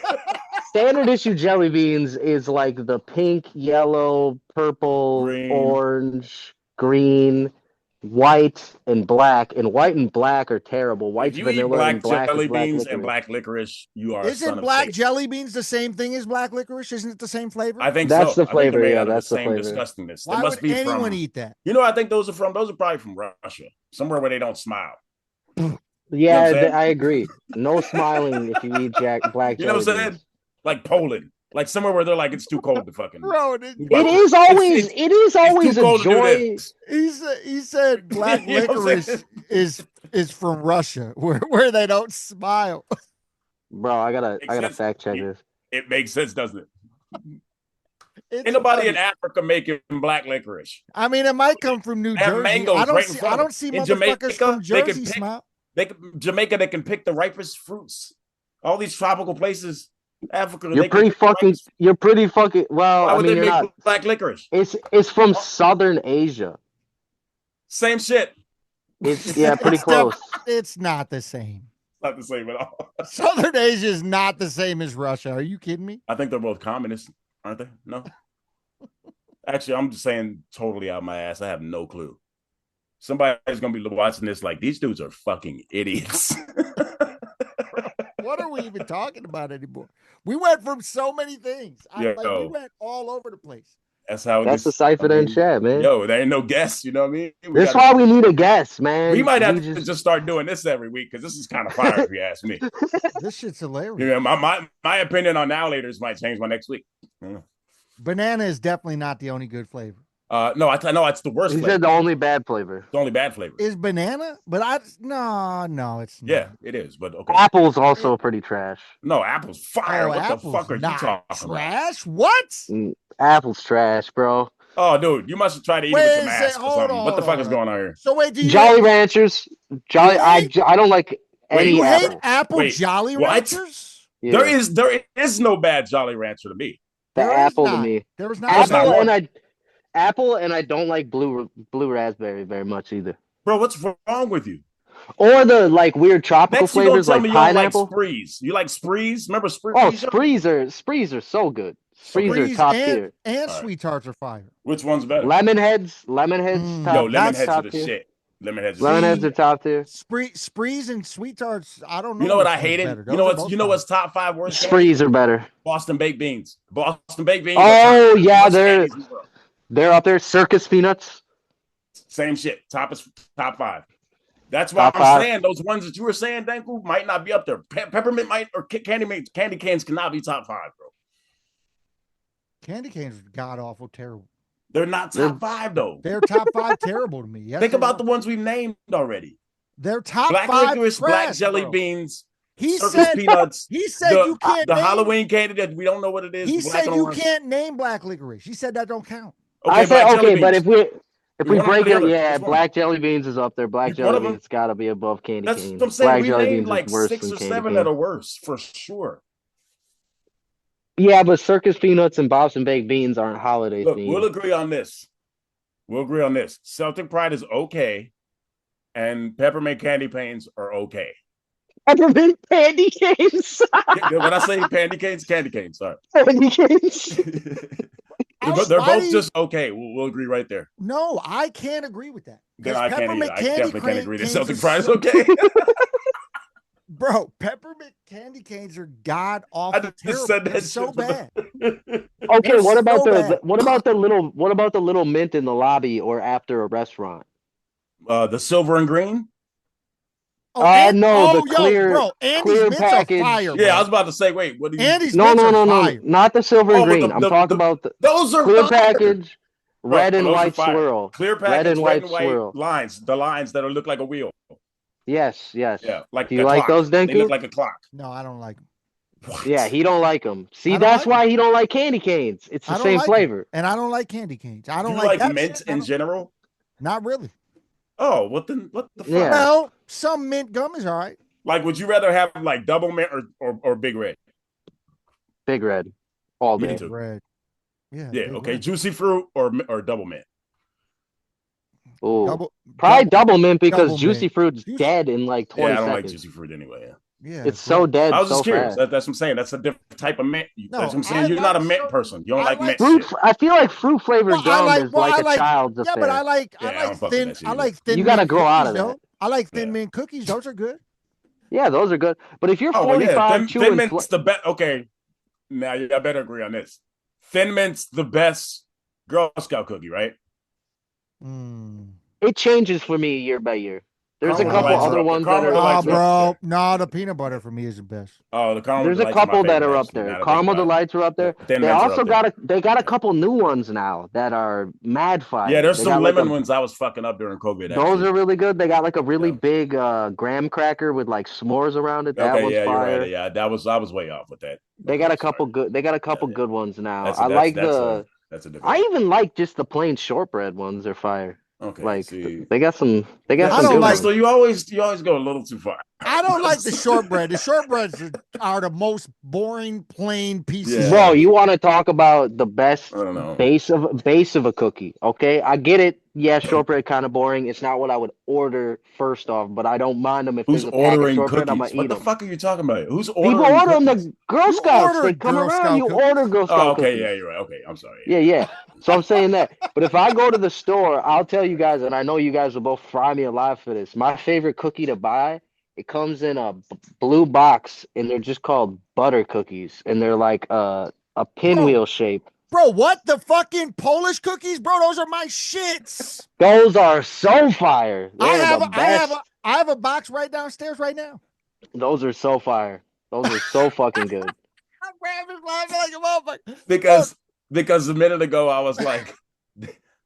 C: Standard issue jelly beans is like the pink, yellow, purple,
B: Green.
C: orange, green, white, and black. And white and black are terrible. White's
B: If you eat
C: vanilla
B: black
C: and black
B: jelly
C: is black
B: beans
C: licorice.
B: and black licorice, you are a son
A: Isn't
B: of
A: black
B: Satan.
A: jelly beans the same thing as black licorice? Isn't it the same flavor?
B: I think
C: That's
B: so.
C: the
B: I think they're
C: flavor,
B: made
C: yeah,
B: out of the
C: that's the
B: same
C: flavor.
B: disgustingness.
A: Why
B: They must
A: would
B: be
A: anyone
B: from.
A: eat that?
B: You know, I think those are from. Those are probably from Russia, somewhere where they don't smile.
C: Yeah,
B: I'm saying?
C: I agree. No smiling if you eat black
B: You know
C: jelly
B: what I'm saying?
C: beans.
B: Like Poland, like somewhere where they're like it's too cold to fucking.
A: Bro,
C: It is always
B: it's
C: always
B: too
C: a
B: cold to do
C: joy.
B: this.
A: he said black
B: You know what I'm
A: licorice
B: saying?
A: is from Russia, where they don't smile.
C: Bro, I gotta
B: sense.
C: fact check this.
B: It makes sense, doesn't it?
A: It's
B: Ain't nobody in
A: funny.
B: Africa making black licorice.
A: I mean, it might come from New
B: They have
A: Jersey.
B: mangoes
A: I don't
B: right in
A: see.
B: front
A: I
B: of them.
A: don't see
B: In
A: motherfuckers from
B: Jamaica, they can
A: Jersey
B: pick.
A: smile.
B: Jamaica, they can pick the ripest fruits. All these tropical places, Africa.
C: You're pretty fucking. Well,
B: Why
C: I
B: would
C: mean,
B: they
C: you're
B: make
C: not.
B: black licorice?
C: It's from Southern Asia.
B: Same shit.
C: It's pretty close.
A: It's not the same.
B: Not the same at all.
A: Southern Asia is not the same as Russia. Are you kidding me?
B: I think they're both communists, aren't they? No. Actually, I'm just saying totally out my ass. I have no clue. Somebody's gonna be watching this like these dudes are fucking idiots.
A: What are we even talking about anymore? We went from so many things. We went all over the place.
B: That's how
C: That's the CyphaDen Chat, man.
B: Yo, there ain't no guests, you know what I mean?
C: That's why we need a guest, man.
B: We might have to just start doing this every week because this is kind of fire if you ask me.
A: This shit's hilarious.
B: You know, my opinion on now laters might change by next week.
A: Banana is definitely not the only good flavor.
B: No, it's the worst.
C: He
B: flavor.
C: said the only bad flavor.
B: The only bad flavor
A: is banana, but no, it's not.
B: Yeah, it is. But okay,
C: apple's also pretty trash.
B: No, apple's fire. What
A: apple's
B: the fuck are you talking
A: trash?
B: about?
A: What?
C: Apple's trash, bro.
B: Oh, dude, you must have tried to eat it with your mask or something. What the fuck is going on here?
A: So wait, do you
C: Jolly Ranchers? I don't like any
A: you
C: apple.
A: hate apple
B: Wait,
A: Jolly
B: what?
A: Ranchers?
C: Yeah.
B: There is no bad Jolly Rancher to me.
C: The apple to me.
A: There was not
C: apple, and I don't like blue raspberry very much either.
B: Bro, what's wrong with you?
C: Or the like weird tropical flavors like pineapple.
B: You like Sprees. You like Sprees? Remember Sprees?
C: Oh, Sprees are so good. Sprees are top tier.
A: And Sweet Tarts are fire.
B: Which one's better?
C: Lemonheads, top.
B: Yo, Lemonheads are the
C: tier.
B: shit.
C: Lemonheads are top tier.
A: Sprees and Sweet Tarts, I don't know.
B: You know what I hated? You know what's top 5 worst?
C: Sprees are better.
B: Boston baked beans. Boston baked beans.
C: Oh yeah, they're up there. Circus peanuts.
B: Same shit. Top 5. That's why I'm saying those ones that you were saying, Danku, might not be up there. Peppermint might, or candy canes cannot be top 5, bro.
A: Candy canes are god awful terrible.
B: They're not top 5 though.
A: They're top 5 terrible to me. Yes,
B: think about the ones we've named already.
A: They're top
B: black
A: 5
B: licorice,
A: trash,
B: black jelly
A: bro.
B: beans,
A: He
B: circus
A: said
B: peanuts.
A: He said you can't.
B: The Halloween candy that we don't know what it is.
A: He said you can't name black licorice. He said that don't count.
C: Okay, I said okay, but if we break it, yeah, black jelly beans is up there. Black jelly beans got to be above candy
B: That's
C: cane.
B: what I'm saying.
C: Black
B: We
C: jelly
B: named
C: beans
B: like
C: is worse
B: 6
C: than
B: or
C: candy
B: 7
C: cane.
B: that are worse for sure.
C: Yeah, but circus peanuts and Bob's and baked beans aren't holiday
B: Look,
C: themed.
B: we'll agree on this. Celtic Pride is okay, and peppermint candy canes are okay.
C: Peppermint candy canes.
B: When I say candy canes, sorry.
C: Candy canes.
B: They're both just okay. We'll agree right there.
A: No, I can't agree with that.
B: Then I can't either. I
A: candy
B: definitely can't agree that
A: canes
B: Celtic
A: are
B: Pride is
A: so-
B: okay.
A: Bro, peppermint candy canes are god
B: I
A: awful
B: just
A: terrible.
B: said that
A: It's so
B: shit.
A: bad.
C: Okay,
A: They're
C: what about
A: so
C: the
A: bad.
C: what about the little mint in the lobby or after a restaurant?
B: The silver and green.
C: No, the
A: bro, Andy's
C: clear
A: mints
C: package.
A: are fire.
B: Yeah,
A: bro.
B: I was about to say, wait, what do you?
A: Andy's
C: No,
A: mints
C: no,
A: are
C: no, no,
A: fire.
C: not the silver and
B: Oh, but
C: green. I'm talking about the
B: those are
C: clear
B: fire.
C: package, red
B: Bro,
C: and
B: those are
C: white
B: fire.
C: swirl.
B: Clear package,
C: Red and white
B: white
C: swirl.
B: lines. The lines that look like a wheel.
C: Yes, yes.
B: Yeah, like
C: Do you
B: a
C: like
B: clock.
C: those, Denku?
B: They look like a clock.
A: No, I don't like them.
B: What?
C: Yeah, he don't like them. See,
A: I don't
C: that's
A: like
C: why he don't like candy canes. It's the
A: I don't
C: same
A: like 'em.
C: flavor.
A: And I don't like candy canes. I don't
B: You
A: like
B: like
A: that
B: mint
A: shit.
B: in general?
A: Not really.
B: Oh, what the fuck?
C: Yeah.
A: Well, some mint gum is all right.
B: Like, would you rather have like double mint or big red?
C: Big red, all
B: Me
C: day.
B: too.
A: Red. Yeah.
B: Yeah.
A: big
B: Okay.
A: red.
B: Juicy fruit or double mint.
C: Oh, probably double mint because
A: double
C: juicy
A: mint.
C: fruit's
A: Juicy-
C: dead in like 20
B: Yeah, I don't
C: seconds.
B: like juicy fruit anyway. Yeah.
A: Yeah.
C: It's so dead
B: I was
C: so
B: just curious.
C: fast.
B: That's what I'm saying. That's a different type of mint.
A: No,
B: That's what I'm
A: I
B: saying. You're not a
A: like
B: mint
A: some-
B: person. You don't
A: I
B: like
A: like
B: mint
C: Fruit,
B: shit.
C: I feel like fruit flavored
A: Well,
C: gum is
A: well,
C: like
A: I
C: a
A: like-
C: child's
A: Yeah,
C: affair.
A: but I like
B: Yeah, I don't fuck with
A: thin.
B: that shit
A: I
B: either.
A: like thin.
C: You gotta
A: mint
C: grow out
A: cookies,
C: of
A: though.
C: that.
A: I like thin
B: Yeah.
A: mint cookies. Those are good.
C: Yeah, those are good. But if you're
B: Oh, well,
C: 45
B: yeah.
C: chewing,
B: Thin Mint's the best. Okay. Now, I better agree on this. Thin Mint's the best Girl Scout cookie, right?
A: Mm.
C: it changes for me year by year. There's
A: Caramel
C: a couple
A: Delights
C: other
B: are up there.
C: ones that
B: Caramel
C: are
B: Delights
C: up
B: are
C: there.
B: up
A: bro. No, the peanut butter for me is the best.
B: Oh, the caramel.
C: There's a
B: Delights are my
C: couple that
B: favorite,
C: are up
B: actually, now
C: there.
B: that I think
C: Caramel
B: about it.
C: Delights are up there.
B: Thin
C: They
B: Mints are
C: also
B: up there.
C: they got a couple new ones now that are mad fire.
B: Yeah, there's
C: They
B: some
C: got like
B: lemon
C: a-
B: ones I was fucking up during COVID.
C: Those
B: Actually.
C: are really good. They got like a really
B: Yeah.
C: big graham cracker with like s'mores around it. That
B: Okay,
C: one's
B: yeah, you're
C: fire.
B: right. Yeah, I was way off with that.
C: They got a couple good. They got a couple
B: Yeah.
C: good ones now.
B: That's
C: I like
B: that's
C: the.
B: that's a different.
C: I even like just the plain shortbread ones. They're fire.
B: Okay,
C: Like
B: see.
C: they got some. They got
B: Yeah,
A: I
C: some
A: don't
C: good
A: like-
C: ones.
B: So you always go a little too far.
A: I don't like the shortbread. The shortbreads are the most boring, plain pieces.
B: Yeah.
C: Bro, you want to talk about the best
B: I don't know.
C: base of a cookie? Okay, I get it. Yeah, shortbread kind of boring. It's not what I would order first off, but I don't mind them if
B: Who's
C: there's a pack of
B: ordering
C: shortbread. I'm
B: cookies?
C: gonna
B: What
C: eat
B: the
C: them.
B: fuck are you talking about? Who's
C: People
B: ordering
C: order them.
B: cookies?
C: The Girl
A: You
C: Scouts.
A: order
C: They come
A: Girl
C: around.
A: Scout
C: You
A: cookies.
C: order Girl Scout
B: Oh, okay,
C: cookies.
B: yeah, you're right. Okay, I'm sorry.
C: Yeah. So I'm saying that. But if I go to the store, I'll tell you guys, and I know you guys will both fry me alive for this. My favorite cookie to buy, it comes in a blue box, and they're just called butter cookies, and they're like a pinwheel shape.
A: Bro, what the fucking Polish cookies, bro? Those are my shits.
C: Those are so fire.
A: I
C: They're
A: have
C: the best.
A: I have a box right downstairs right now.
C: Those are so fire. Those are so fucking good.
A: I'm grabbing laughing like a motherfucker.
B: Because a minute ago I was like,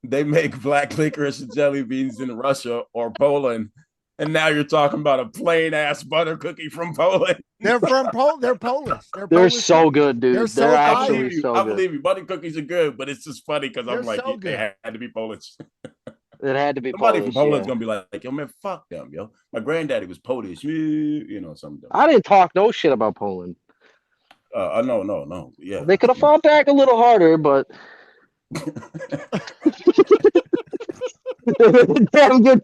B: they make black licorice and jelly beans in Russia or Poland, and now you're talking about a plain ass butter cookie from Poland.
A: They're from Poland. They're Polish.
C: They're
A: Polish.
C: so good, dude.
A: They're
C: They're,
A: so fire.
C: actually so
B: I
C: good.
B: believe you. Butter cookies are good, but it's just funny because
A: They're
B: I'm like,
A: so
B: they
A: good.
B: had to be Polish.
C: It had to be
B: Somebody
C: Polish.
B: from Poland's
C: Yeah.
B: gonna be like, yo, man, fuck them, yo. My granddaddy was Polish, you know, something.
C: I didn't talk no shit about Poland.
B: No, yeah.
C: They could have fought back a little harder, but damn good.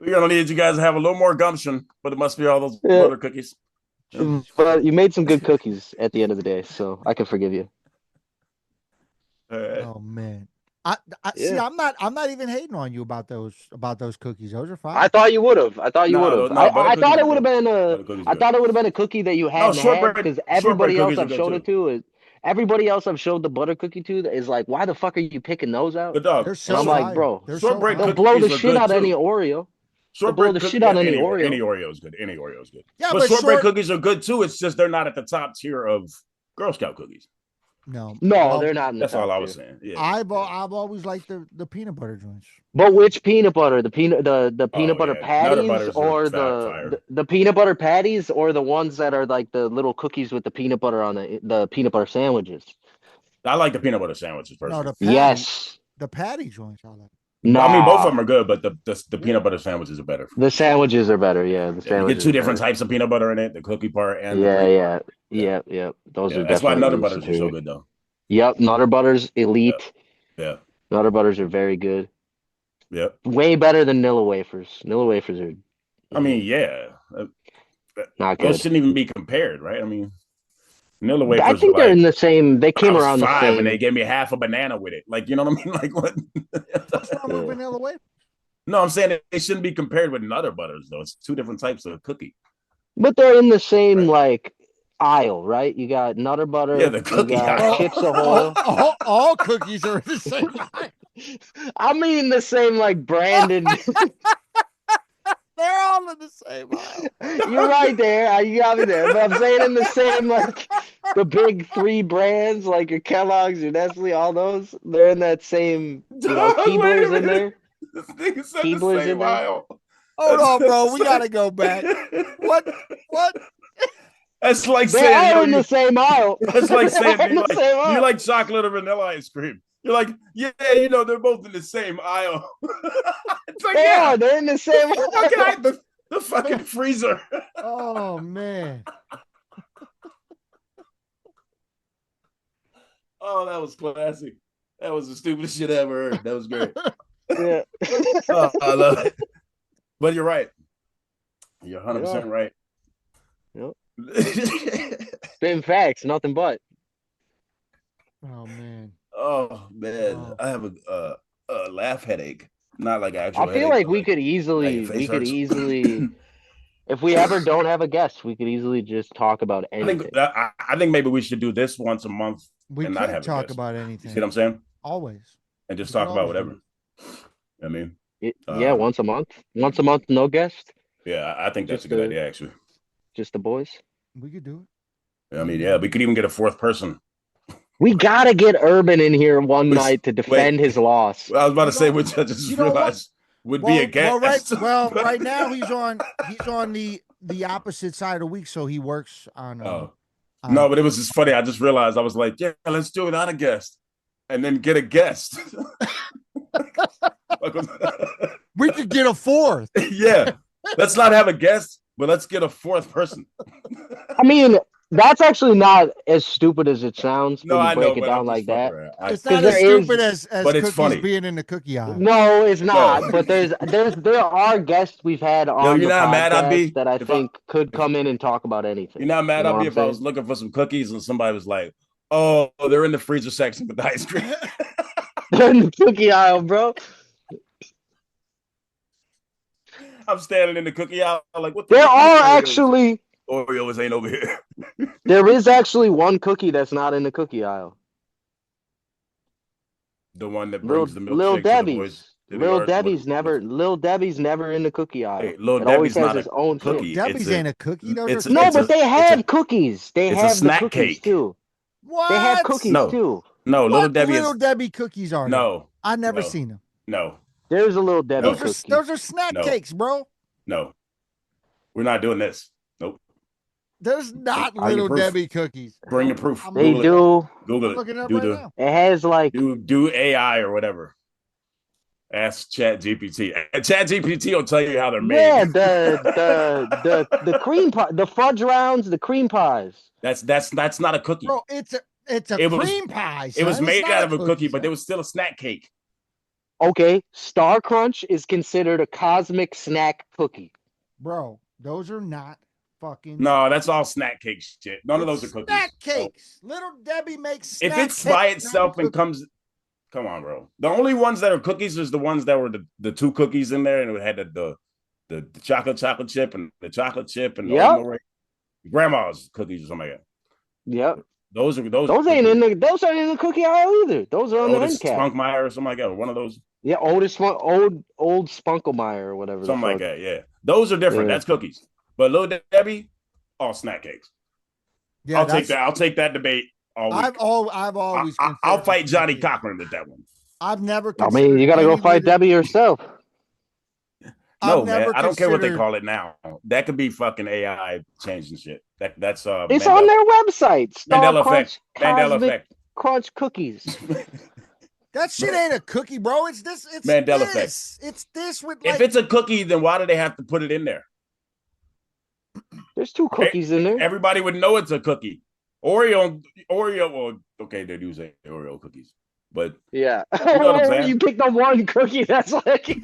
B: We're gonna need you guys to have a little more gumption, but it must be all those
C: Yeah.
B: butter cookies.
C: But you made some good cookies at the end of the day, so I can forgive you.
A: Oh man. I see.
C: Yeah.
A: I'm not even hating on you about those cookies. Those are fine.
C: I thought you would have. I thought you
B: No,
C: would have.
B: no, butter
C: I thought
B: cookies
C: it
B: are
C: would have
B: good.
C: been
B: Butter cookies are
C: I
B: good.
C: thought it would have been a cookie that you hadn't had
B: shortbread-
C: because everybody
B: shortbread
C: else
B: cookies are
C: I've
B: good
C: showed
B: too.
C: it to is everybody else I've showed the butter cookie to is like, why the fuck are you picking those out?
B: But dog,
A: They're so
C: And I'm like,
A: fire.
C: bro,
A: They're
B: shortbread
A: so
C: They'll
A: fire.
C: blow the
B: cookies are
C: shit
B: good
C: out of
B: too.
C: any Oreo.
B: shortbread
C: blow the shit out of any Oreo.
B: Any Oreo is good. Any Oreo is good.
A: Yeah,
B: but
A: but
B: shortbread cookies are good too. It's just they're not at the top tier of Girl Scout cookies.
A: No,
C: No,
A: well,
C: they're not in the
B: That's all
C: top
B: I was
C: tier.
B: saying. Yeah.
A: I've always liked the peanut butter joints.
C: But which peanut butter? The peanut butter
B: yeah. Nutter
C: patties
B: butters are
C: or
B: fire.
C: the peanut butter patties or the ones that are like the little cookies with the peanut butter on the peanut butter sandwiches?
B: I like the peanut butter sandwiches
A: No,
B: personally.
A: the patty,
C: Yes.
A: the patty joints. I like.
B: I mean, both of
C: Nah,
B: them are good, but the peanut butter sandwiches are better.
C: the sandwiches are better. Yeah, the
B: Yeah, you get
C: sandwiches
B: two
C: are
B: different
C: better.
B: types of peanut butter in it: the cookie part and the
C: Yeah,
B: cream part.
C: yeah,
B: Yeah,
C: yeah, yeah. Those
B: yeah.
C: are
B: That's why Nutter
C: definitely
B: Butters are so
C: superior.
B: good, though.
C: Yep, Nutter Butters
B: Yeah,
C: elite.
B: yeah,
C: Nutter Butters are very good.
B: yeah.
C: Way better than Nilla wafers. Nilla wafers are
B: I mean, yeah.
C: not
B: Those
C: good.
B: shouldn't even be compared, right? I mean, Nilla
C: I
B: wafers are
C: think they're
B: like
C: in the same. They
B: I
C: came
B: was
C: around the
B: 5 and they
C: same.
B: gave me half a banana with it. Like, you know what I mean? Like what?
A: What's wrong with
C: Yeah.
A: vanilla wafers?
B: No, I'm saying they shouldn't be compared with Nutter Butters though. It's two different types of cookie.
C: But they're in the same
B: Right.
C: like aisle, right? You got Nutter
B: Yeah,
C: Butter,
B: the
C: you
B: cookie
C: got
B: aisle.
C: Chips Ahoy.
A: All cookies are the same.
C: I mean the same like brand and
A: They're all in the same aisle.
C: you're right there. You got me there. But I'm saying in the same like the big three brands, like your Kellogg's, your Nestle, all those, they're in that same,
B: Dog, wait a
C: Keebler's in
B: minute.
C: there.
B: This nigga said the
C: Keebler's in
B: same
C: there.
B: aisle.
A: Hold on, bro. We gotta go back. What? What?
B: That's like
C: They
B: saying,
C: are
B: yo,
C: in the same aisle.
B: that's like
C: They
B: saying,
C: are in the same
B: do you
C: aisle.
B: like chocolate or vanilla ice cream? You're like, yeah, they're both in the same aisle. It's like,
C: They
B: yeah,
C: are. They're in the same
B: the fucking
C: aisle.
B: the fucking freezer.
A: Oh man.
B: Oh, that was classic. That was the stupidest shit I ever heard. That was great.
C: Yeah.
B: Oh, I love it. But you're right. You're 100%
C: Yeah.
B: right.
C: Yep. Same facts, nothing but.
A: Oh man.
B: Oh man,
A: Wow.
B: I have a laugh headache. Not like actual
C: I feel
B: headache,
C: like
B: but
C: we
B: like
C: could
B: now your
C: easily,
B: face hurts.
C: if we ever don't have a guest, we could easily just talk about anything.
B: I think maybe we should do this once a month
A: We
B: and not
A: could
B: have a
A: talk
B: guest.
A: about
B: You see
A: anything.
B: what I'm saying?
A: Always.
B: And just
A: We could
B: talk about
A: always do
B: whatever. I mean,
C: Yeah, once a month. Once a month, no guest.
B: yeah, I think that's
C: Just
B: a good
C: the
B: idea actually.
C: just the boys.
A: We could do it.
B: I mean, yeah, we could even get a fourth person.
C: We gotta get Urban in here one night to defend his loss.
B: Well, I was about to say,
A: know-
B: which I just
A: you know what?
B: realized would be a guest.
A: Right now he's on the opposite side of the week, so he works on
B: No, but it was just funny. I just realized I was like, yeah, let's do it without a guest. And then get a guest.
A: we could get a fourth.
B: Yeah. Let's not have a guest, but let's get a fourth person.
C: I mean, that's actually not as stupid as it sounds
B: No,
C: when you
B: I
C: break
B: know,
C: it
B: but
C: down
B: I'm
C: like
B: just
C: that.
A: It's not as
C: there
A: stupid
C: is-
A: as
B: but it's
A: cookies
B: funny.
A: being in the cookie aisle.
C: No, it's not.
B: No.
C: But there are guests we've had on
B: you're
C: the
B: not mad I'd be
C: podcast that I
B: if
C: think could come in and talk about anything.
B: You're not mad
C: You know
B: I'd
C: what
B: be
C: I'm
B: if I was
C: saying?
B: looking for some cookies and somebody was like, oh, they're in the freezer section with the ice cream.
C: They're in the cookie aisle, bro.
B: I'm standing in the cookie aisle like, what the
C: There
B: fuck
C: are
B: Oreos?
C: actually
B: Oreos ain't over here.
C: there is actually one cookie that's not in the cookie aisle.
B: The one that
C: Lil,
B: brings the
C: Lil
B: milkshake to the boys.
C: Debbie's.
B: To the
C: Lil
B: yard.
C: Debbie's never Lil Debbie's never in the cookie aisle.
B: Hey, Lil
C: It always
B: Debbie's
C: has
B: not
C: its
B: a
C: own
B: cookie.
C: shit.
A: Debbie's ain't a cookie. Those
B: it's
A: are
C: No,
B: it's
C: but
B: a-
C: they
B: it's
C: have
B: a-
C: cookies. They
B: it's a
C: have the
B: snack
C: cookies
B: cake.
C: too.
A: what?
C: They have cookies
B: No.
C: too.
B: No, Little
A: What
B: Debbie
A: little
B: is
A: Debbie cookies are there?
B: no,
A: I've never
B: no.
A: seen them.
B: no,
C: There's a Little Debbie
B: No.
C: cookie.
A: Those are snack
B: No.
A: cakes, bro.
B: no. We're not doing this. Nope.
A: There's not
B: Bring your
A: little
B: proof.
A: Debbie cookies.
B: Bring the proof.
A: I'm
C: They
B: Google it.
C: do.
B: Google
A: I'm
B: it.
A: looking it up
B: do
A: right
B: the
A: now.
C: It has like
B: do AI or whatever. Ask Chat GPT. And Chat GPT will tell you how they're
C: yeah,
B: made.
C: the cream pie, the fudge rounds, the cream pies.
B: That's not a cookie.
A: Bro, it's a
B: It was-
A: cream pie.
B: It was
A: son. It's
B: made
A: not
B: out of a cookie, but
A: son.
B: it was still a snack cake.
C: Okay, Star Crunch is considered a cosmic snack cookie.
A: Bro, those are not fucking.
B: No, that's all snack cake shit. None of those are cookies.
A: Snack cakes. Little Debbie makes snack
B: If it's
A: cakes,
B: by
A: not
B: itself and
A: cookies.
B: comes, come on, bro. The only ones that are cookies is the ones that were the two cookies in there, and it had the chocolate chip and the chocolate chip and
C: Yep.
B: grandma's cookies or something like that.
C: Yep.
B: Those ain't
C: in the those aren't in the cookie aisle either. Those are on the end
B: Otis
C: cap.
B: Spunkmeyer or something like that. Or one of those,
C: Yeah, old Spunkelmeyer or whatever.
B: something like that. Yeah, those are different.
C: Yeah.
B: That's cookies. But Little Debbie, all snack cakes.
A: Yeah,
B: I'll take that. I'll take that debate. All week.
A: I've always.
B: I'll
A: considered
B: fight Johnny
A: snack cakes.
B: Cochran with that one.
A: I've never.
C: I mean, you got to go
A: considered
C: fight
A: any
C: Debbie yourself.
B: No,
A: I've
B: man.
A: never
B: I don't care what they
A: considered-
B: call it now. That could be fucking AI changing shit. That's
C: It's on their website. Star
B: Mandela
C: Crunch
B: effect. Mandela
C: Cosmic
B: effect.
C: Crunch Cookies.
A: That shit ain't a cookie, bro. It's this. It's
B: Mandela
A: this.
B: effect.
A: It's this with
B: If it's a cookie, then why do they have to put it in there?
C: There's 2 cookies in there.
B: Everybody would know it's a cookie. Oreo. Well, okay, they do say Oreo cookies, but
C: yeah.
B: You know what I'm saying?
C: You picked on one cookie. That's like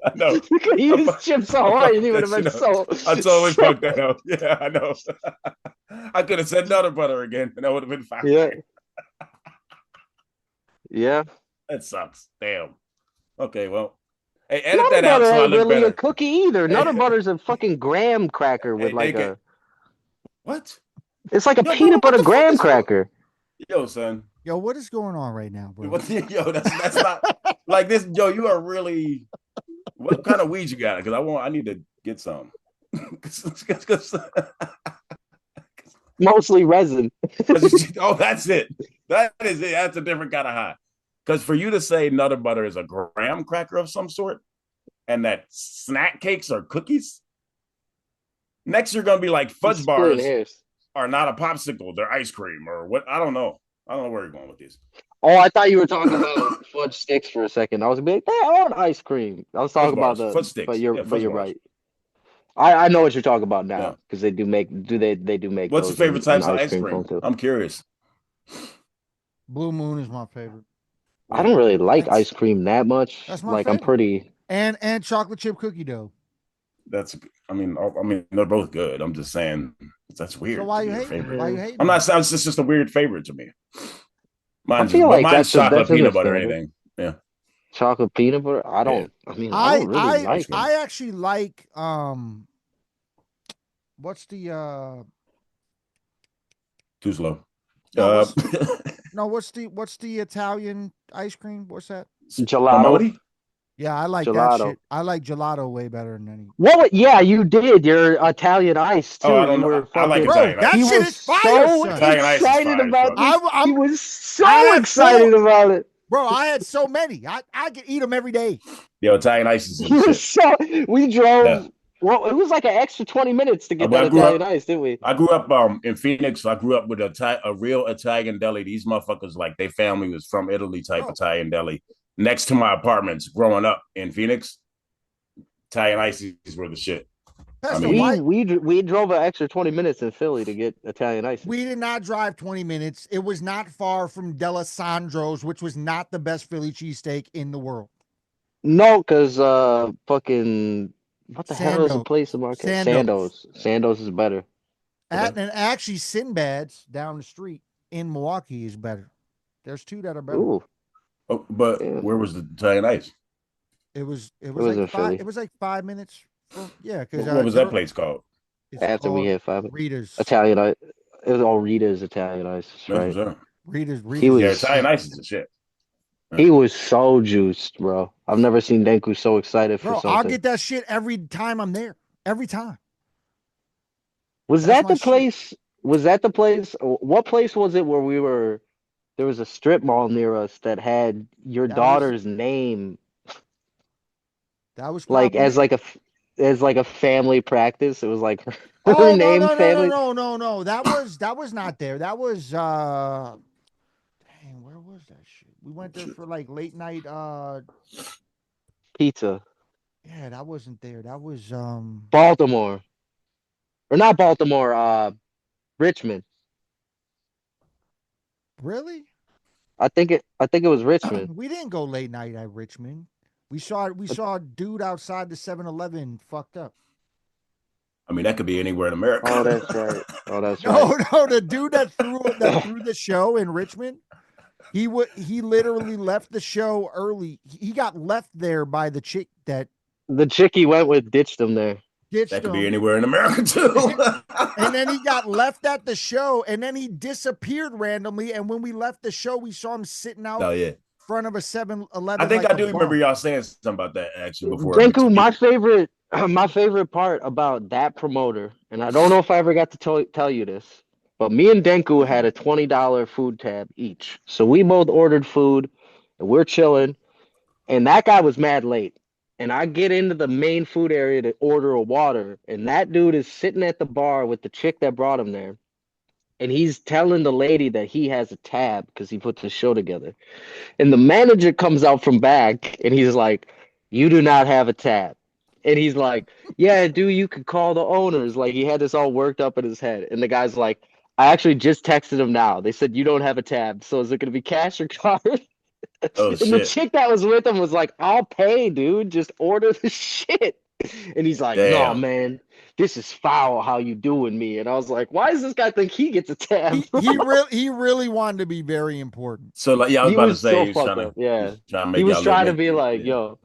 B: I know.
C: you could use Chips Ahoy and you would have been so.
B: I totally fucked that up. Yeah, I know. I could have said Nutter Butter again, and that would have been fine.
C: Yeah. Yeah.
B: That sucks. Damn. Okay, well, hey, edit
C: Nutter
B: that out
C: butter
B: so I
C: ain't
B: look
C: really
B: better.
C: a cookie either. Nutter butter's a fucking graham cracker with
B: What?
C: It's like a
B: Yo,
C: peanut
B: bro, what
C: butter
B: the fuck
C: graham
B: is
C: cracker.
B: Yo, son.
A: Yo, what is going on right now, bro?
B: Yo, that's not like this. Yo, you are really. What kind of weed you got? Because I need to get some.
C: Mostly resin.
B: Oh, that's it. That is it. That's a different kind of high. Because for you to say Nutter Butter is a graham cracker of some sort, and that snack cakes are cookies, next you're gonna be like fudge bars are not a popsicle; they're ice cream or what? I don't know. I don't know where you're going with this.
C: Oh, I thought you were talking about fudge sticks for a second. I was gonna be like, they are ice cream. I was talking about the
B: fudge sticks.
C: But you're
B: bars.
C: right. I know what you're talking about now because they do make make.
B: What's your favorite types of ice cream?
C: Too.
B: I'm curious.
A: Blue Moon is my favorite.
C: I don't really like ice cream that much.
A: That's my
C: like
A: favorite.
C: I'm pretty
A: and chocolate chip cookie dough.
B: I mean they're both good. I'm just saying that's weird.
A: So why you hate? Why you hate?
B: I'm not. It's just a weird favorite to me.
C: I feel like
B: mine's chocolate peanut butter or anything. Yeah.
C: Chocolate peanut butter. I don't. Yeah. I don't really like.
A: I actually like what's the
B: too slow.
A: No, what's the Italian ice cream? What's that?
C: Gelato.
A: Yeah, I like that shit. I like gelato way better than any.
C: What? Yeah, you did. Your Italian ice too.
B: Oh, I don't know. I like Italian ice.
A: That shit is fire.
C: So excited about it. He was so excited about it.
A: Bro, I had so many. I could eat them every day.
B: Yo, Italian ice is
C: we drove. Yeah. Well, it was like an extra 20 minutes to get that Italian ice, didn't we?
B: I grew up in Phoenix. I grew up with a real Italian deli. These motherfuckers, like, their family was from Italy type Italian deli. Next to my apartments growing up in Phoenix, Italian ices were the shit.
C: We drove an extra 20 minutes in Philly to get Italian ice.
A: We did not drive 20 minutes. It was not far from D'Alessandro's, which was not the best Philly cheesesteak in the world.
C: No, because fucking what the hell is the place in Marquette? Sandoz is better.
A: And actually, Sinbad's down the street in Milwaukee is better. There's 2 that are better.
C: Ooh.
B: Oh, but where was the Italian ice?
A: It was like 5 minutes. Because
B: what was that place called?
C: After we had 5 minutes.
A: Rita's
C: Italian ice. It was all Rita's Italian ice, right?
A: Rita's.
B: Italian ice is a shit.
C: He was so juiced, bro. I've never seen Denku so excited for something.
A: I'll get that shit every time I'm there. Every time.
C: Was that the place? Was that the place? What place was it where we were? There was a strip mall near us that had your daughter's name.
A: That was
C: like as like a family practice. It was like her name. Family.
A: No. That was not there. That was dang, where was that shit? We went there for like late night
C: pizza.
A: Yeah, that wasn't there. That was
C: Baltimore. Or not Baltimore, Richmond.
A: Really?
C: I think it was Richmond.
A: We didn't go late night at Richmond. We saw a dude outside the 7-Eleven fucked up.
B: I mean, that could be anywhere in America.
C: Oh, that's right.
A: No, the dude that threw the show in Richmond, he literally left the show early. He got left there by the chick that
C: the chick he went with ditched him there.
B: That could be anywhere in America too.
A: And then he got left at the show, and then he disappeared randomly. And when we left the show, we saw him sitting out front of a 7-Eleven.
B: I think I do remember y'all saying something about that actually before.
C: Denku, my favorite part about that promoter, and I don't know if I ever got to tell you this, but me and Denku had a $20 food tab each. So we both ordered food, and we're chilling, and that guy was mad late. And I get into the main food area to order a water, and that dude is sitting at the bar with the chick that brought him there. and he's telling the lady that he has a tab because he put the show together. And the manager comes out from back and he's like, "You do not have a tab." And he's like, "Yeah, dude, you could call the owners." Like he had this all worked up in his head. And the guy's like, "I actually just texted him now. They said you don't have a tab. So is it gonna be cash or card?"
B: Oh
C: And the
B: shit!
C: chick that was with him was like, "I'll pay, dude. Just order the shit." And he's like, "No,
B: Damn.
C: man, this is foul how you doing me." And I was like, "Why does this guy think he gets a tab?"
A: He really wanted to be very important.
B: So like, yeah, I was
C: He
B: about to
C: was
B: say
C: so
B: he was
C: fucked up. Yeah.
B: trying to
C: He
B: make
C: was
B: y'all look
C: trying to
B: make
C: be like,
B: yeah.
C: yo.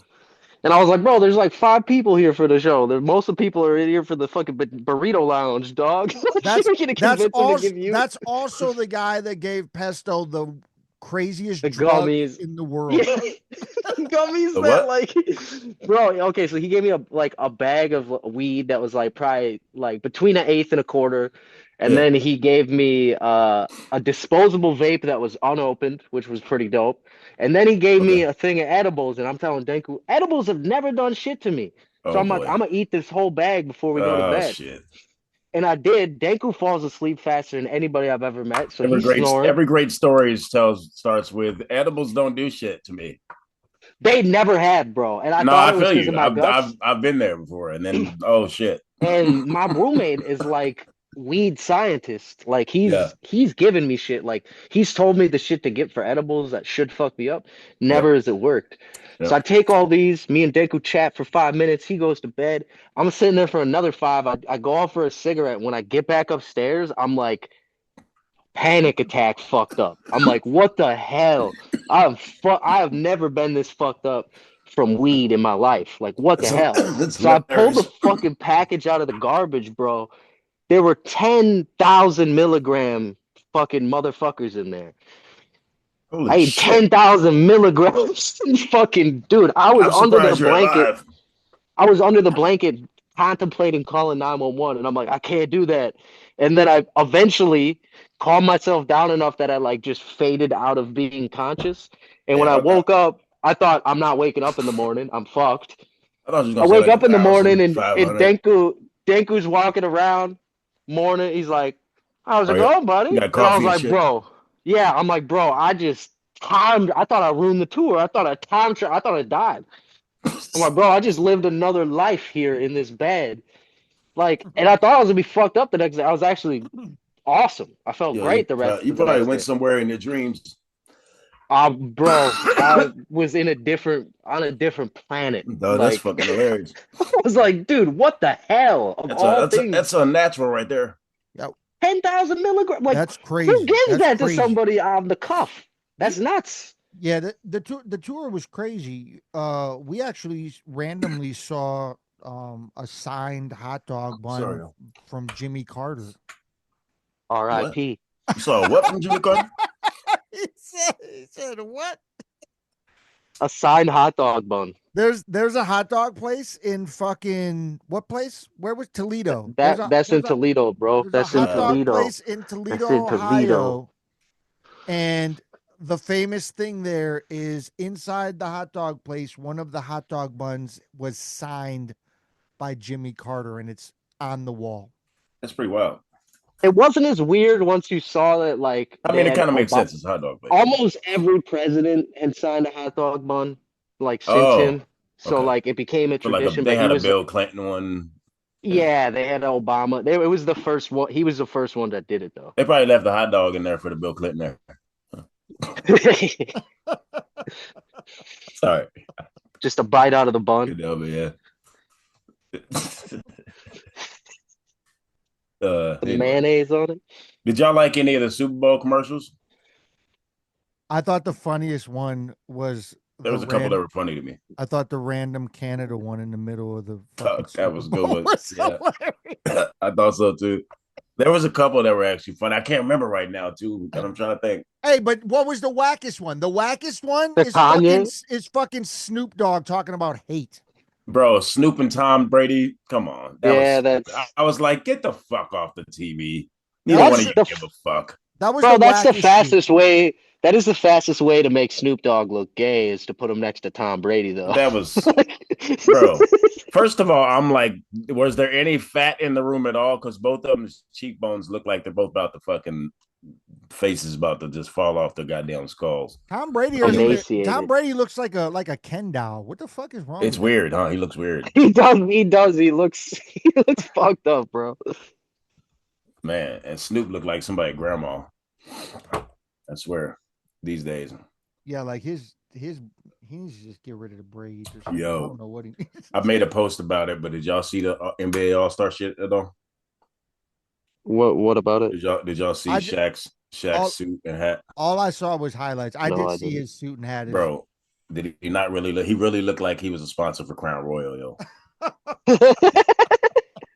C: And I was like, bro, there's like 5 people here for the show. Most of the people are in here for the fucking burrito lounge, dog.
A: That's
C: You're gonna convince him to give you
A: that's also the guy that gave Pesto the craziest
C: the
A: drug
C: gummies.
A: in the
C: Yeah.
A: world.
C: Gummies
B: The
C: that
B: what?
C: like, bro. Okay, so he gave me a bag of weed that was like probably like between an eighth and a quarter, and
B: Yeah.
C: then he gave me a disposable vape that was unopened, which was pretty dope. And then he gave me
B: Okay.
C: a thing of edibles, and I'm telling Denku, edibles have never done shit to me. So
B: Oh
C: I'm like,
B: boy.
C: I'm gonna eat this whole bag before we go to
B: Oh
C: bed.
B: shit.
C: And I did. Denku falls asleep faster than anybody I've ever met, so he's snoring.
B: Every great story starts with edibles don't do shit to me.
C: They never had, bro. And I
B: No,
C: thought
B: I
C: it was
B: feel
C: because of
B: you.
C: my guts.
B: I've been there before, and then oh shit.
C: And my roommate is like weed scientist. Like
B: Yeah.
C: he's given me shit. Like he's told me the shit to get for edibles that should fuck me up.
B: Yep.
C: Never has it worked. So I
B: Yep.
C: take all these. Me and Deku chat for 5 minutes. He goes to bed. I'm sitting there for another five. I go off for a cigarette. When I get back upstairs, I'm like panic attack fucked up. I'm like, what the hell? I have never been this fucked up from weed in my life. Like, what the hell?
B: That's
C: So I pulled the
B: hilarious.
C: fucking package out of the garbage, bro. There were 10,000 milligram fucking motherfuckers in there. I
B: Holy
C: ate
B: shit.
C: 10,000 milligrams. Fucking dude, I was
B: I'm
C: under the
B: surprised you're
C: blanket.
B: alive.
C: I was under the blanket contemplating calling 911, and I'm like, I can't do that. And then I eventually calmed myself down enough that I like just faded out of being conscious. And when
B: Damn,
C: I woke up, I thought I'm not waking up in the morning. I'm fucked.
B: I thought you was
C: I
B: gonna say
C: wake
B: like
C: up in the morning and
B: 1,500.
C: Denku's walking around morning. He's like, "How's
B: Oh
C: it
B: yeah.
C: going,
B: You
C: buddy?"
B: got
C: And I was
B: coffee and
C: like,
B: shit.
C: "Bro, yeah." I'm like, "Bro, I just timed. I thought I ruined the tour. I thought I I thought I died." I'm like, "Bro, I just lived another life here in this bed." Like, and I thought I was gonna be fucked up the next day. I was actually awesome. I felt
B: Yeah,
C: great the rest
B: you
C: of the
B: probably
C: next
B: went
C: day.
B: somewhere in your dreams.
C: Bro, I was in on a different planet.
B: No, that's
C: Like,
B: fucking hilarious.
C: I was like, dude, what the hell of all things?
B: That's unnatural right there.
A: Yeah,
C: 10,000 milligrams. Like,
A: that's
C: who
A: crazy.
C: gives
A: That's
C: that to
A: crazy.
C: somebody on the cuff? That's nuts.
A: Yeah, the tour was crazy. We actually randomly saw a signed hot dog bun
B: Sorry.
A: from Jimmy Carter.
B: What?
C: R.I.P.
B: You saw what from Jimmy Carter?
A: He said what?
C: A signed hot dog bun.
A: There's a hot dog place in fucking what place? Where was Toledo?
C: That's in Toledo, bro.
A: There's a
C: That's in
A: hot dog
C: Toledo.
A: place in
C: That's
A: Toledo,
C: in Toledo.
A: Ohio, and the famous thing there is inside the hot dog place, one of the hot dog buns was signed by Jimmy Carter, and it's on the wall.
B: That's pretty wild.
C: It wasn't as weird once you saw that, like,
B: I
C: they
B: mean, it
C: had
B: kind of makes sense. It's a hot dog place.
C: almost every president had signed a hot dog bun, like, since
B: Oh,
C: him. So,
B: okay.
C: like, it became a
B: So like
C: tradition,
B: they
C: but he
B: had a
C: was,
B: Bill Clinton one.
C: yeah, they had Obama. It was the first one. He was the first one that did it, though.
B: They probably left the hot dog in there for the Bill Clinton there. Sorry.
C: Just a bite out of the bun.
B: Good job, yeah.
C: The
B: Anyway.
C: mayonnaise on it.
B: Did y'all like any of the Super Bowl commercials?
A: I thought the funniest one was
B: There was a couple that were funny to me.
A: I thought the random Canada one in the middle of the fucking
B: That was a good one.
A: was
B: Yeah.
A: hilarious.
B: I thought so too. There was a couple that were actually funny. I can't remember right now too, and I'm trying to think.
A: Hey, but what was the wackest one? The wackest one
C: The
A: is
C: Kanye?
A: fucking Snoop Dogg talking about hate.
B: Bro, Snoop and Tom Brady, come on. I was like, get the fuck off the TV. Neither one of you give a fuck.
A: That was
C: Bro,
A: the
C: that's the
A: wackest
C: fastest
A: shit.
C: way. That is the fastest way to make Snoop Dogg look gay is to put him next to Tom Brady, though.
B: That was, bro. First of all, I'm like, was there any fat in the room at all? Because both of them's cheekbones look like they're both about to fucking faces about to just fall off their goddamn skulls.
A: Tom Brady
C: Emaciated.
A: Tom Brady looks like a Ken doll. What the fuck is wrong?
B: It's
A: with
B: weird, huh? He looks weird.
C: He does. He does. He looks fucked up, bro.
B: Man, and Snoop looked like somebody grandma. I swear, these days.
A: Yeah, like his he needs to just get rid of the braids or something. I
B: Yo,
A: don't know what he needs.
B: I made a post about it, but did y'all see the NBA All Star shit at all?
C: What about it?
B: Did y'all see Shaq's suit and hat?
A: All I saw was highlights. I
C: No,
A: did
C: I
A: see
C: didn't.
A: his suit and hat.
B: Bro, did he not really look? He really looked like he was a sponsor for Crown Royal, yo.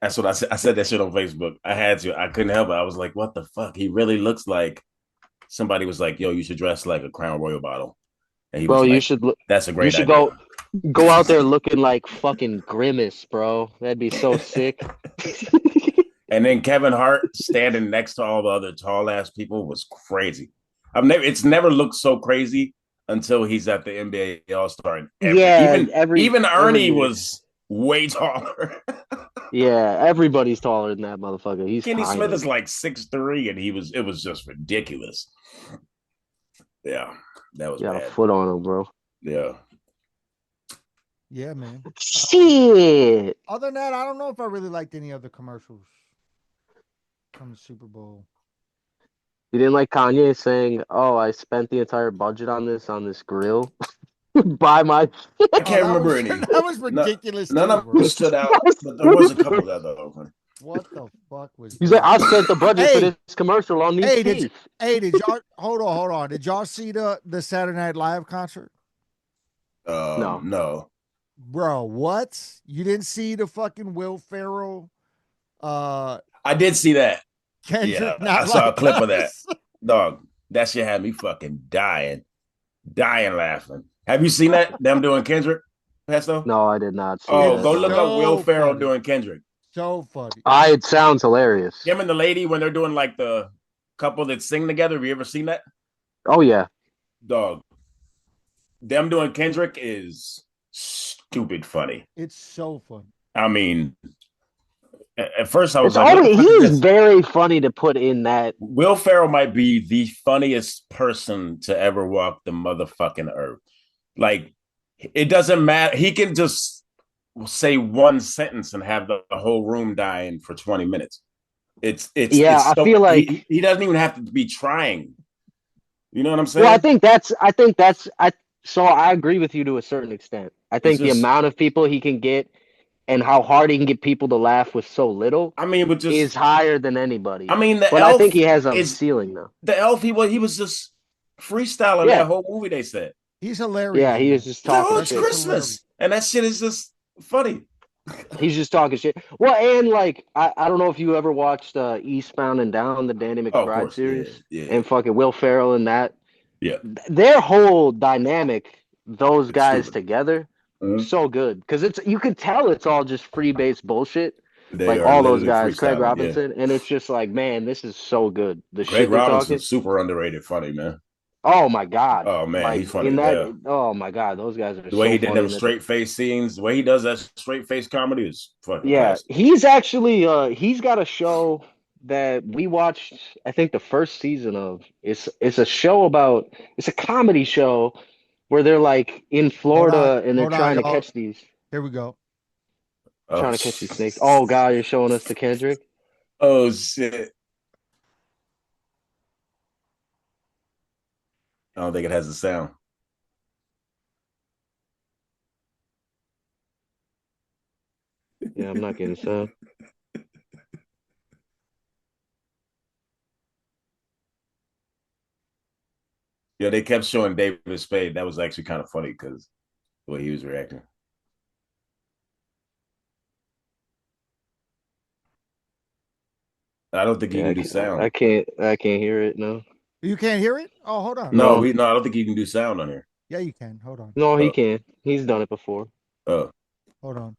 B: That's what I said. I said that shit on Facebook. I had to. I couldn't help it. I was like, what the fuck? He really looks like somebody was like, yo, you should dress like a Crown Royal bottle. And he
C: Bro,
B: was
C: you
B: like,
C: should
B: that's a
C: you
B: great
C: should
B: idea.
C: go out there looking like fucking Grimace, bro. That'd be so sick.
B: And then Kevin Hart standing next to all the other tall ass people was crazy. It's never looked so crazy until he's at the NBA All Star. Even Ernie
C: every
B: was way taller.
C: Yeah, everybody's taller than that motherfucker. He's
B: Kenny
C: tiny.
B: Smith is like 6'3", and it was just ridiculous. Yeah, that was
C: got
B: bad.
C: a foot on him, bro.
B: Yeah.
A: Yeah, man.
C: Shit.
A: Other than that, I don't know if I really liked any other commercials from the Super Bowl.
C: You didn't like Kanye saying, "Oh, I spent the entire budget on this grill." Buy my.
B: I can't remember any.
A: That was ridiculous.
B: None
A: too,
B: of
A: bro.
B: them stood out, but there was a couple that though.
A: What the fuck was?
C: He's
A: that?
C: like, "I spent the budget for this commercial on these teeth."
A: Did y'all hold on? Did y'all see the Saturday Night Live concert?
C: No.
A: Bro, what? You didn't see the fucking Will Ferrell?
B: I did see that.
A: Kendrick,
B: yeah, I saw a clip of that. Dog, that shit had me fucking dying laughing. Have you seen that? Them doing Kendrick, Pesto?
C: No, I did not see
B: Oh,
C: that.
B: go look up Will Ferrell
A: funny.
B: doing Kendrick.
A: So funny.
C: It sounds hilarious.
B: Him and the lady when they're doing like the couple that sing together. Have you ever seen that?
C: Oh yeah.
B: Dog. Them doing Kendrick is stupid funny.
A: It's so funny.
B: I mean, at first I was
C: he's very funny to put in that.
B: Will Ferrell might be the funniest person to ever walk the motherfucking earth. Like, it doesn't matter. He can just say one sentence and have the whole room dying for 20 minutes. It's
C: I feel like
B: he doesn't even have to be trying. You know what I'm saying?
C: Well, so I agree with you to a certain extent. I think the amount of people he can get and how hard he can get people to laugh with so little, is higher than anybody.
B: I mean,
C: I think he has a ceiling though.
B: The elf, he was just freestyling that whole movie. They said
A: he's hilarious.
C: Yeah, he was just talking.
B: It's Christmas, and that shit is just funny.
C: He's just talking shit. Well, and like I don't know if you ever watched Eastbound and Down, the Danny McBride series, and fucking Will Ferrell and that.
B: Yeah,
C: their whole dynamic, those guys together. So good because you can tell it's all just free base bullshit. Like all those guys, Craig Robinson, and it's just like, man, this is so good.
B: Craig Robinson's super underrated, funny man.
C: Oh my god!
B: Oh man, he's funny.
C: Oh my god, those guys are
B: the way he did them straight face scenes. The way he does that straight face comedy is fucking.
C: Yeah,
B: classic.
C: he's actually he's got a show that we watched. I think the first season of it's a show about it's a comedy show. Where they're like in Florida and they're trying to catch these.
A: Here we go.
C: Trying to catch these snakes. Oh God, you're showing us the Kendrick.
B: Oh shit! I don't think it has the sound.
C: Yeah, I'm not getting sound.
B: Yeah, they kept showing David Spade. That was actually kind of funny because the way he was reacting. I don't think he can do sound.
C: I can't hear it. No.
A: You can't hear it? Oh, hold on.
B: No, I don't think he can do sound on here.
A: Yeah, you can. Hold on.
C: No, he can. He's done it before.
A: Hold on.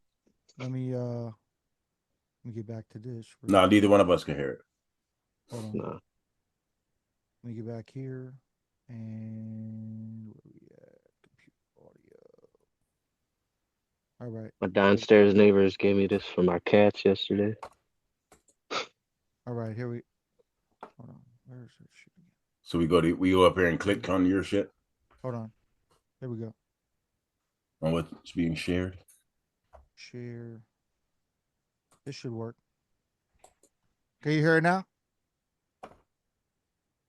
A: Let me get back to this.
B: No, neither one of us can hear it.
A: Hold on.
C: No.
A: Let me get back here. And where we at? Computer audio. All right.
C: My downstairs neighbors gave me this for my cats yesterday.
A: All right. Here we. Hold on. Where's this shit again?
B: So we go up here and click on your shit
A: Hold on. Here we go.
B: on what's being shared.
A: Share. This should work. Can you hear it now?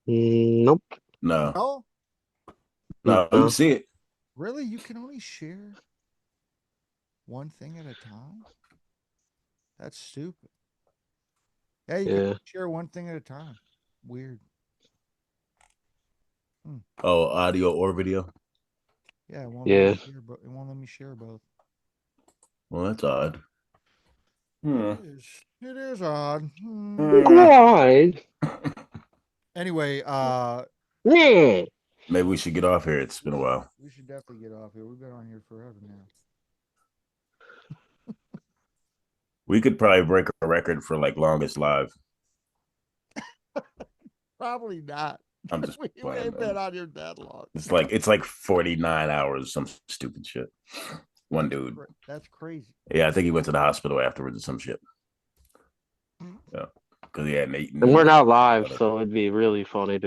C: Nope.
B: No,
A: Oh,
B: no, you can see it.
A: really? You can only share one thing at a time? That's stupid. Yeah, you
C: Yeah.
A: can share one thing at a time. Weird.
B: Oh, audio or video.
A: Yeah, it won't let
C: Yeah.
A: me share, but it won't let me share both.
B: Well, that's odd.
A: It is odd.
C: Why?
A: Anyway,
C: Yeah.
B: Maybe we should get off here. It's been a while.
A: we should definitely get off here. We've been on here forever now.
B: We could probably break a record for like longest live.
A: Probably not.
B: I'm just
A: we
B: playing,
A: ain't
B: man.
A: been on here that long.
B: It's like 49 hours, some stupid shit. One dude.
A: That's crazy.
B: Yeah, I think he went to the hospital afterwards or some shit. Yeah, because he hadn't eaten.
C: And we're not live, so it'd be really funny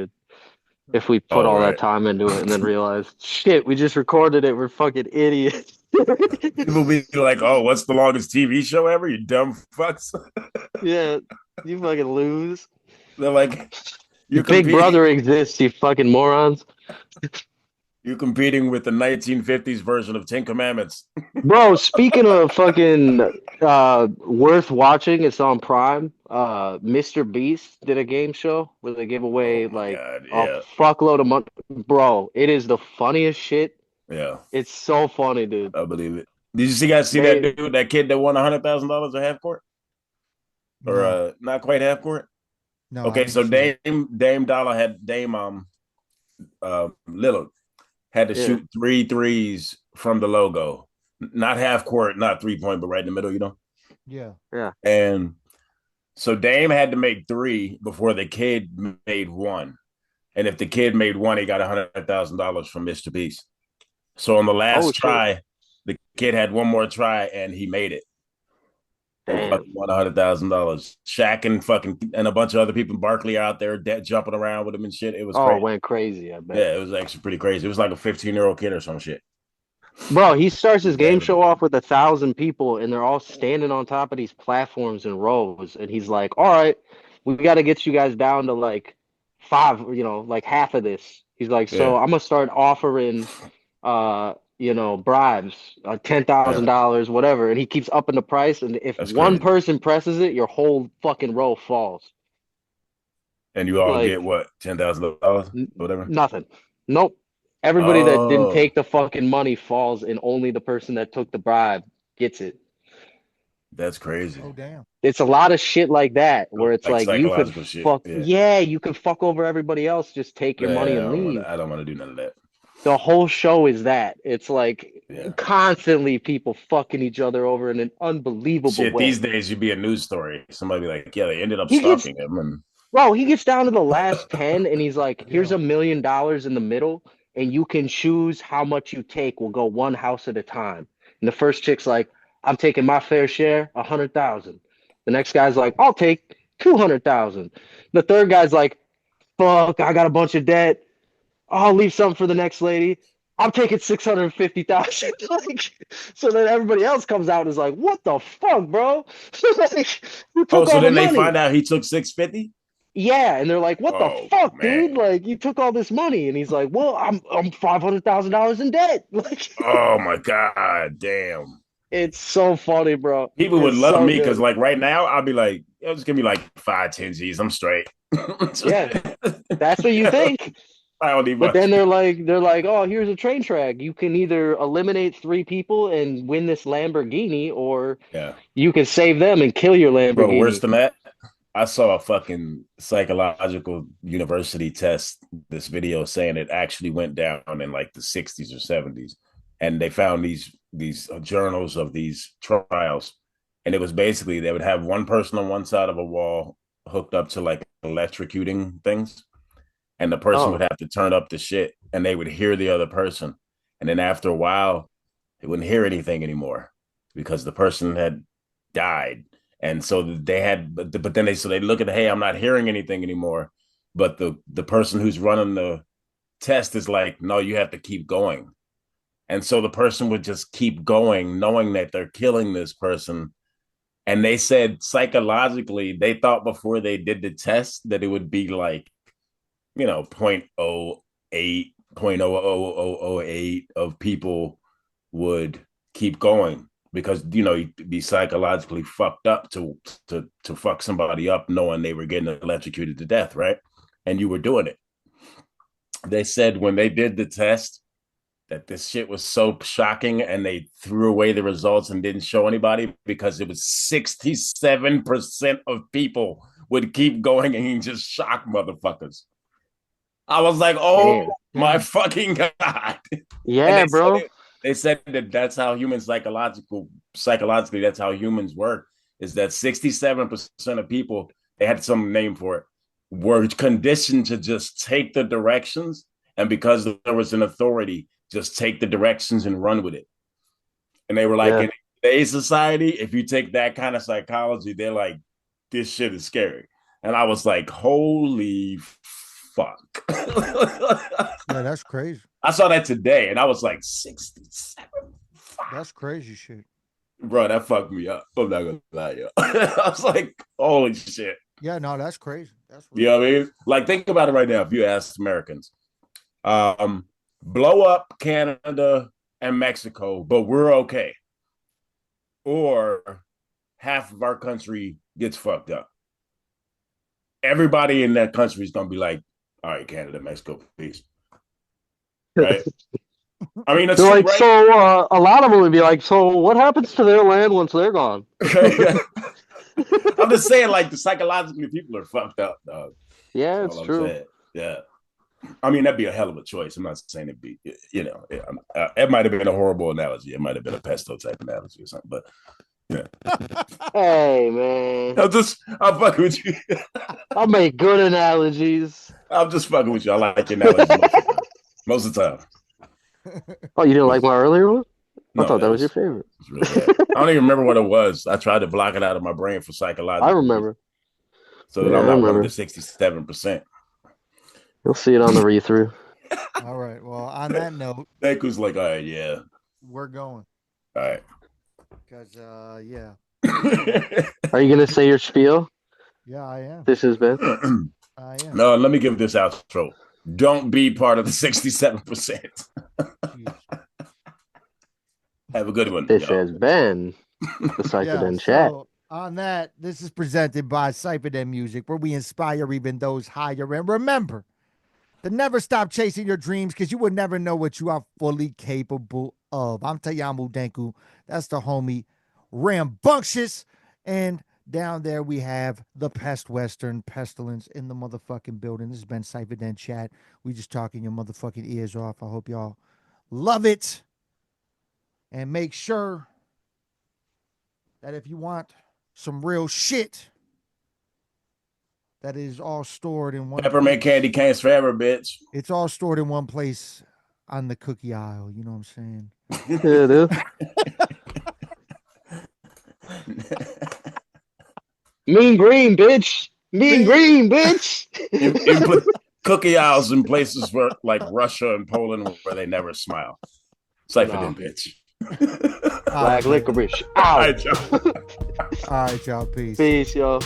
C: if we put all that time into it and then realize, shit, we just recorded it. We're fucking idiots.
B: People be like, "Oh, what's the longest TV show ever? You dumb fucks."
C: Yeah, you fucking lose.
B: They're like, "You're
C: Big Brother exists, you fucking morons."
B: You're competing with the 1950s version of Ten Commandments.
C: Bro, speaking of fucking worth watching, it's on Prime. Mr. Beast did a game show where they give away a fuckload of money. Bro, it is the funniest shit.
B: Yeah.
C: It's so funny, dude.
B: I believe it. Did you guys see that dude, that kid that won $100,000 at half court? Or not quite half court?
A: No.
B: Okay, so Dame Dollar had Dame Lillard had to shoot 3 threes from the logo. Not half court, not 3-point, but right in the middle, you know?
A: Yeah.
C: Yeah.
B: And so Dame had to make 3 before the kid made 1. And if the kid made 1, he got $100,000 from Mr. Beast. So on the last try, the kid had one more try and he made it.
C: Damn.
B: And won $100,000. Shaq and a bunch of other people in Barkley out there jumping around with him and shit. It was crazy.
C: It went crazy, I bet.
B: Yeah, it was actually pretty crazy. It was like a 15-year-old kid or some shit.
C: Bro, he starts his game show off with 1,000 people, and they're all standing on top of these platforms in rows. And he's like, all right, we got to get you guys down to like 5, like half of this. He's like, so I'm going to start offering, bribes, $10,000, whatever. And he keeps upping the price. And if one person presses it, your whole fucking row falls.
B: And you all get what? $10,000? Whatever?
C: Nothing. Nope. Everybody that didn't take the fucking money falls, and only the person that took the bribe gets it.
B: That's crazy.
A: Oh, damn.
C: It's a lot of shit like that where it's like you could fuck.
B: Yeah,
C: you can fuck over everybody else. Just take your money and leave.
B: I don't want to do none of that.
C: The whole show is that. It's like constantly people fucking each other over in an unbelievable way.
B: These days, you'd be a news story. Somebody be like, yeah, they ended up stalking him. And
C: bro, he gets down to the last 10 and he's like, here's $1 million in the middle. And you can choose how much you take. We'll go one house at a time. And the first chick's like, I'm taking my fair share, 100,000. The next guy's like, I'll take 200,000. The third guy's like, fuck, I got a bunch of debt. I'll leave some for the next lady. I'm taking 650,000. So then everybody else comes out and is like, what the fuck, bro?
B: So then they find out he took 650?
C: Yeah, and they're like, "What the fuck, dude? Like, you took all this money." And he's like, "Well, I'm $500,000 in debt." Like,
B: oh my god, damn!
C: It's so funny, bro.
B: People would love me because, like, right now, I'll be like, "Just give me like 5, 10 G's. I'm straight."
C: Yeah, that's what you think.
B: I don't need
C: much. But then they're like, "Oh, here's a train track. You can either eliminate 3 people and win this Lamborghini, or you can save them and kill your Lamborghini."
B: Bro, worse than that. I saw a fucking psychological university test, this video saying it actually went down in like the 60s or 70s. And they found these journals of these trials. And it was basically they would have one person on one side of a wall hooked up to like electrocuting things. and the person would have to turn up the shit, and they would hear the other person, and then after a while, they wouldn't hear anything anymore because the person had died, and so they had. But then they look at, hey, I'm not hearing anything anymore, but the person who's running the test is like, no, you have to keep going. And so the person would just keep going, knowing that they're killing this person. And they said psychologically, they thought before they did the test that it would be like, 0.08, 0.00008 of people would keep going because, you'd be psychologically fucked up to fuck somebody up knowing they were getting electrocuted to death, right? And you were doing it. They said when they did the test, that this shit was so shocking and they threw away the results and didn't show anybody because it was 67% of people would keep going and just shock motherfuckers. I was like, oh my fucking God.
C: Yeah, bro.
B: They said that that's how humans psychologically, that's how humans work, is that 67% of people, they had some name for it, were conditioned to just take the directions. And because there was an authority, just take the directions and run with it. And they were like, in today's society, if you take that kind of psychology, they're like, this shit is scary. And I was like, holy fuck.
A: Yeah, that's crazy.
B: I saw that today and I was like, 67. Fuck.
A: That's crazy shit.
B: Bro, that fucked me up. I'm not gonna lie, yo. I was like, holy shit.
A: Yeah, no, that's crazy. That's
B: you know what I mean? Like, think about it right now. If you ask Americans, blow up Canada and Mexico, but we're okay. Or half of our country gets fucked up. Everybody in that country is going to be like, all right, Canada, Mexico, peace. Right? I mean,
C: they're like, right? So a lot of them would be like, so what happens to their land once they're gone?
B: I'm just saying, like, the psychologically people are fucked up, dog.
C: Yeah, it's true.
B: Saying. Yeah. I mean, that'd be a hell of a choice. I'm not saying it'd be, it might have been a horrible analogy. It might have been a pesto type analogy or something, but yeah.
C: Hey, man.
B: I'm fucking with you.
C: I'll make good analogies.
B: I'm just fucking with you. I like your analogies most of the time.
C: Oh, you didn't like my earlier one?
B: No,
C: I thought that was your favorite.
B: Really I don't even remember what it was. I tried to block it out of my brain for psychological.
C: I remember.
B: So that I'm not one of the 67%.
C: You'll see it on the read-through.
A: All right. Well, on that note,
B: Deku's like, all right, yeah,
A: we're going.
B: All right.
A: Because, yeah.
C: Are you gonna say your spiel?
A: Yeah, I am.
C: This has been.
A: I am.
B: No, let me give this outro. Don't be part of the 67%. Have a good one.
C: This has been the CyphaDen Chat.
A: So on that, this is presented by CyphaDen Music, where we inspire even those higher. And remember to never stop chasing your dreams, because you will never know what you are fully capable of. I'm Tayamu Denku. That's the homie Rambunctious. And down there we have the Pest Western Pestilence in the motherfucking building. This has been CyphaDen Chat. We just talking your motherfucking ears off. I hope y'all love it. And make sure that if you want some real shit, that is all stored in one
B: Peppermint
A: place.
B: candy canes forever, bitch.
A: It's all stored in one place on the cookie aisle. You know what I'm saying?
C: Yeah, dude. Mean green, bitch. Mean green, bitch.
B: You put cookie aisles in places where, like Russia and Poland, where they never smile. CyphaDen, bitch.
C: Black licorice. Ow.
B: All right, y'all.
A: All right, y'all. Peace.
C: Peace, y'all.